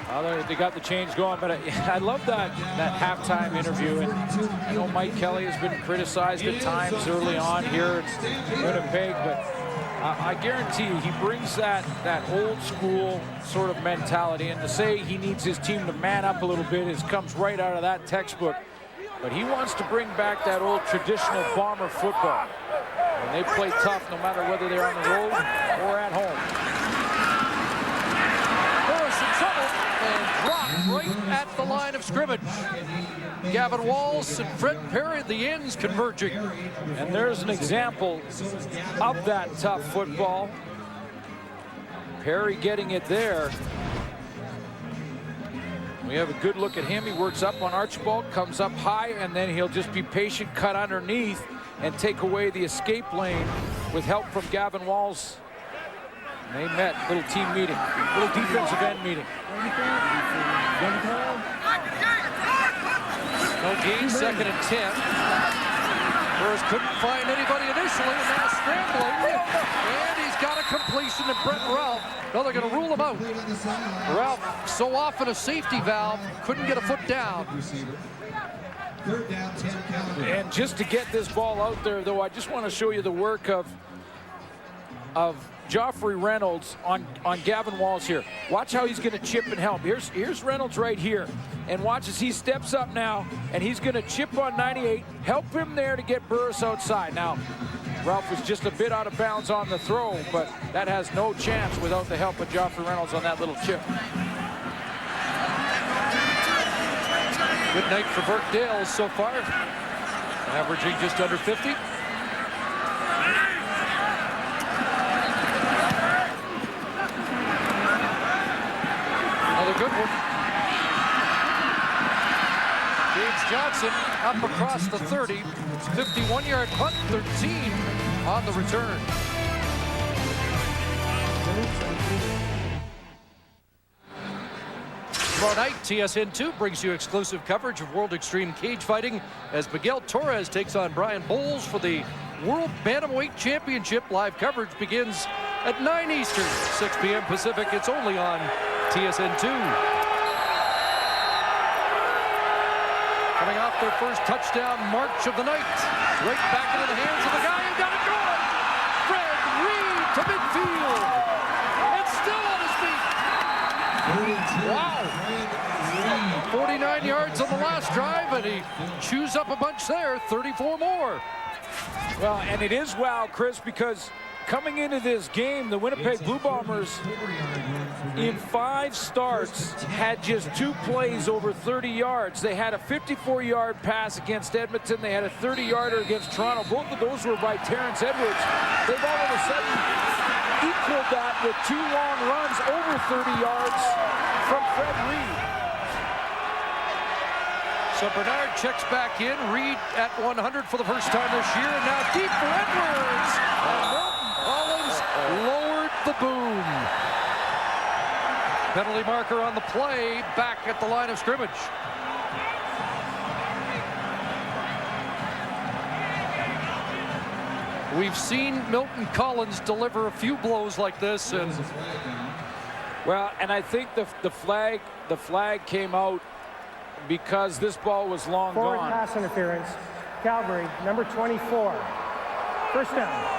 Well, they got the change going, but I love that halftime interview. And I know Mike Kelly has been criticized at times early on here in Winnipeg, but I guarantee you he brings that old school sort of mentality. And to say he needs his team to man up a little bit comes right out of that textbook. But he wants to bring back that old traditional Bomber football. And they play tough no matter whether they're on the road or at home. Burris in trouble. right at the line of scrimmage. Gavin Walls and Fred Perry, the ends converging. And there's an example of that tough football. Perry getting it there. We have a good look at him. He works up on Archibald, comes up high, and then he'll just be patient, cut underneath, and take away the escape lane with help from Gavin Walls. They met, little team meeting, little defensive end meeting. No gain, 2nd and 10. Burris couldn't find anybody initially, and now scrambling. And he's got a completion to Brett Ralph. No, they're going to rule him out. Ralph, so often a safety valve, couldn't get a foot down. 3rd down, 10 Calgary. And just to get this ball out there, though, I just want to show you the work of Joffrey Reynolds on Gavin Walls here. Watch how he's going to chip and help. Here's Reynolds right here. And watch as he steps up now, and he's going to chip on 98, help him there to get Burris outside. Now, Ralph was just a bit out of bounds on the throw, but that has no chance without the help of Joffrey Reynolds on that little chip. Good night for Burkdale so far. Averaging just under 50. Another good one. James Johnson up across the 30. 51-yard punt, 13 on the return. Tomorrow night, TSN2 brings you exclusive coverage of World Extreme Cage Fighting as Miguel Torres takes on Brian Bowles for the World Bantamweight Championship. Live coverage begins at 9 Eastern, 6 p.m. Pacific. It's only on TSN2. Coming off their first touchdown march of the night. Right back into the hands of the guy who got it going. Fred Reed to midfield. And still on his feet. Wow. 49 yards on the last drive, and he chews up a bunch there. 34 more. Well, and it is wow, Chris, because coming into this game, the Winnipeg Blue Bombers in 5 starts had just 2 plays over 30 yards. They had a 54-yard pass against Edmonton. They had a 30-yarder against Toronto. Both of those were by Terrence Edwards. They've all of a sudden equaled that with 2 long runs over 30 yards from Fred Reed. So Bernard checks back in. Reed at 100 for the first time this year. And now deep for Edwards. And Milton Collins lowered the boom. Penalty marker on the play, back at the line of scrimmage. We've seen Milton Collins deliver a few blows like this, and well, and I think the flag came out because this ball was long Forward gone. pass interference. Calgary, number 24. First down.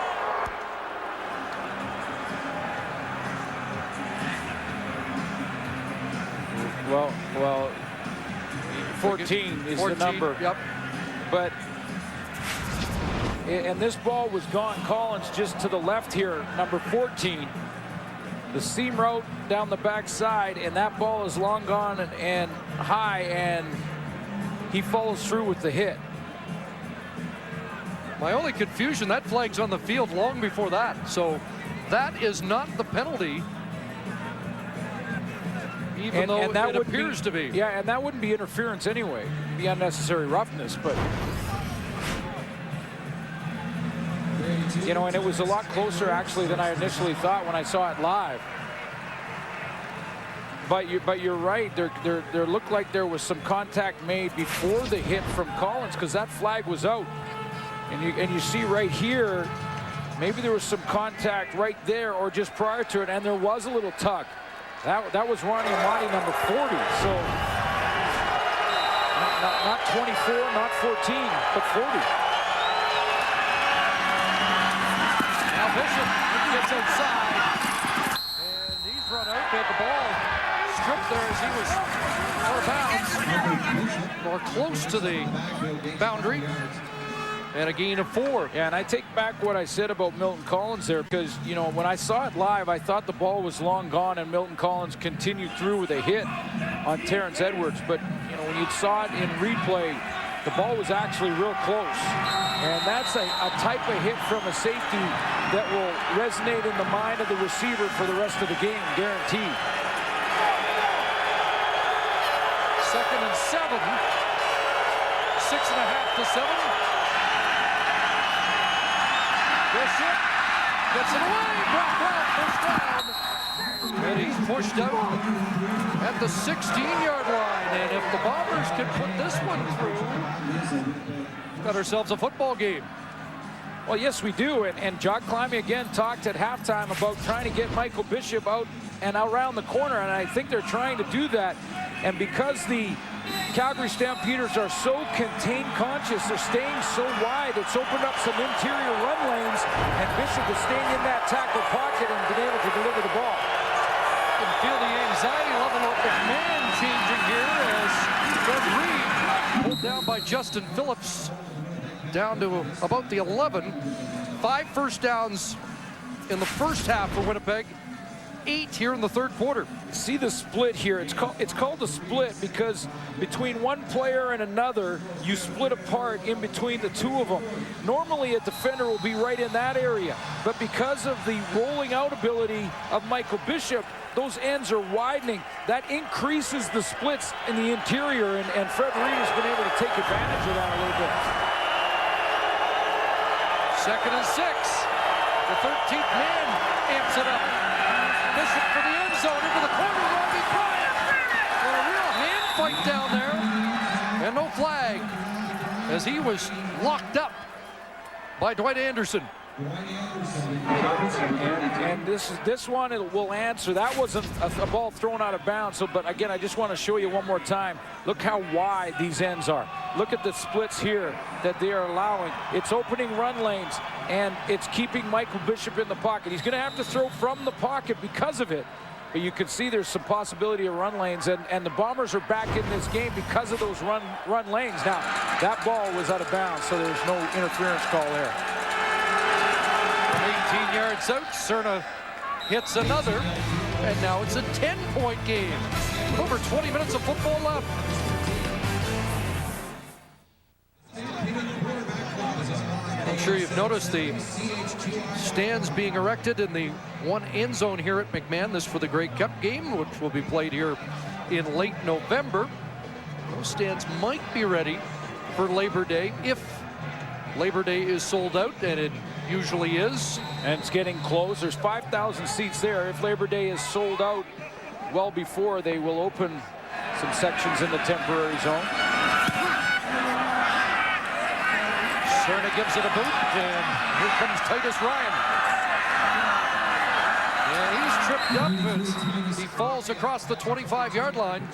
Well, 14 is 14, the number. Yep. But, and this ball was gone. Collins just to the left here, number 14. The seam route down the backside, and that ball is long gone and high, and he follows through with the hit. My only confusion, that flag's on the field long before that. So that is not the penalty. Even though it appears to be. Yeah, and that wouldn't be interference anyway. It'd be unnecessary roughness, but you know, and it was a lot closer actually than I initially thought when I saw it live. But you're right. There looked like there was some contact made before the hit from Collins, because that flag was out. And you see right here, maybe there was some contact right there or just prior to it, and there was a little tug. That was Ronnie Amati, number 40. So not 24, not 14, but 40. Now Bishop gets inside, and he's run out. They had the ball stripped there as he was out of bounds, or close to the boundary. And a gain of 4. Yeah, and I take back what I said about Milton Collins there, because, you know, when I saw it live, I thought the ball was long gone and Milton Collins continued through with a hit. on Terrence Edwards. But, you know, when you saw it in replay, the ball was actually real close. And that's a type of hit from a safety that will resonate in the mind of the receiver for the rest of the game, guaranteed. 2nd and 7. 6.5 to 7. Bishop gets it away. Brock Brown, first down. And he's pushed out at the 16-yard line. And if the Bombers can put this one through, got ourselves a football game. Well, yes, we do. And Jock Climby again talked at halftime about trying to get Michael Bishop out and around the corner. And I think they're trying to do that. And because the Calgary Stampeders are so contained conscious, they're staying so wide, it's opened up some interior run lanes, and Bishop is staying in that tackle pocket and been able to deliver the ball. You can feel the anxiety level of McMahon changing here as Fred Reed pulled down by Justin Phillips down to about the 11. 5 first downs in the first half for Winnipeg. 8 here in the third quarter. See the split here. It's called a split because between one player and another, you split apart in between the two of them. Normally, a defender will be right in that area, but because of the rolling out ability of Michael Bishop, those ends are widening. That increases the splits in the interior, and Fred Reed has been able to take advantage of that a little bit. 2nd and 6. The 13th man amps it up. Bishop for the end zone, into the corner, Robbie Bryant. What a real hand fight down there. And no flag, as he was locked up by Dwight Anderson. And this one will answer. That wasn't a ball thrown out of bounds. So, but again, I just want to show you one more time. Look how wide these ends are. Look at the splits here that they are allowing. It's opening run lanes, and it's keeping Michael Bishop in the pocket. He's going to have to throw from the pocket because of it. But you can see there's some possibility of run lanes, and the Bombers are back in this game because of those run lanes. Now, that ball was out of bounds, so there's no interference call there. 18 yards out, Cerna hits another, and now it's a 10-point game. Over 20 minutes of football left. I'm sure you've noticed the stands being erected in the one end zone here at McMahon. This for the Grey Cup game, which will be played here in late November. Those stands might be ready for Labor Day if Labor Day is sold out, and it usually is. And it's getting close. There's 5,000 seats there. If Labor Day is sold out well before, they will open some sections in the temporary zone. Cerna gives it a boot, and here comes Titus Ryan. And he's tripped up as he falls across the 25-yard line.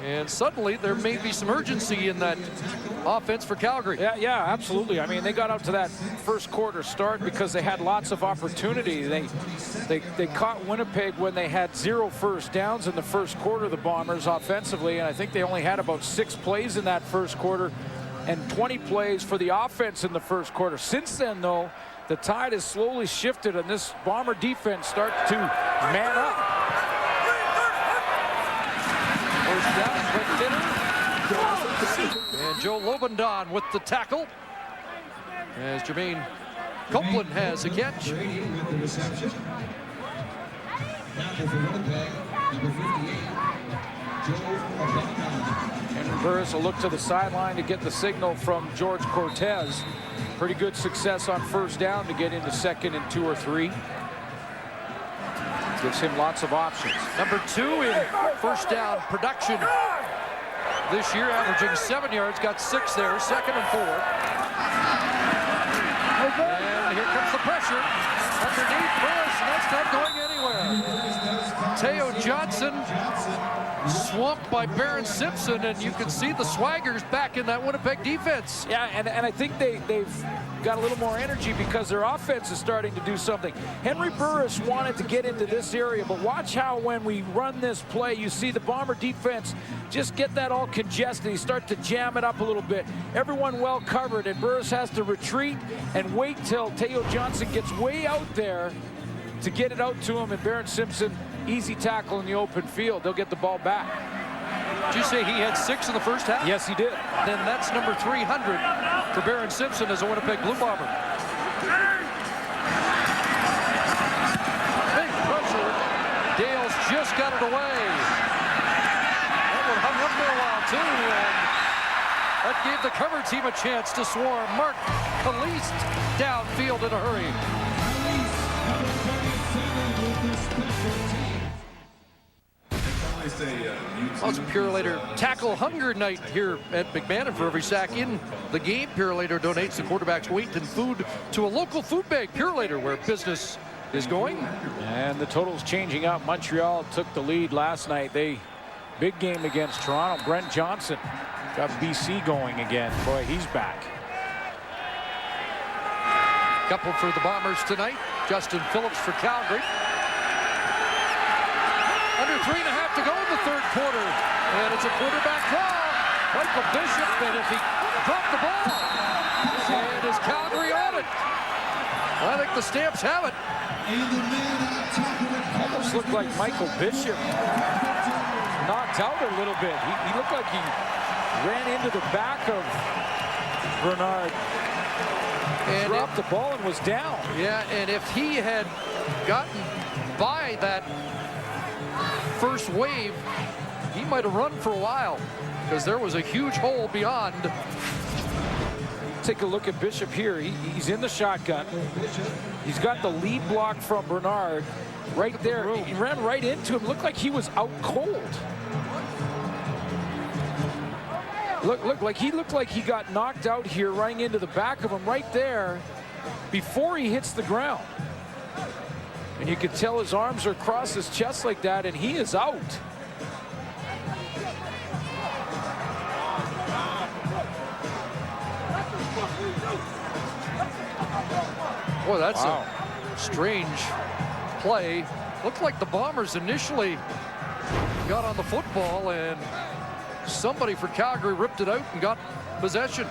And suddenly there may be some urgency in that offense for Calgary. Yeah, absolutely. I mean, they got out to that first quarter start because they had lots of opportunity. They caught Winnipeg when they had 0 first downs in the first quarter, the Bombers offensively, and I think they only had about 6 plays in that first quarter and 20 plays for the offense in the first quarter. Since then, though, the tide has slowly shifted, and this Bomber defense starts to man up. First down, quick dinner. And Joe Lobendon with the tackle. As Jermaine Copeland has a catch. And Burris will look to the sideline to get the signal from George Cortez. Pretty good success on first down to get into 2nd and 2 or 3. Gives him lots of options. Number 2 in first down production this year, averaging 7 yards, got 6 there, 2nd and 4. And here comes the pressure underneath Burris, and that's not going anywhere. Teo Johnson swamped by Barron Simpson, and you can see the swaggers back in that Winnipeg defense. Yeah, and I think they've got a little more energy because their offense is starting to do something. Henry Burris wanted to get into this area, but watch how when we run this play, you see the Bomber defense just get that all congested. He start to jam it up a little bit. Everyone well covered, and Burris has to retreat and wait till Teo Johnson gets way out there to get it out to him, and Barron Simpson easy tackle in the open field. They'll get the ball back. Did you say he had 6 in the first half? Yes, he did. Then that's number 300 for Barron Simpson as a Winnipeg Blue Bomber. Big pressure. Dale's just got it away. That one hung up for a while, too. And that gave the cover team a chance to swarm. Mark Kalist downfield in a hurry. Well, it's Purelator Tackle Hunger Night here at McMahon. For every sack in the game, Purelator donates the quarterback's weight and food to a local food bank. Purelator, where business is going. And the total's changing up. Montreal took the lead last night. Big game against Toronto. Brent Johnson got BC going again. Boy, he's back. Couple for the Bombers tonight. Justin Phillips for Calgary. Under 3.5 to go in the third quarter. And it's a quarterback draw. Michael Bishop, and if he dropped the ball. And is Calgary on it? I think the Stamps have it. Almost looked like Michael Bishop knocked out a little bit. He looked like he ran into the back of Bernard. And dropped the ball and was down. Yeah, and if he had gotten by that first wave, he might have run for a while because there was a huge hole beyond. Take a look at Bishop here. He's in the shotgun. He's got the lead block from Bernard right there. He ran right into him. Looked like he was out cold. Looked like he got knocked out here, running into the back of him right there before he hits the ground. And you could tell his arms are across his chest like that, and he is out. Boy, that's a strange play. Looked like the Bombers initially got on the football, and somebody for Calgary ripped it out and got possession.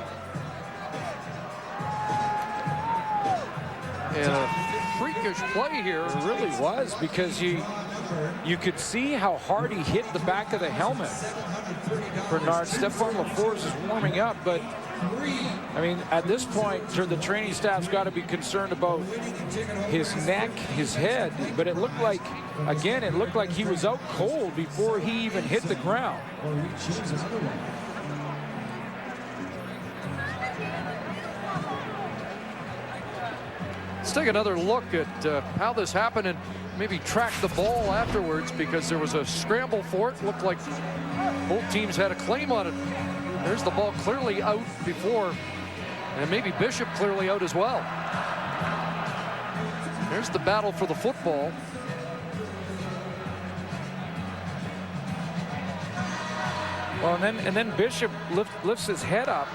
And a freakish play here. It really was, because you could see how hard he hit the back of the helmet. Bernard, Stephon LaForce is warming up, but I mean, at this point, the training staff's got to be concerned about his neck, his head. But it looked like, again, it looked like he was out cold before he even hit the ground. Let's take another look at how this happened and maybe track the ball afterwards, because there was a scramble for it. Looked like both teams had a claim on it. There's the ball clearly out before, and maybe Bishop clearly out as well. There's the battle for the football. Well, and then Bishop lifts his head up.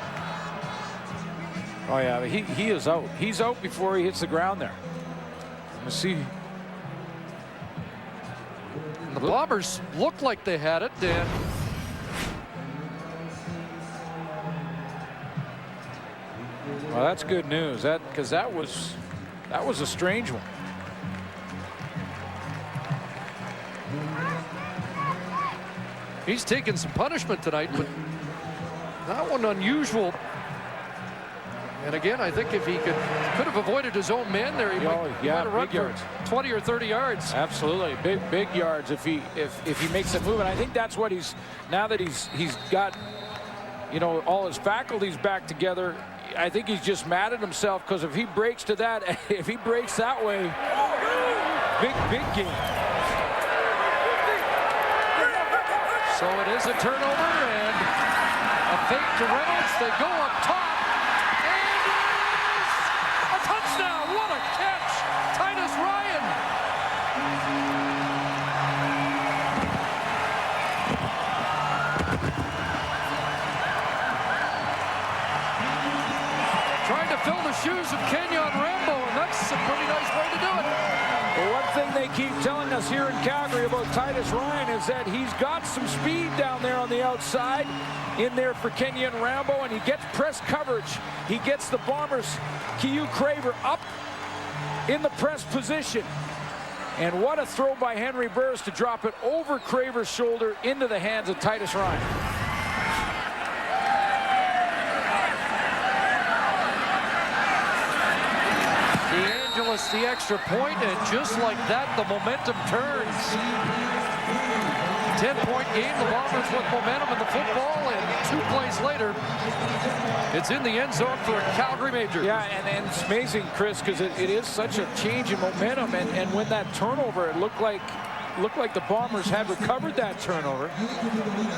Oh yeah, he is out. He's out before he hits the ground there. Let's see. The Bombers looked like they had it, and well, that's good news. Because that was a strange one. he's taken some punishment tonight, but that one unusual. And again, I think if he could have avoided his own man there, he might have run for 20 or 30 yards. Absolutely, big yards if he makes a move. And I think that's what now that he's got, you know, all his faculties back together. I think he's just mad at himself, because if he breaks to that, if he breaks that way, big game. So it is a turnover and a fake to Reynolds. They go up top. A touchdown! What a catch! Titus Ryan. Trying to fill the shoes of Kenyon Rambo, and that's a pretty nice way to do it. Well, one thing they keep telling us here in Calgary about Titus Ryan is that he's got some speed down there on the outside, in there for Kenyon Rambo, and he gets press coverage. He gets the Bombers' Q Craver up in the press position. And what a throw by Henry Burris to drop it over Craver's shoulder into the hands of Titus Ryan. DeAngelis the extra point, and just like that, the momentum turns. 10-point game, the Bombers with momentum in the football, and 2 plays later, it's in the end zone for a Calgary major. Yeah, and it's amazing, Chris, because it is such a change in momentum, and when that turnover, it looked like the Bombers had recovered that turnover.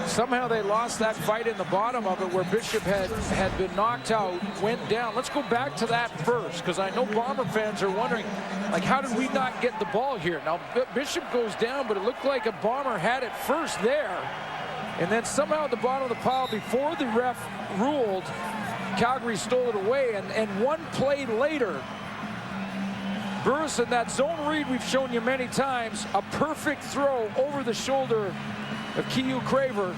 Somehow they lost that fight in the bottom of it where Bishop had been knocked out, went down. Let's go back to that first, because I know Bomber fans are wondering, like, how did we not get the ball here? Now, Bishop goes down, but it looked like a Bomber had it first there. And then somehow at the bottom of the pile, before the ref ruled, Calgary stole it away. And one play later, Burris in that zone read we've shown you many times, a perfect throw over the shoulder of Keyu Craver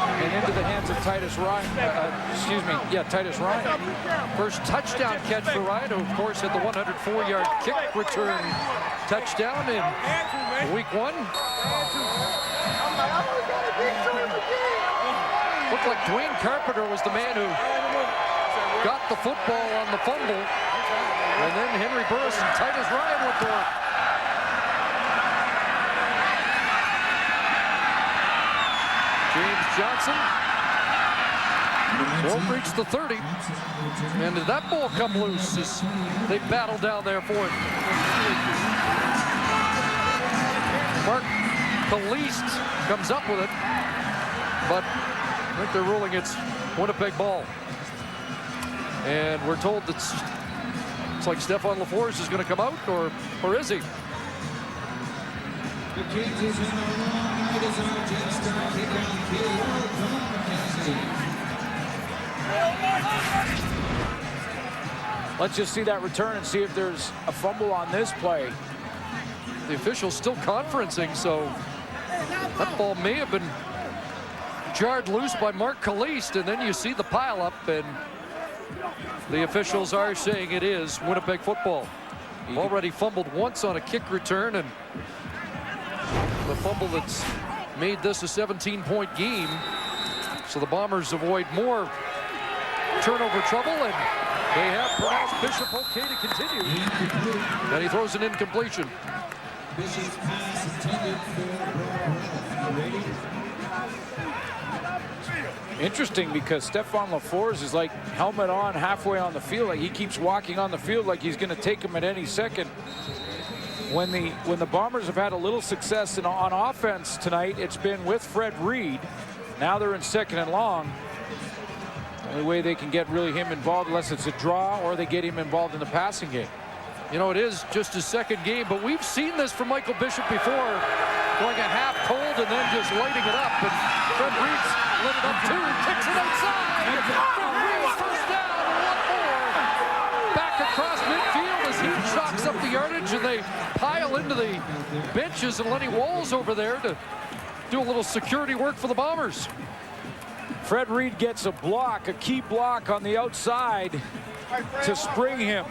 and into the hands of Titus Ryan. Titus Ryan. First touchdown catch for Ryan, who of course had the 104-yard kick return touchdown in week 1. Looked like Dwayne Carpenter was the man who got the football on the fumble. And then Henry Burris and Titus Ryan went to work. James Johnson won't reach the 30. And did that ball come loose as they battle down there for it? Mark Caliste comes up with it, but I think they're ruling it's Winnipeg ball. And we're told that it's like Stefan LaForce is going to come out, or is he? Let's just see that return and see if there's a fumble on this play. The official's still conferencing, so that ball may have been jarred loose by Mark Caliste, and then you see the pileup, and the officials are saying it is Winnipeg football. Already fumbled once on a kick return, and the fumble that's made this a 17-point game. So the Bombers avoid more turnover trouble, and they have pronounced Bishop okay to continue. And he throws an incompletion. Bishop's pass intended for rating. Interesting, because Stefan LaForce is like helmet on halfway on the field. Like he keeps walking on the field like he's going to take him at any second. When the Bombers have had a little success on offense tonight, it's been with Fred Reed. Now they're in 2nd and long. The only way they can get really him involved, unless it's a draw or they get him involved in the passing game. You know, it is just his 2nd game, but we've seen this from Michael Bishop before, going a half cold and then just lighting it up. And Fred Reed's lit it up too, kicks it outside. Reed's first down, and one more. Back across midfield as he chalks up the yardage, and they pile into the benches, and Lenny Walls over there to do a little security work for the Bombers. Fred Reed gets a block, a key block on the outside to spring him,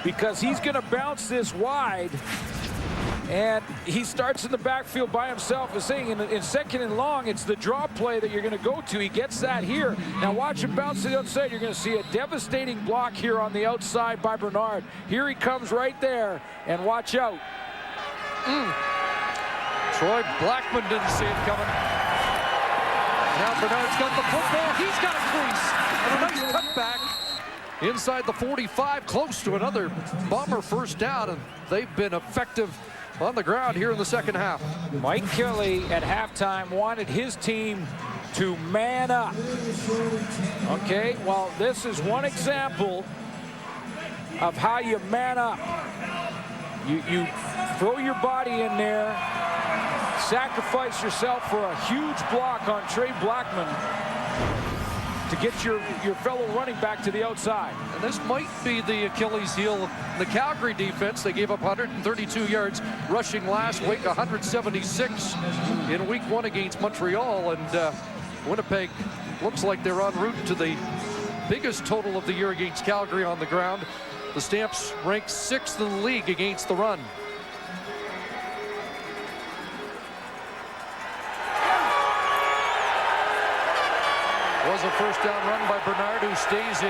because he's going to bounce this wide, and he starts in the backfield by himself. As saying in 2nd and long, it's the draw play that you're going to go to. He gets that here. Now watch him bounce to the outside. You're going to see a devastating block here on the outside by Bernard. Here he comes right there, and watch out. Troy Blackman didn't see it coming. Now Bernard's got the football. He's got a crease. And a nice cutback inside the 45, close to another Bomber first down, and they've been effective on the ground here in the 2nd half. Mike Kelly at halftime wanted his team to man up. Okay, well, this is one example of how you man up. You throw your body in there, sacrifice yourself for a huge block on Trey Blackman to get your fellow running back to the outside. And this might be the Achilles heel of the Calgary defense. They gave up 132 yards rushing last week, 176 in week 1 against Montreal. And Winnipeg looks like they're en route to the biggest total of the year against Calgary on the ground. The Stamps rank 6th in the league against the run. Was a first down run by Bernard, who stays in.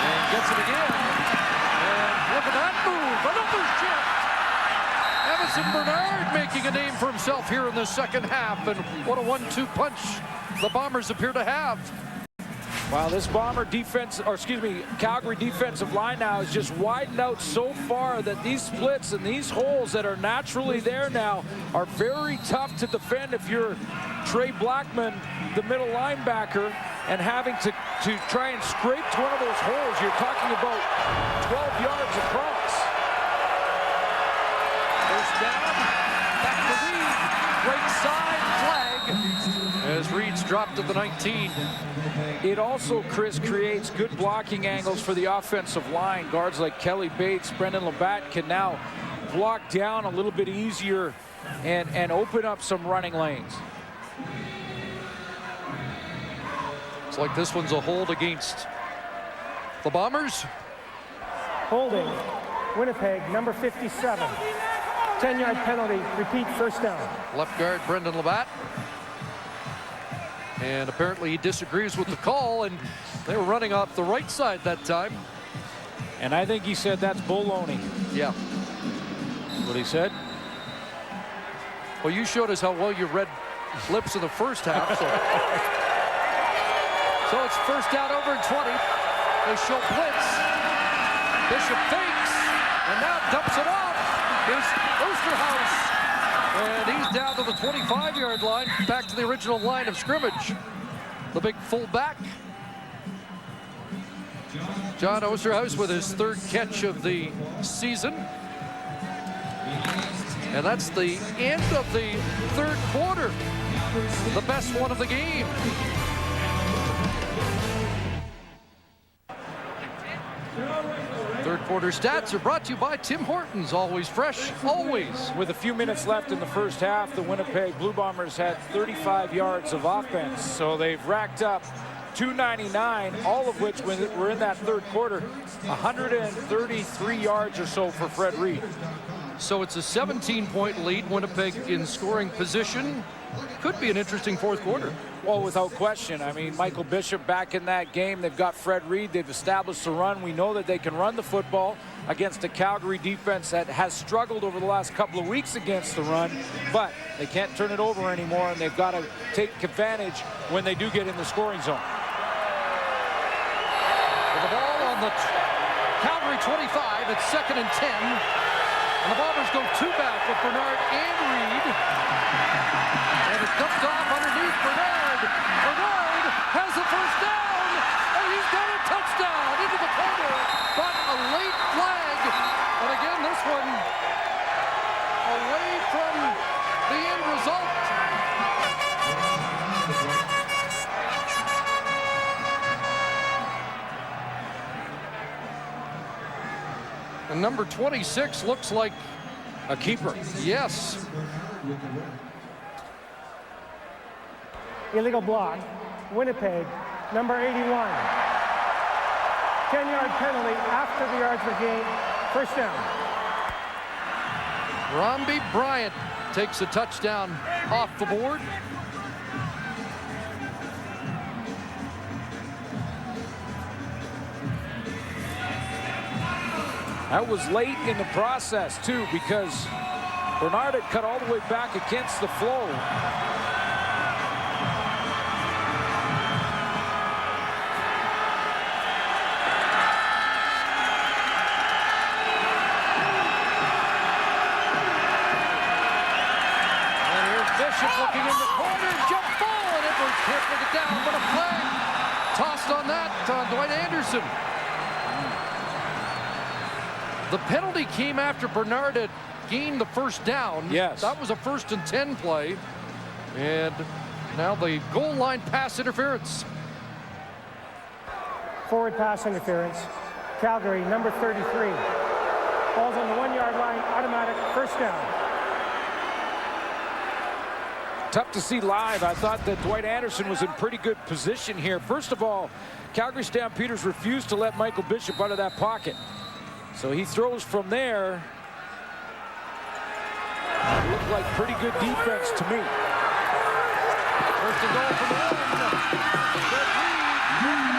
And gets it again. And look at that move. Another shift. Emerson Bernard making a name for himself here in the second half. And what a 1-2 punch the Bombers appear to have. Wow, this Bomber defense, or excuse me, Calgary defensive line now is just widened out so far that these splits and these holes that are naturally there now are very tough to defend if you're Trey Blackman, the middle linebacker, and having to try and scrape to one of those holes. You're talking about 12 yards across. First down, back to Reed, right side, flag, as Reed's dropped to the 19. It also, Chris, creates good blocking angles for the offensive line. Guards like Kelly Bates, Brendan Labatt can now block down a little bit easier and open up some running lanes. It's like this one's a hold against the Bombers. Holding, Winnipeg, number 57. 10-yard penalty, repeat first down. Left guard Brendan Labatt. And apparently he disagrees with the call, and they were running off the right side that time. And I think he said that's baloney. Yeah. What he said? Well, you showed us how well you read lips in the first half. So it's first down over and 20. They show blitz. Bishop fakes, and now dumps it off. Here's Osterhaus. And he's down to the 25-yard line, back to the original line of scrimmage. The big fullback, John Osterhaus, with his third catch of the season. And that's the end of the third quarter, the best one of the game. Third quarter stats are brought to you by Tim Hortons. Always fresh, always. With a few minutes left in the first half, the Winnipeg Blue Bombers had 35 yards of offense. So they've racked up 299, all of which, when we're in that third quarter, 133 yards or so for Fred Reed. So it's a 17-point lead. Winnipeg in scoring position. Could be an interesting fourth quarter. Well, without question. I mean, Michael Bishop back in that game. They've got Fred Reed. They've established the run. We know that they can run the football against a Calgary defense that has struggled over the last couple of weeks against the run, but they can't turn it over anymore, and they've got to take advantage when they do get in the scoring zone. With the ball on the Calgary 25, it's 2nd and 10. And the Bombers go two back with Bernard and Reed. And it's dumped off underneath Bernard. Bernard has the first down, and he's got a touchdown into the corner. But a late flag. And again, this one away from the end result. And number 26 looks like a keeper. Yes. Illegal block, Winnipeg, number 81. 10-yard penalty after the yards were gained, first down. Romby Bryant takes a touchdown off the board. That was late in the process, too, because Bernard had cut all the way back against the flow. And here's Bishop looking in the corner, jump ball, and Edwards can't bring it down, but a flag tossed on that on Dwight Anderson. The penalty came after Bernard had gained the first down. Yes. That was a 1st and 10 play. And now the goal line pass interference. Forward pass interference. Calgary, number 33. Ball's on the 1-yard line, automatic first down. Tough to see live. I thought that Dwight Anderson was in pretty good position here. First of all, Calgary Stampeders refused to let Michael Bishop out of that pocket. So he throws from there. It looked like pretty good defense to me. First and goal from the one. Fred Reed.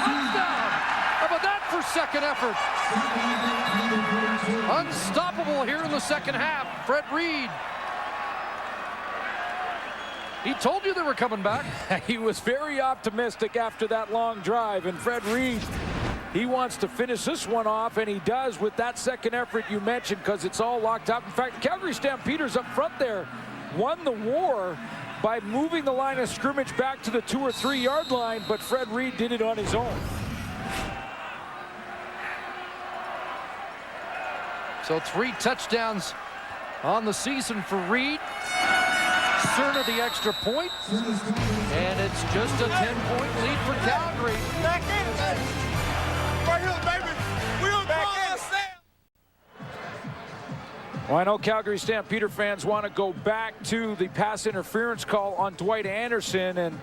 Touchdown. How about that for second effort? Unstoppable here in the second half. Fred Reed. He told you they were coming back. He was very optimistic after that long drive, and Fred Reed, he wants to finish this one off, and he does with that second effort you mentioned, because it's all locked up. In fact, Calgary Stampeders up front there won the war by moving the line of scrimmage back to the 2 or 3 yard line, but Fred Reed did it on his own. So 3 touchdowns on the season for Reed. Cerner the extra point, and it's just a 10-point lead for Calgary. Back in it, baby. Right here, baby. We'll back in it. Well, I know Calgary Stampeder fans want to go back to the pass interference call on Dwight Anderson, and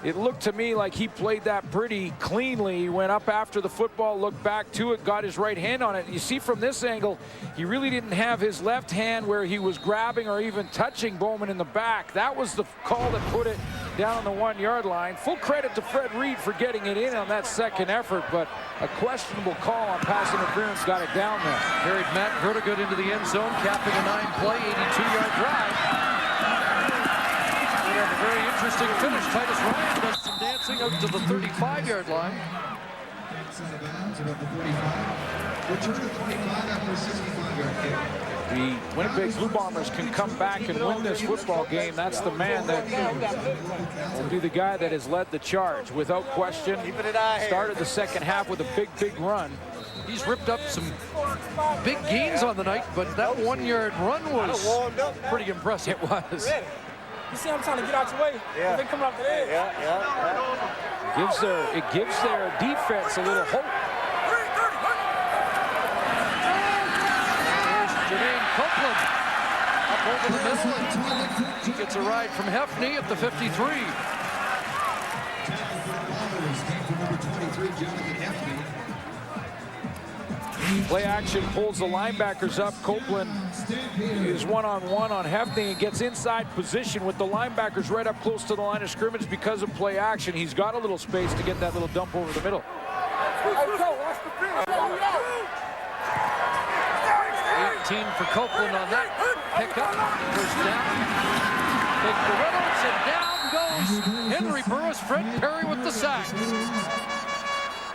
it looked to me like he played that pretty cleanly. He went up after the football, looked back to it, got his right hand on it. You see from this angle, he really didn't have his left hand where he was grabbing or even touching Bowman in the back. That was the call that put it down on the 1 yard line. Full credit to Fred Reed for getting it in on that second effort, but a questionable call on pass interference got it down there. Carried Matt Vertigood into the end zone, capping a 9-play, 82-yard drive. A very interesting finish. Titus Ryan does some dancing up to the 35-yard line. The Winnipeg Blue Bombers can come back and win this football game. That's the man that will be the guy that has led the charge without question. Started the second half with a big run. He's ripped up some big gains on the night, but that 1 yard run was pretty impressive. It was. You see, I'm trying to get out your way. Yeah. They come off the edge. It gives their defense a little hope. There's Jermaine Copeland up over the middle. He gets a ride from Hefney at the 53. Play action pulls the linebackers up. Copeland is one-on-one on Hefney and gets inside position with the linebackers right up close to the line of scrimmage because of play action. He's got a little space to get that little dump over the middle. 18 for Copeland on that pickup. First down. Big Reynolds, and down goes Henry Burris. Fred Perry with the sack.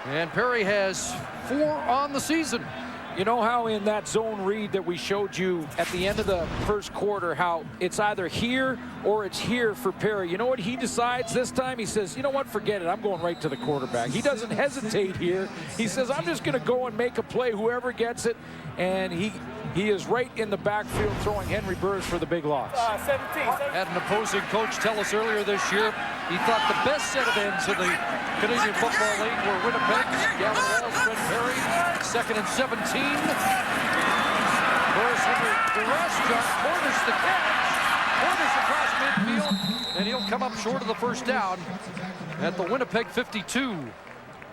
And Perry has 4 on the season. You know how in that zone read that we showed you at the end of the first quarter, how it's either here or it's here for Perry. You know what he decides this time? He says, you know what, forget it. I'm going right to the quarterback. He doesn't hesitate here. He says, I'm just going to go and make a play, whoever gets it. And he is right in the backfield throwing Henry Burris for the big loss. 17. Had an opposing coach tell us earlier this year he thought the best set of ends in the Canadian Football League were Winnipeg, Gavin Walsh, Fred Perry, 2nd and 17. Burris under duress, John Portis the catch. Portis across midfield, and he'll come up short of the first down at the Winnipeg 52.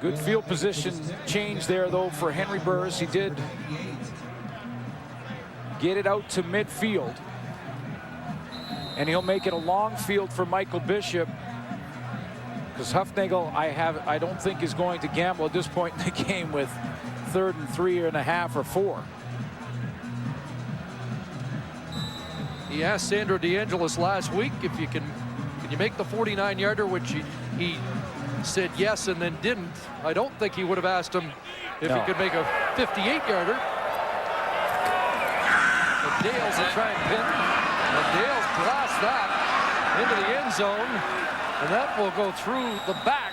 Good field position change there, though, for Henry Burris. He did get it out to midfield, and he'll make it a long field for Michael Bishop, because Hufnagel I don't think is going to gamble at this point in the game with 3rd and 3.5 or 4. He asked Sandro DeAngelis last week if you can you make the 49-yarder, which he said yes and then didn't. I don't think he would have asked him if he could make a 58-yarder. Dales will try and pin, and Dales blasts that into the end zone, and that will go through the back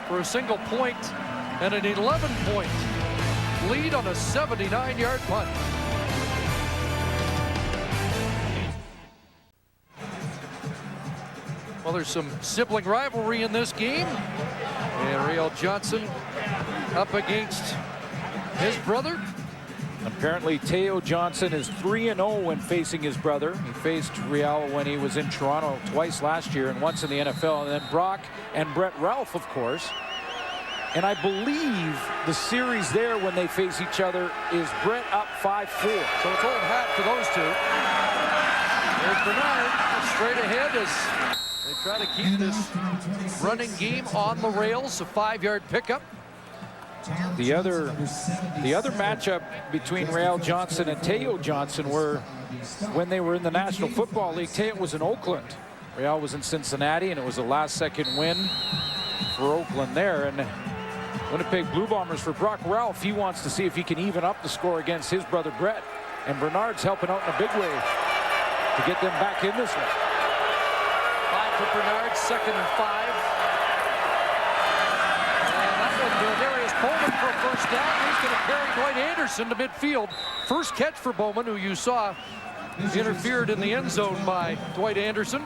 for a single point and an 11-point lead on a 79-yard punt. Well, there's some sibling rivalry in this game, and Riel Johnson up against his brother. Apparently, Teo Johnson is 3-0 when facing his brother. He faced Real when he was in Toronto twice last year and once in the NFL. And then Brock and Brett Ralph, of course. And I believe the series there when they face each other is Brett up 5-4. So it's old hat for those two. There's Bernard straight ahead as they try to keep this running game on the rails. A 5-yard pickup. The other matchup between Real Johnson and Teo Johnson were when they were in the National Football League. Teo was in Oakland. Real was in Cincinnati, and it was a last-second win for Oakland there. And Winnipeg Blue Bombers for Brock Ralph, he wants to see if he can even up the score against his brother Brett. And Bernard's helping out in a big way to get them back in this one. 5 for Bernard, 2nd and 5. Darius Bowman for a first down. He's going to carry Dwight Anderson to midfield. First catch for Bowman, who you saw interfered in the end zone by Dwight Anderson.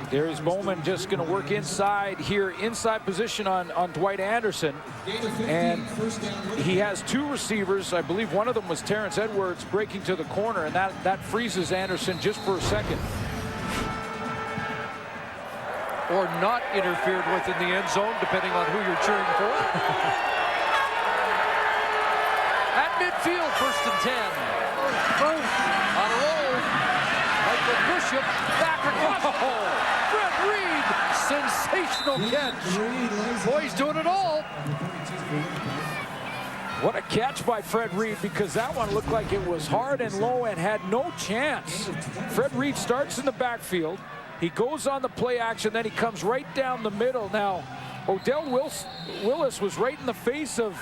Darius Bowman just going to work inside here, inside position on Dwight Anderson. And he has 2 receivers. I believe one of them was Terrence Edwards breaking to the corner, and that freezes Anderson just for a second. Or not interfered with in the end zone, depending on who you're cheering for. At midfield, 1st and 10. On a roll. Michael Bishop back across. Fred Reed, sensational catch. Boy, he's doing it all. What a catch by Fred Reed, because that one looked like it was hard and low and had no chance. Fred Reed starts in the backfield. He goes on the play action, then he comes right down the middle. Now, Odell Willis was right in the face of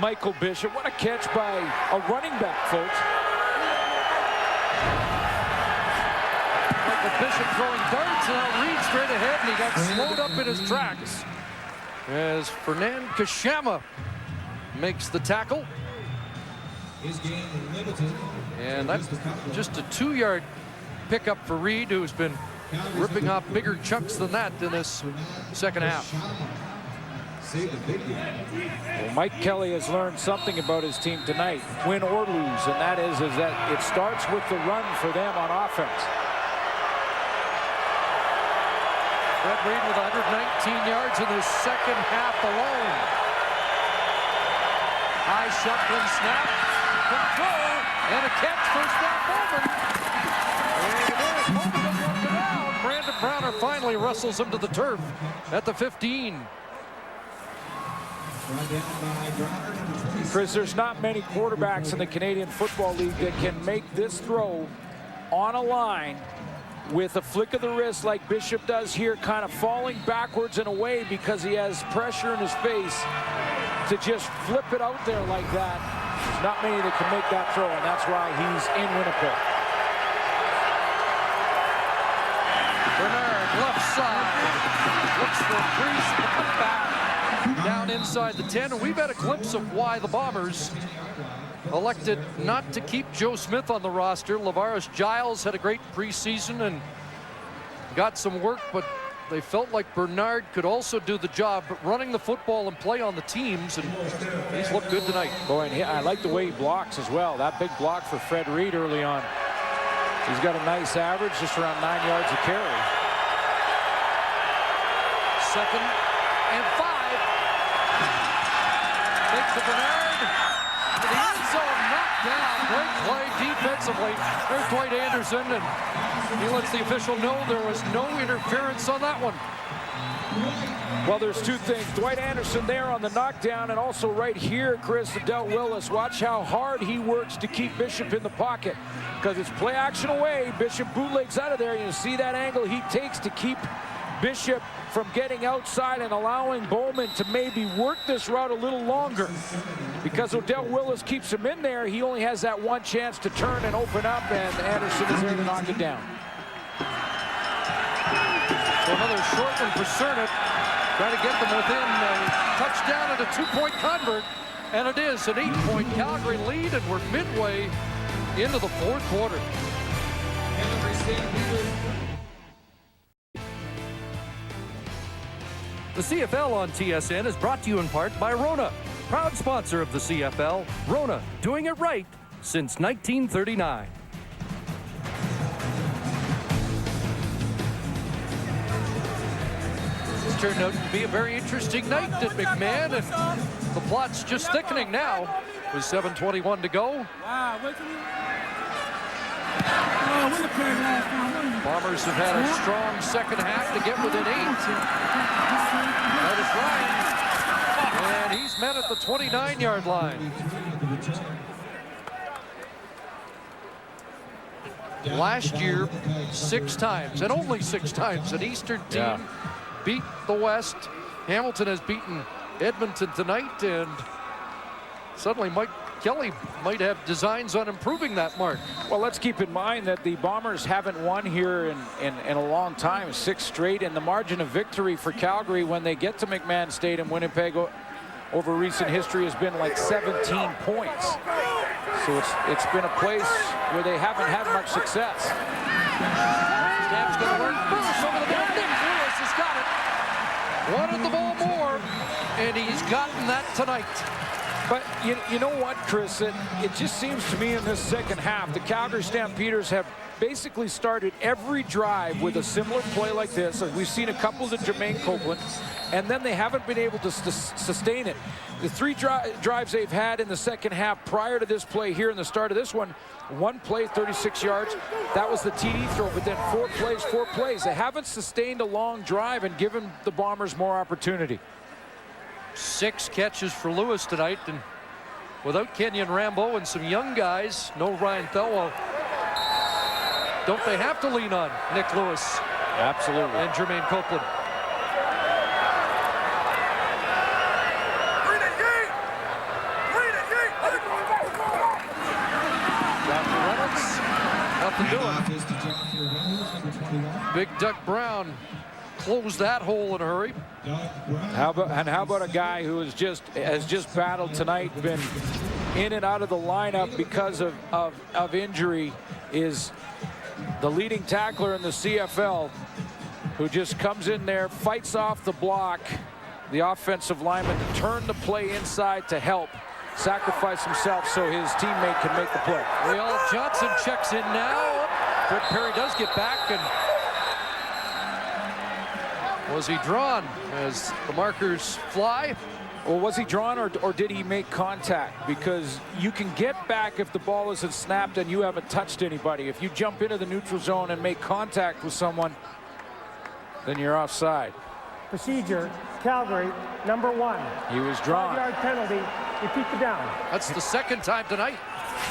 Michael Bishop. What a catch by a running back, folks. Michael Bishop throwing darts, and now Reed straight ahead, and he got slowed up in his tracks as Fernand Kashama makes the tackle. And that's just a 2-yard pickup for Reed, who's been ripping off bigger chunks than that in this second half. Well, Mike Kelly has learned something about his team tonight, win or lose, and that is that it starts with the run for them on offense. Fred Reed with 119 yards in this second half alone. High shotgun snap, control, and a catch, first down Bowman. Brandon Browner finally wrestles him to the turf at the 15. Chris, there's not many quarterbacks in the Canadian Football League that can make this throw on a line with a flick of the wrist like Bishop does here, kind of falling backwards and away because he has pressure in his face, to just flip it out there like that. There's not many that can make that throw, and that's why he's in Winnipeg. Bernard, left side, looks for a crease, back down inside the 10, and we've had a glimpse of why the Bombers elected not to keep Joe Smith on the roster. Lavaris Giles had a great preseason and got some work, but they felt like Bernard could also do the job running the football and play on the teams, and he's looked good tonight. Boy, and I like the way he blocks as well. That big block for Fred Reed early on. He's got a nice average, just around 9 yards a carry. 2nd and 5. Takes to Bernard. To the end zone, knocked down. Great play defensively. There's Dwight Anderson, and he lets the official know there was no interference on that one. Well, there's 2 things. Dwight Anderson there on the knockdown, and also right here, Chris, Odell Willis. Watch how hard he works to keep Bishop in the pocket, because it's play action away. Bishop bootlegs out of there. You see that angle he takes to keep Bishop from getting outside and allowing Bowman to maybe work this route a little longer. Because Odell Willis keeps him in there, he only has that one chance to turn and open up, and Anderson is there to knock it down. So another short one for Cernit. Trying to get them within a touchdown and a 2-point convert. And it is an 8-point Calgary lead, and we're midway into the 4th quarter. The CFL on TSN is brought to you in part by Rona. proud sponsor of the CFL. Rona, doing it right since 1939. This turned out to be a very interesting night at McMahon, and the plot's just thickening now with 7:21 to go. Bombers have had a strong second half to get within 8. That is Ryan, and he's met at the 29-yard line. Last year, 6 times, and only 6 times, an Eastern team beat the West. Hamilton has beaten Edmonton tonight, and suddenly Mike Kelly might have designs on improving that mark. Well, let's keep in mind that the Bombers haven't won here in a long time, 6 straight, and the margin of victory for Calgary when they get to McMahon Stadium, Winnipeg, over recent history has been like 17 points. So it's been a place where they haven't had much success. Stamp's going to work first over the ball. Nick Lewis has got it. Wanted the ball more, and he's gotten that tonight. But you know what, Chris? It just seems to me in this second half, the Calgary Stampeders have basically started every drive with a similar play like this. We've seen a couple to Jermaine Copeland, and then they haven't been able to sustain it. The 3 drives they've had in the second half prior to this play here in the start of this one, 1 play, 36 yards. That was the TD throw, but then 4 plays. They haven't sustained a long drive and given the Bombers more opportunity. 6 catches for Lewis tonight, and without Kenyon Rambo and some young guys, no Ryan Thelwell, don't they have to lean on Nick Lewis? Absolutely. And Jermaine Copeland. Nothing doing. Big Duck Brown closed that hole in a hurry. How about a guy who has just battled tonight, been in and out of the lineup because of injury, is the leading tackler in the CFL, who just comes in there, fights off the block, the offensive lineman, to turn the play inside to help, sacrifice himself so his teammate can make the play. Will Johnson checks in now. Fred Perry does get back, and was he drawn as the markers fly? Well, was he drawn, or did he make contact? Because you can get back if the ball isn't snapped and you haven't touched anybody. If you jump into the neutral zone and make contact with someone, then you're offside. Procedure, Calgary, number 1. He was drawn. 5-yard penalty. Repeat the down. That's the second time tonight.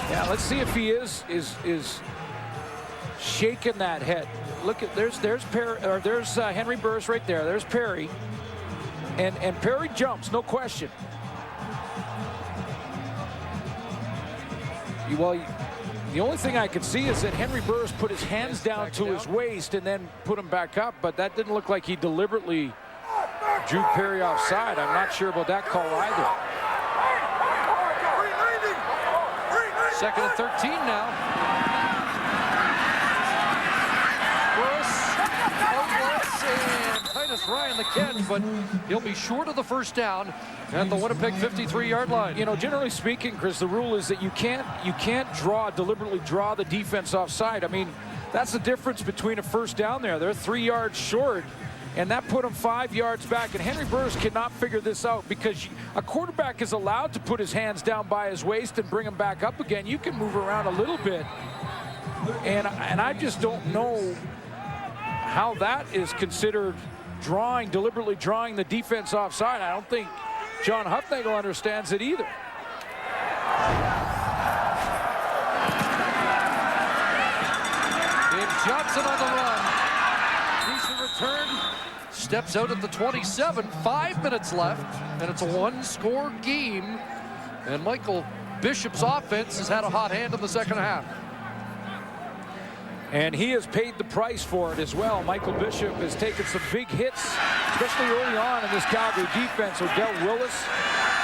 Yeah, let's see if he is shaking that head. Look at there's Henry Burris right there. There's Perry, and Perry jumps, no question. Well, the only thing I could see is that Henry Burris put his hands down to his waist and then put him back up, but that didn't look like he deliberately drew Perry offside. I'm not sure about that call either. 2nd and 13 now. And Titus Ryan the catch, but he'll be short of the first down at the Winnipeg 53-yard line. You know, generally speaking, Chris, the rule is that you can't deliberately draw the defense offside. I mean, that's the difference between a first down there. They're 3 yards short, and that put them 5 yards back. And Henry Burris cannot figure this out, because a quarterback is allowed to put his hands down by his waist and bring him back up again. You can move around a little bit, and I just don't know how that is considered deliberately drawing the defense offside. I don't think John Huffnagel understands it either. James Johnson on the run. Decent return. Steps out at the 27. 5 minutes left, and it's a 1-score game. And Michael Bishop's offense has had a hot hand in the second half. And he has paid the price for it as well. Michael Bishop has taken some big hits, especially early on in this Calgary defense. Odell Willis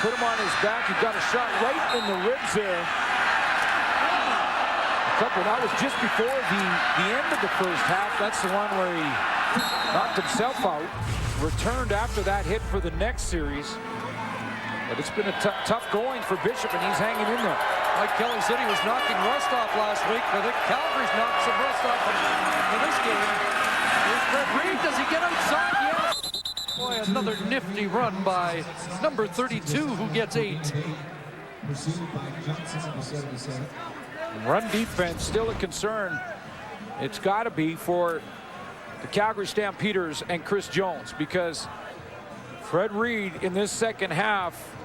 put him on his back. He got a shot right in the ribs there. That was just before the end of the first half. That's the one where he knocked himself out. Returned after that hit for the next series. But it's been a tough going for Bishop, and he's hanging in there. Mike Kelly said he was knocking rust off last week. I think Calgary's knocked some rust off for this game. Here's Fred Reed. Does he get outside? Yes. Boy, another nifty run by number 32, who gets 8. Run defense still a concern. It's got to be for the Calgary Stampeders and Chris Jones, because Fred Reed in this second half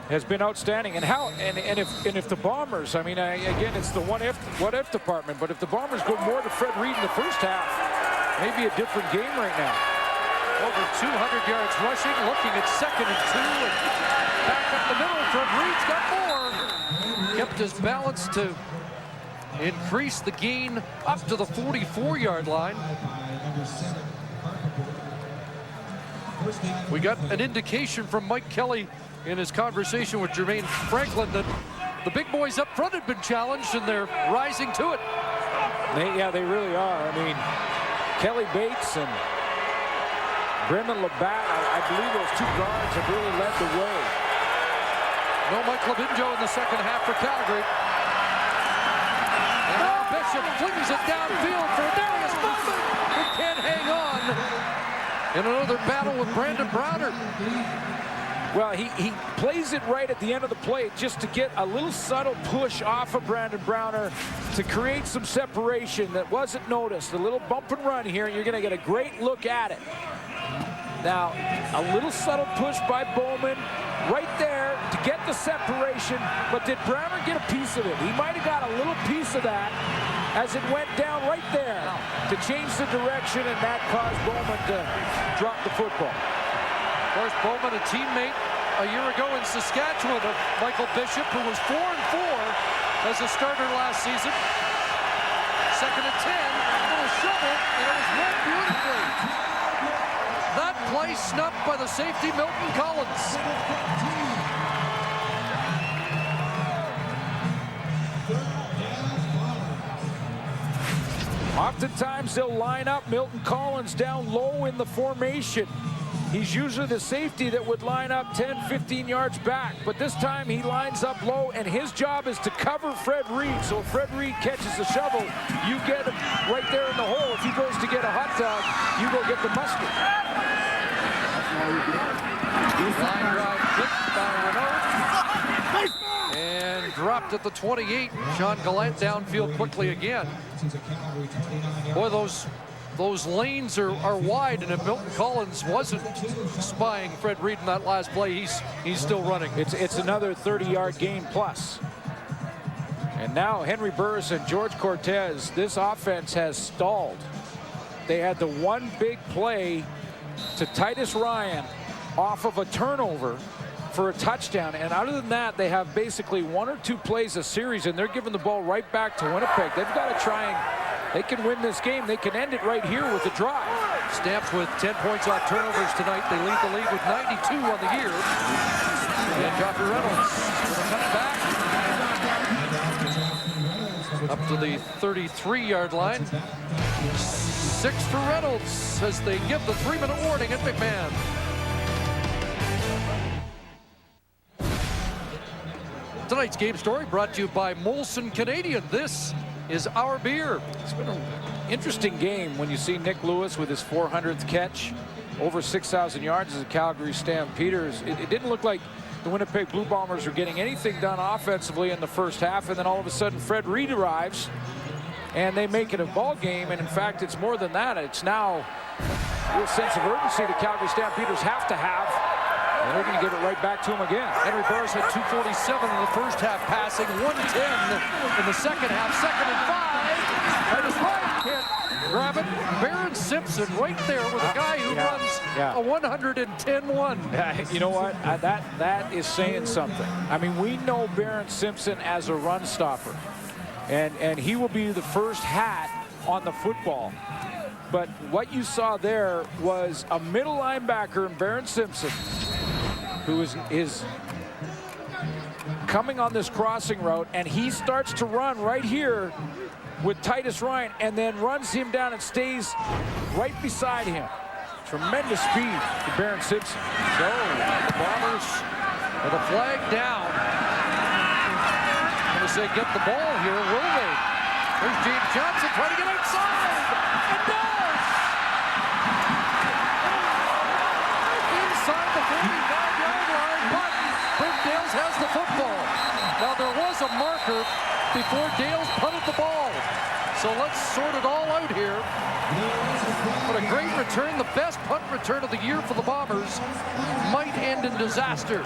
has been outstanding. And if the Bombers, I mean, again, it's the what if department, but if the Bombers go more to Fred Reed in the first half, maybe a different game right now. Over 200 yards rushing, looking at 2nd and 2, and back up the middle. Fred Reed's got more. Kept his balance to increase the gain up to the 44-yard line. We got an indication from Mike Kelly in his conversation with Jermaine Franklin that the big boys up front have been challenged, and they're rising to it. They really are. I mean, Kelly Bates and Brendan Labatt, I believe those two guards have really led the way. No Mike Lavinjo in the second half for Calgary. And now Bishop flings it downfield for Darius Bowman, who can't hang on in another battle with Brandon Browner. Well, he plays it right at the end of the play just to get a little subtle push off of Brandon Browner to create some separation that wasn't noticed. A little bump and run here, and you're going to get a great look at it. Now, a little subtle push by Bowman right there to get the separation, but did Browner get a piece of it? He might have got a little piece of that as it went down right there to change the direction, and that caused Bowman to drop the football. Of course, Bowman, a teammate a year ago in Saskatchewan of Michael Bishop, who was 4-4 as a starter last season. 2nd and 10, a little shovel, and it was run beautifully. That play snubbed by the safety, Milton Collins. Oftentimes they'll line up Milton Collins down low in the formation. He's usually the safety that would line up 10, 15 yards back, but this time he lines up low, and his job is to cover Fred Reed. So if Fred Reed catches the shovel, you get him right there in the hole. If he goes to get a hot dog, you go get the mustard. Line drive hit by Renaud and dropped at the 28. Sean Gallant downfield quickly again. Boy, those lanes are wide, and if Milton Collins wasn't spying Fred Reed in that last play, he's still running. It's another 30-yard gain plus. And now Henry Burris and George Cortez, this offense has stalled. They had the one big play to Titus Ryan off of a turnover for a touchdown, and other than that, they have basically 1 or 2 plays a series, and they're giving the ball right back to Winnipeg. They've got to try and they can win this game. They can end it right here with a drive. Stamps with 10 points off turnovers tonight. They lead the league with 92 on the year. And Joffrey Reynolds with a cutback up to the 33-yard line. 6 for Reynolds as they give the 3-minute warning at McMahon. Tonight's game story brought to you by Molson Canadian. This is our beer. It's been an interesting game when you see Nick Lewis with his 400th catch, over 6,000 yards as a Calgary Stampeders. It didn't look like the Winnipeg Blue Bombers were getting anything done offensively in the first half, and then all of a sudden Fred Reed arrives and they make it a ball game. And in fact, it's more than that. It's now a real sense of urgency the Calgary Stampeders have to have, and they're going to give it right back to him again. Henry Burris had 247 in the first half passing, 110 in the second half. 2nd and 5. Titus Ryan can't grab it. Barron Simpson right there with a guy who runs a 110-1. You know what? That is saying something. I mean, we know Barron Simpson as a run stopper, and he will be the first hat on the football. But what you saw there was a middle linebacker in Barron Simpson, who is coming on this crossing route, and he starts to run right here with Titus Ryan, and then runs him down and stays right beside him. Tremendous speed for Barron Simpson. So the Bombers With a flag down. I'm going to say get the ball here, will they? There's James Johnson trying to get outside. And does! Inside the 45-yard line, but Brent Dales has the football. Now there was a marker before Dales punted the ball. So let's sort it all out here. But a great return, the best punt return of the year for the Bombers, might end in disaster.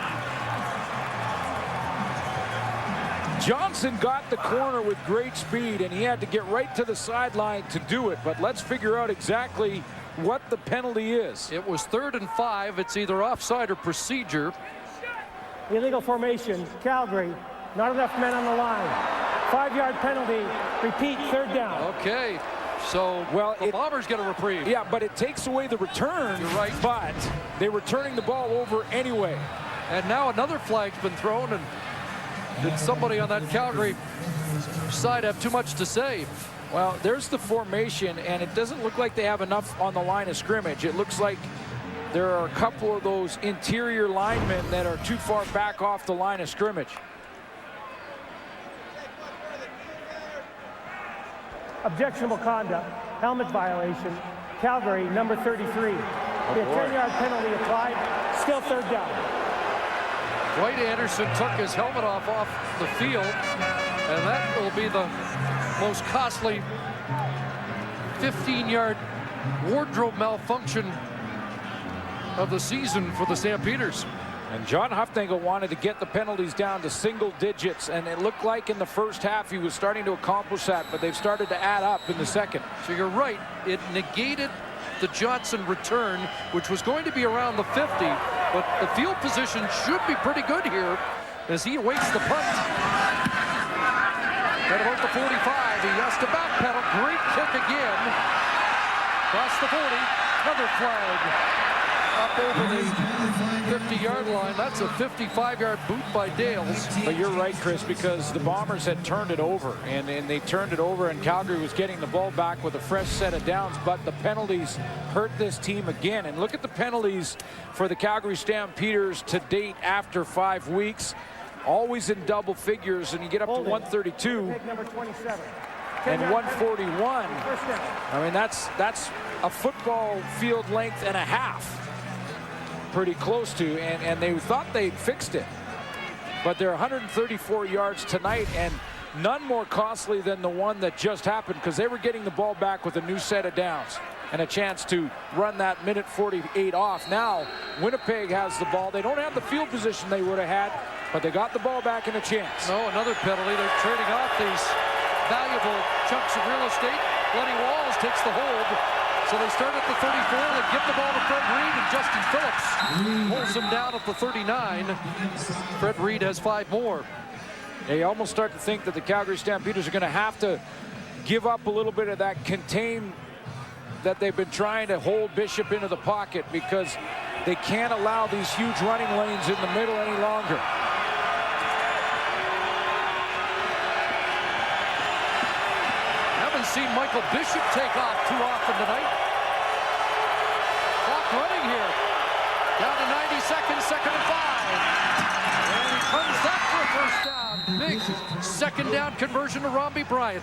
Johnson got the corner with great speed, and he had to get right to the sideline to do it. But let's figure out exactly what the penalty is. It was 3rd and 5. It's either offside or procedure. Illegal formation, Calgary. Not enough men on the line. 5-yard penalty. Repeat, 3rd down. Okay. So, the Bombers get a reprieve. Yeah, but it takes away the return. You're right. But they're returning the ball over anyway. And now another flag's been thrown, and did somebody on that Calgary side have too much to say? Well, there's the formation, and it doesn't look like they have enough on the line of scrimmage. It looks like there are a couple of those interior linemen that are too far back off the line of scrimmage. Objectionable conduct, helmet violation, Calgary, number 33. The 10-yard penalty applied, still 3rd down. Dwight Anderson took his helmet off the field, and that will be the most costly 15-yard wardrobe malfunction of the season for the Stampeders. And John Hufnagel wanted to get the penalties down to single digits, and it looked like in the first half he was starting to accomplish that, but they've started to add up in the second. So you're right, it negated the Johnson return, which was going to be around the 50, but the field position should be pretty good here as he awaits the punt. At about the 45, he has to backpedal. Great kick again. Across the 40, another flag. Up over the 50-yard line. That's a 55-yard boot by Dales. But you're right, Chris, because the Bombers had turned it over, and they turned it over, and Calgary was getting the ball back with a fresh set of downs, but the penalties hurt this team again. And look at the penalties for the Calgary Stampeders to date after 5 weeks. Always in double figures, and you get up to 132 and 141. I mean, that's a football field length and a half. Pretty close to, and they thought they'd fixed it, but they're 134 yards tonight, and none more costly than the one that just happened, because they were getting the ball back with a new set of downs and a chance to run that minute 48 off. Now Winnipeg has the ball. They don't have the field position they would have had, but they got the ball back and a chance. No, another penalty. They're trading off these valuable chunks of real estate. Lenny Walls takes the hold. So they start at the 34, they give the ball to Fred Reed, and Justin Phillips pulls him down at the 39. Fred Reed has 5 more. Yeah, you almost start to think that the Calgary Stampeders are going to have to give up a little bit of that contain that they've been trying to hold Bishop into the pocket, because they can't allow these huge running lanes in the middle any longer. Seen Michael Bishop take off too often tonight. Clock running here. Down to 90 seconds, 2nd and 5. And he comes back for a 1st down. Big 2nd down conversion to Romby Bryant.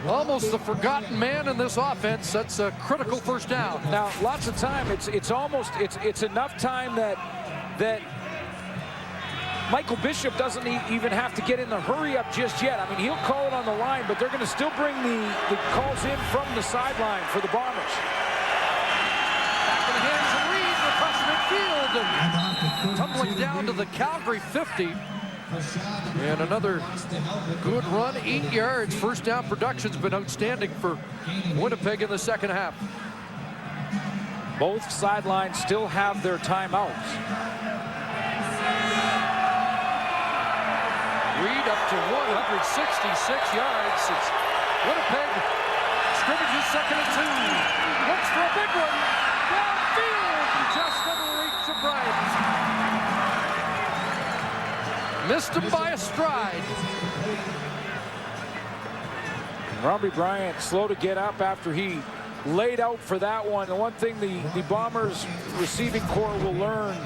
Almost the forgotten man in this offense. That's a critical 1st down. Now, lots of time. It's enough time that Michael Bishop doesn't even have to get in the hurry up just yet. I mean, he'll call it on the line, but they're going to still bring the calls in from the sideline for the Bombers. Back in the hands of Reed across midfield, and tumbling down to the Calgary 50. And another good run, 8 yards. 1st down production's been outstanding for Winnipeg in the 2nd half. Both sidelines still have their timeouts. Reed up to 166 yards. It's Winnipeg. Scrimmages 2nd and 2. Looks for a big one. Downfield. Just under reach of Bryant. Missed him by a stride. Romby Bryant slow to get up after he laid out for that one. The one thing the Bombers receiving corps will learn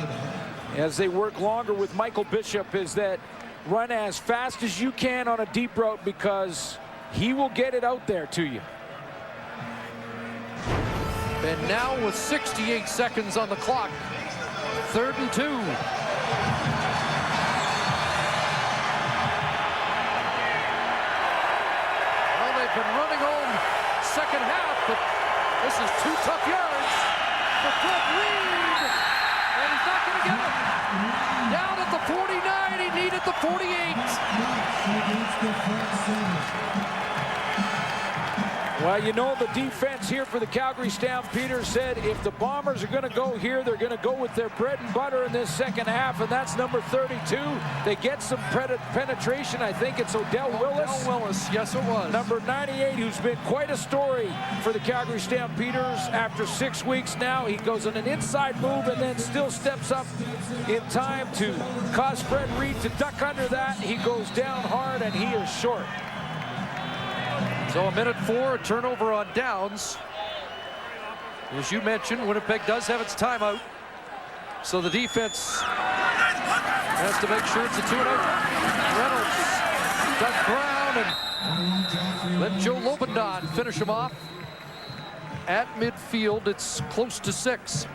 as they work longer with Michael Bishop is that run as fast as you can on a deep route because he will get it out there to you. And now with 68 seconds on the clock, 3rd and 2. Well, they've been running all second half, but this is 2 tough yards for Fred Reed. And he's not going to get it. Down at the 49, he needed the 48. Well, you know, the defense here for the Calgary Stampeders said if the Bombers are going to go here, they're going to go with their bread and butter in this second half, and that's number 32. They get some penetration. I think it's Odell Willis. Odell Willis, yes it was. Number 98, who's been quite a story for the Calgary Stampeders after 6 weeks now. He goes on an inside move and then still steps up in time to cause Fred Reed to duck under that. He goes down hard, and he is short. So a minute 4, a turnover on downs. As you mentioned, Winnipeg does have its timeout. So the defense has to make sure it's a 2-0. Reynolds, Doug Brown, and let Joe Lobendon finish him off. At midfield, it's close to 6.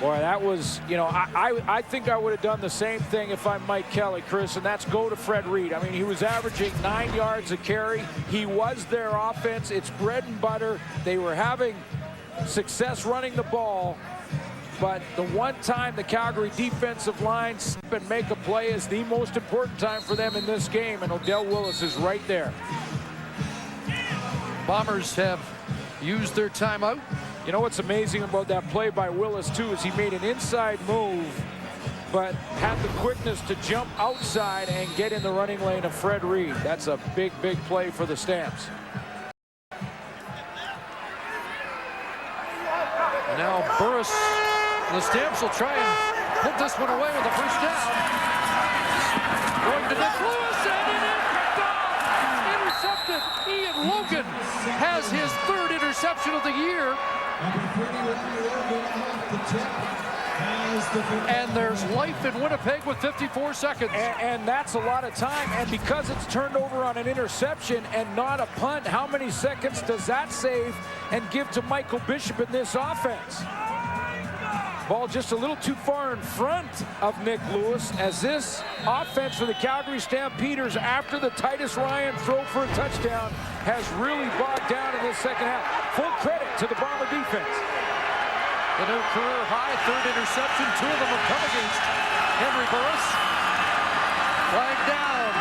Boy, that was, you know, I think I would have done the same thing if I'm Mike Kelly, Chris, and that's go to Fred Reed. I mean, he was averaging 9 yards a carry. He was their offense. It's bread and butter. They were having success running the ball, but the one time the Calgary defensive line slip and make a play is the most important time for them in this game, and Odell Willis is right there. Bombers have used their timeout. You know what's amazing about that play by Willis, too, is he made an inside move, but had the quickness to jump outside and get in the running lane of Fred Reed. That's a big, big play for the Stamps. And now Burris, the Stamps will try and put this one away with a first down. Going to Nick Lewis, and it is intercepted. Ian Logan has his 3rd interception of the year. And there's life in Winnipeg with 54 seconds. And that's a lot of time. And because it's turned over on an interception and not a punt, how many seconds does that save and give to Michael Bishop in this offense? Ball just a little too far in front of Nick Lewis as this offense for the Calgary Stampeders after the Titus Ryan throw for a touchdown has really bogged down in this second half. Full credit to the Bomber defense. The new career high, 3rd interception. 2 of them have come against Henry Burris. Flag down.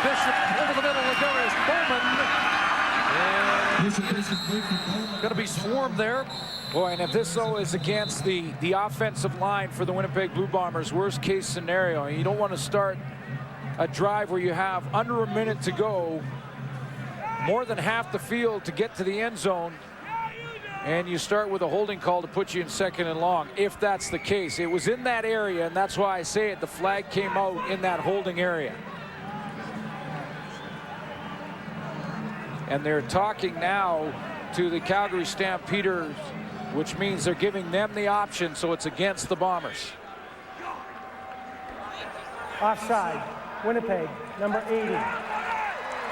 Bishop over the middle of Darius Bowman. Going to be swarmed there. Boy, and if this though is against the offensive line for the Winnipeg Blue Bombers, worst case scenario, you don't want to start a drive where you have under a minute to go, more than half the field to get to the end zone, and you start with a holding call to put you in 2nd and long. If that's the case, it was in that area, and that's why I say it, the flag came out in that holding area. And they're talking now to the Calgary Stampeders, which means they're giving them the option, so it's against the Bombers. Offside, Winnipeg, number 80.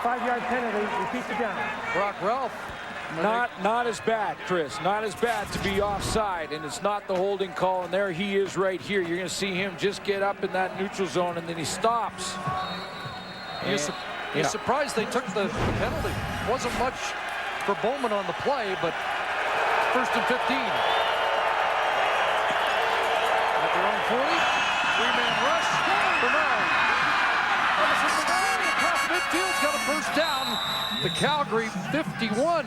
5-yard penalty, repeat the down. Brock Ralph. Not as bad, Chris. Not as bad to be offside, and it's not the holding call, and there he is right here. You're going to see him just get up in that neutral zone, and then he stops. He's surprised they took the penalty. Wasn't much for Bowman on the play, but 1st and 15. At their own 40, 3-man rush. Bernard. Across midfield's got a first down. The Calgary 51.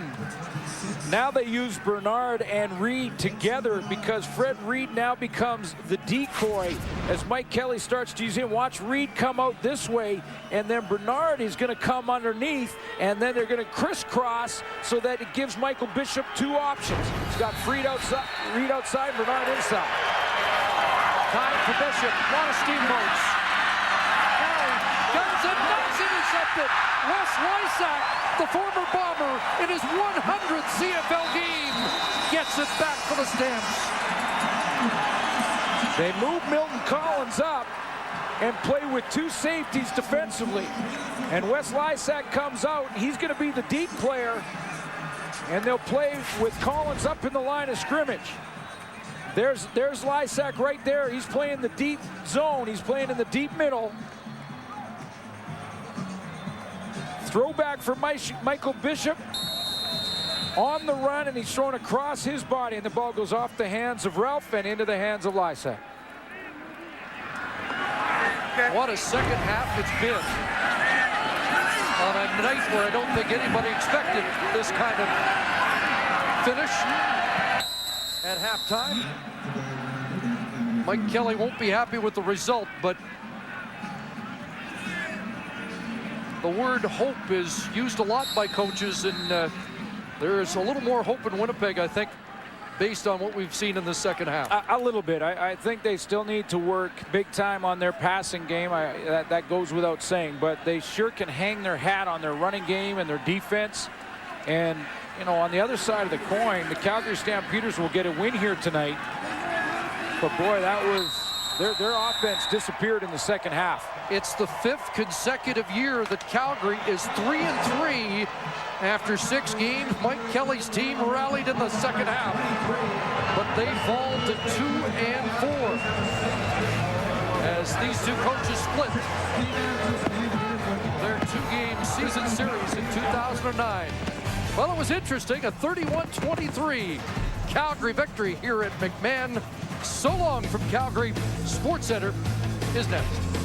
Now they use Bernard and Reed together because Fred Reed now becomes the decoy as Mike Kelly starts to use him. Watch Reed come out this way, and then Bernard is going to come underneath, and then they're going to crisscross so that it gives Michael Bishop 2 options. He's got Reed outside, Bernard inside. Time for Bishop. A lot of steamboats. Guns and nuts intercepted. Wes Lysak, the former Bomber, in his 100th CFL game, gets it back for the Stamps. They move Milton Collins up and play with 2 safeties defensively. And Wes Lysak comes out. He's going to be the deep player. And they'll play with Collins up in the line of scrimmage. There's Lysak right there. He's playing the deep zone. He's playing in the deep middle. Throwback for Michael Bishop. On the run, and he's thrown across his body, and the ball goes off the hands of Ralph and into the hands of Lysak. What a second half it's been. On a night where I don't think anybody expected this kind of finish at halftime. Mike Kelly won't be happy with the result, but the word hope is used a lot by coaches, and there is a little more hope in Winnipeg, I think, based on what we've seen in the second half. A little bit. I think they still need to work big time on their passing game. That goes without saying, but they sure can hang their hat on their running game and their defense. And, you know, on the other side of the coin, the Calgary Stampeders will get a win here tonight. But boy, that was their offense disappeared in the second half. It's the 5th consecutive year that Calgary is 3-3 after 6 games. Mike Kelly's team rallied in the second half, but they fall to 2-4 as these 2 coaches split their 2-game season series in 2009. Well, it was interesting, a 31-23 Calgary victory here at McMahon. So long from Calgary. Sports Center is next.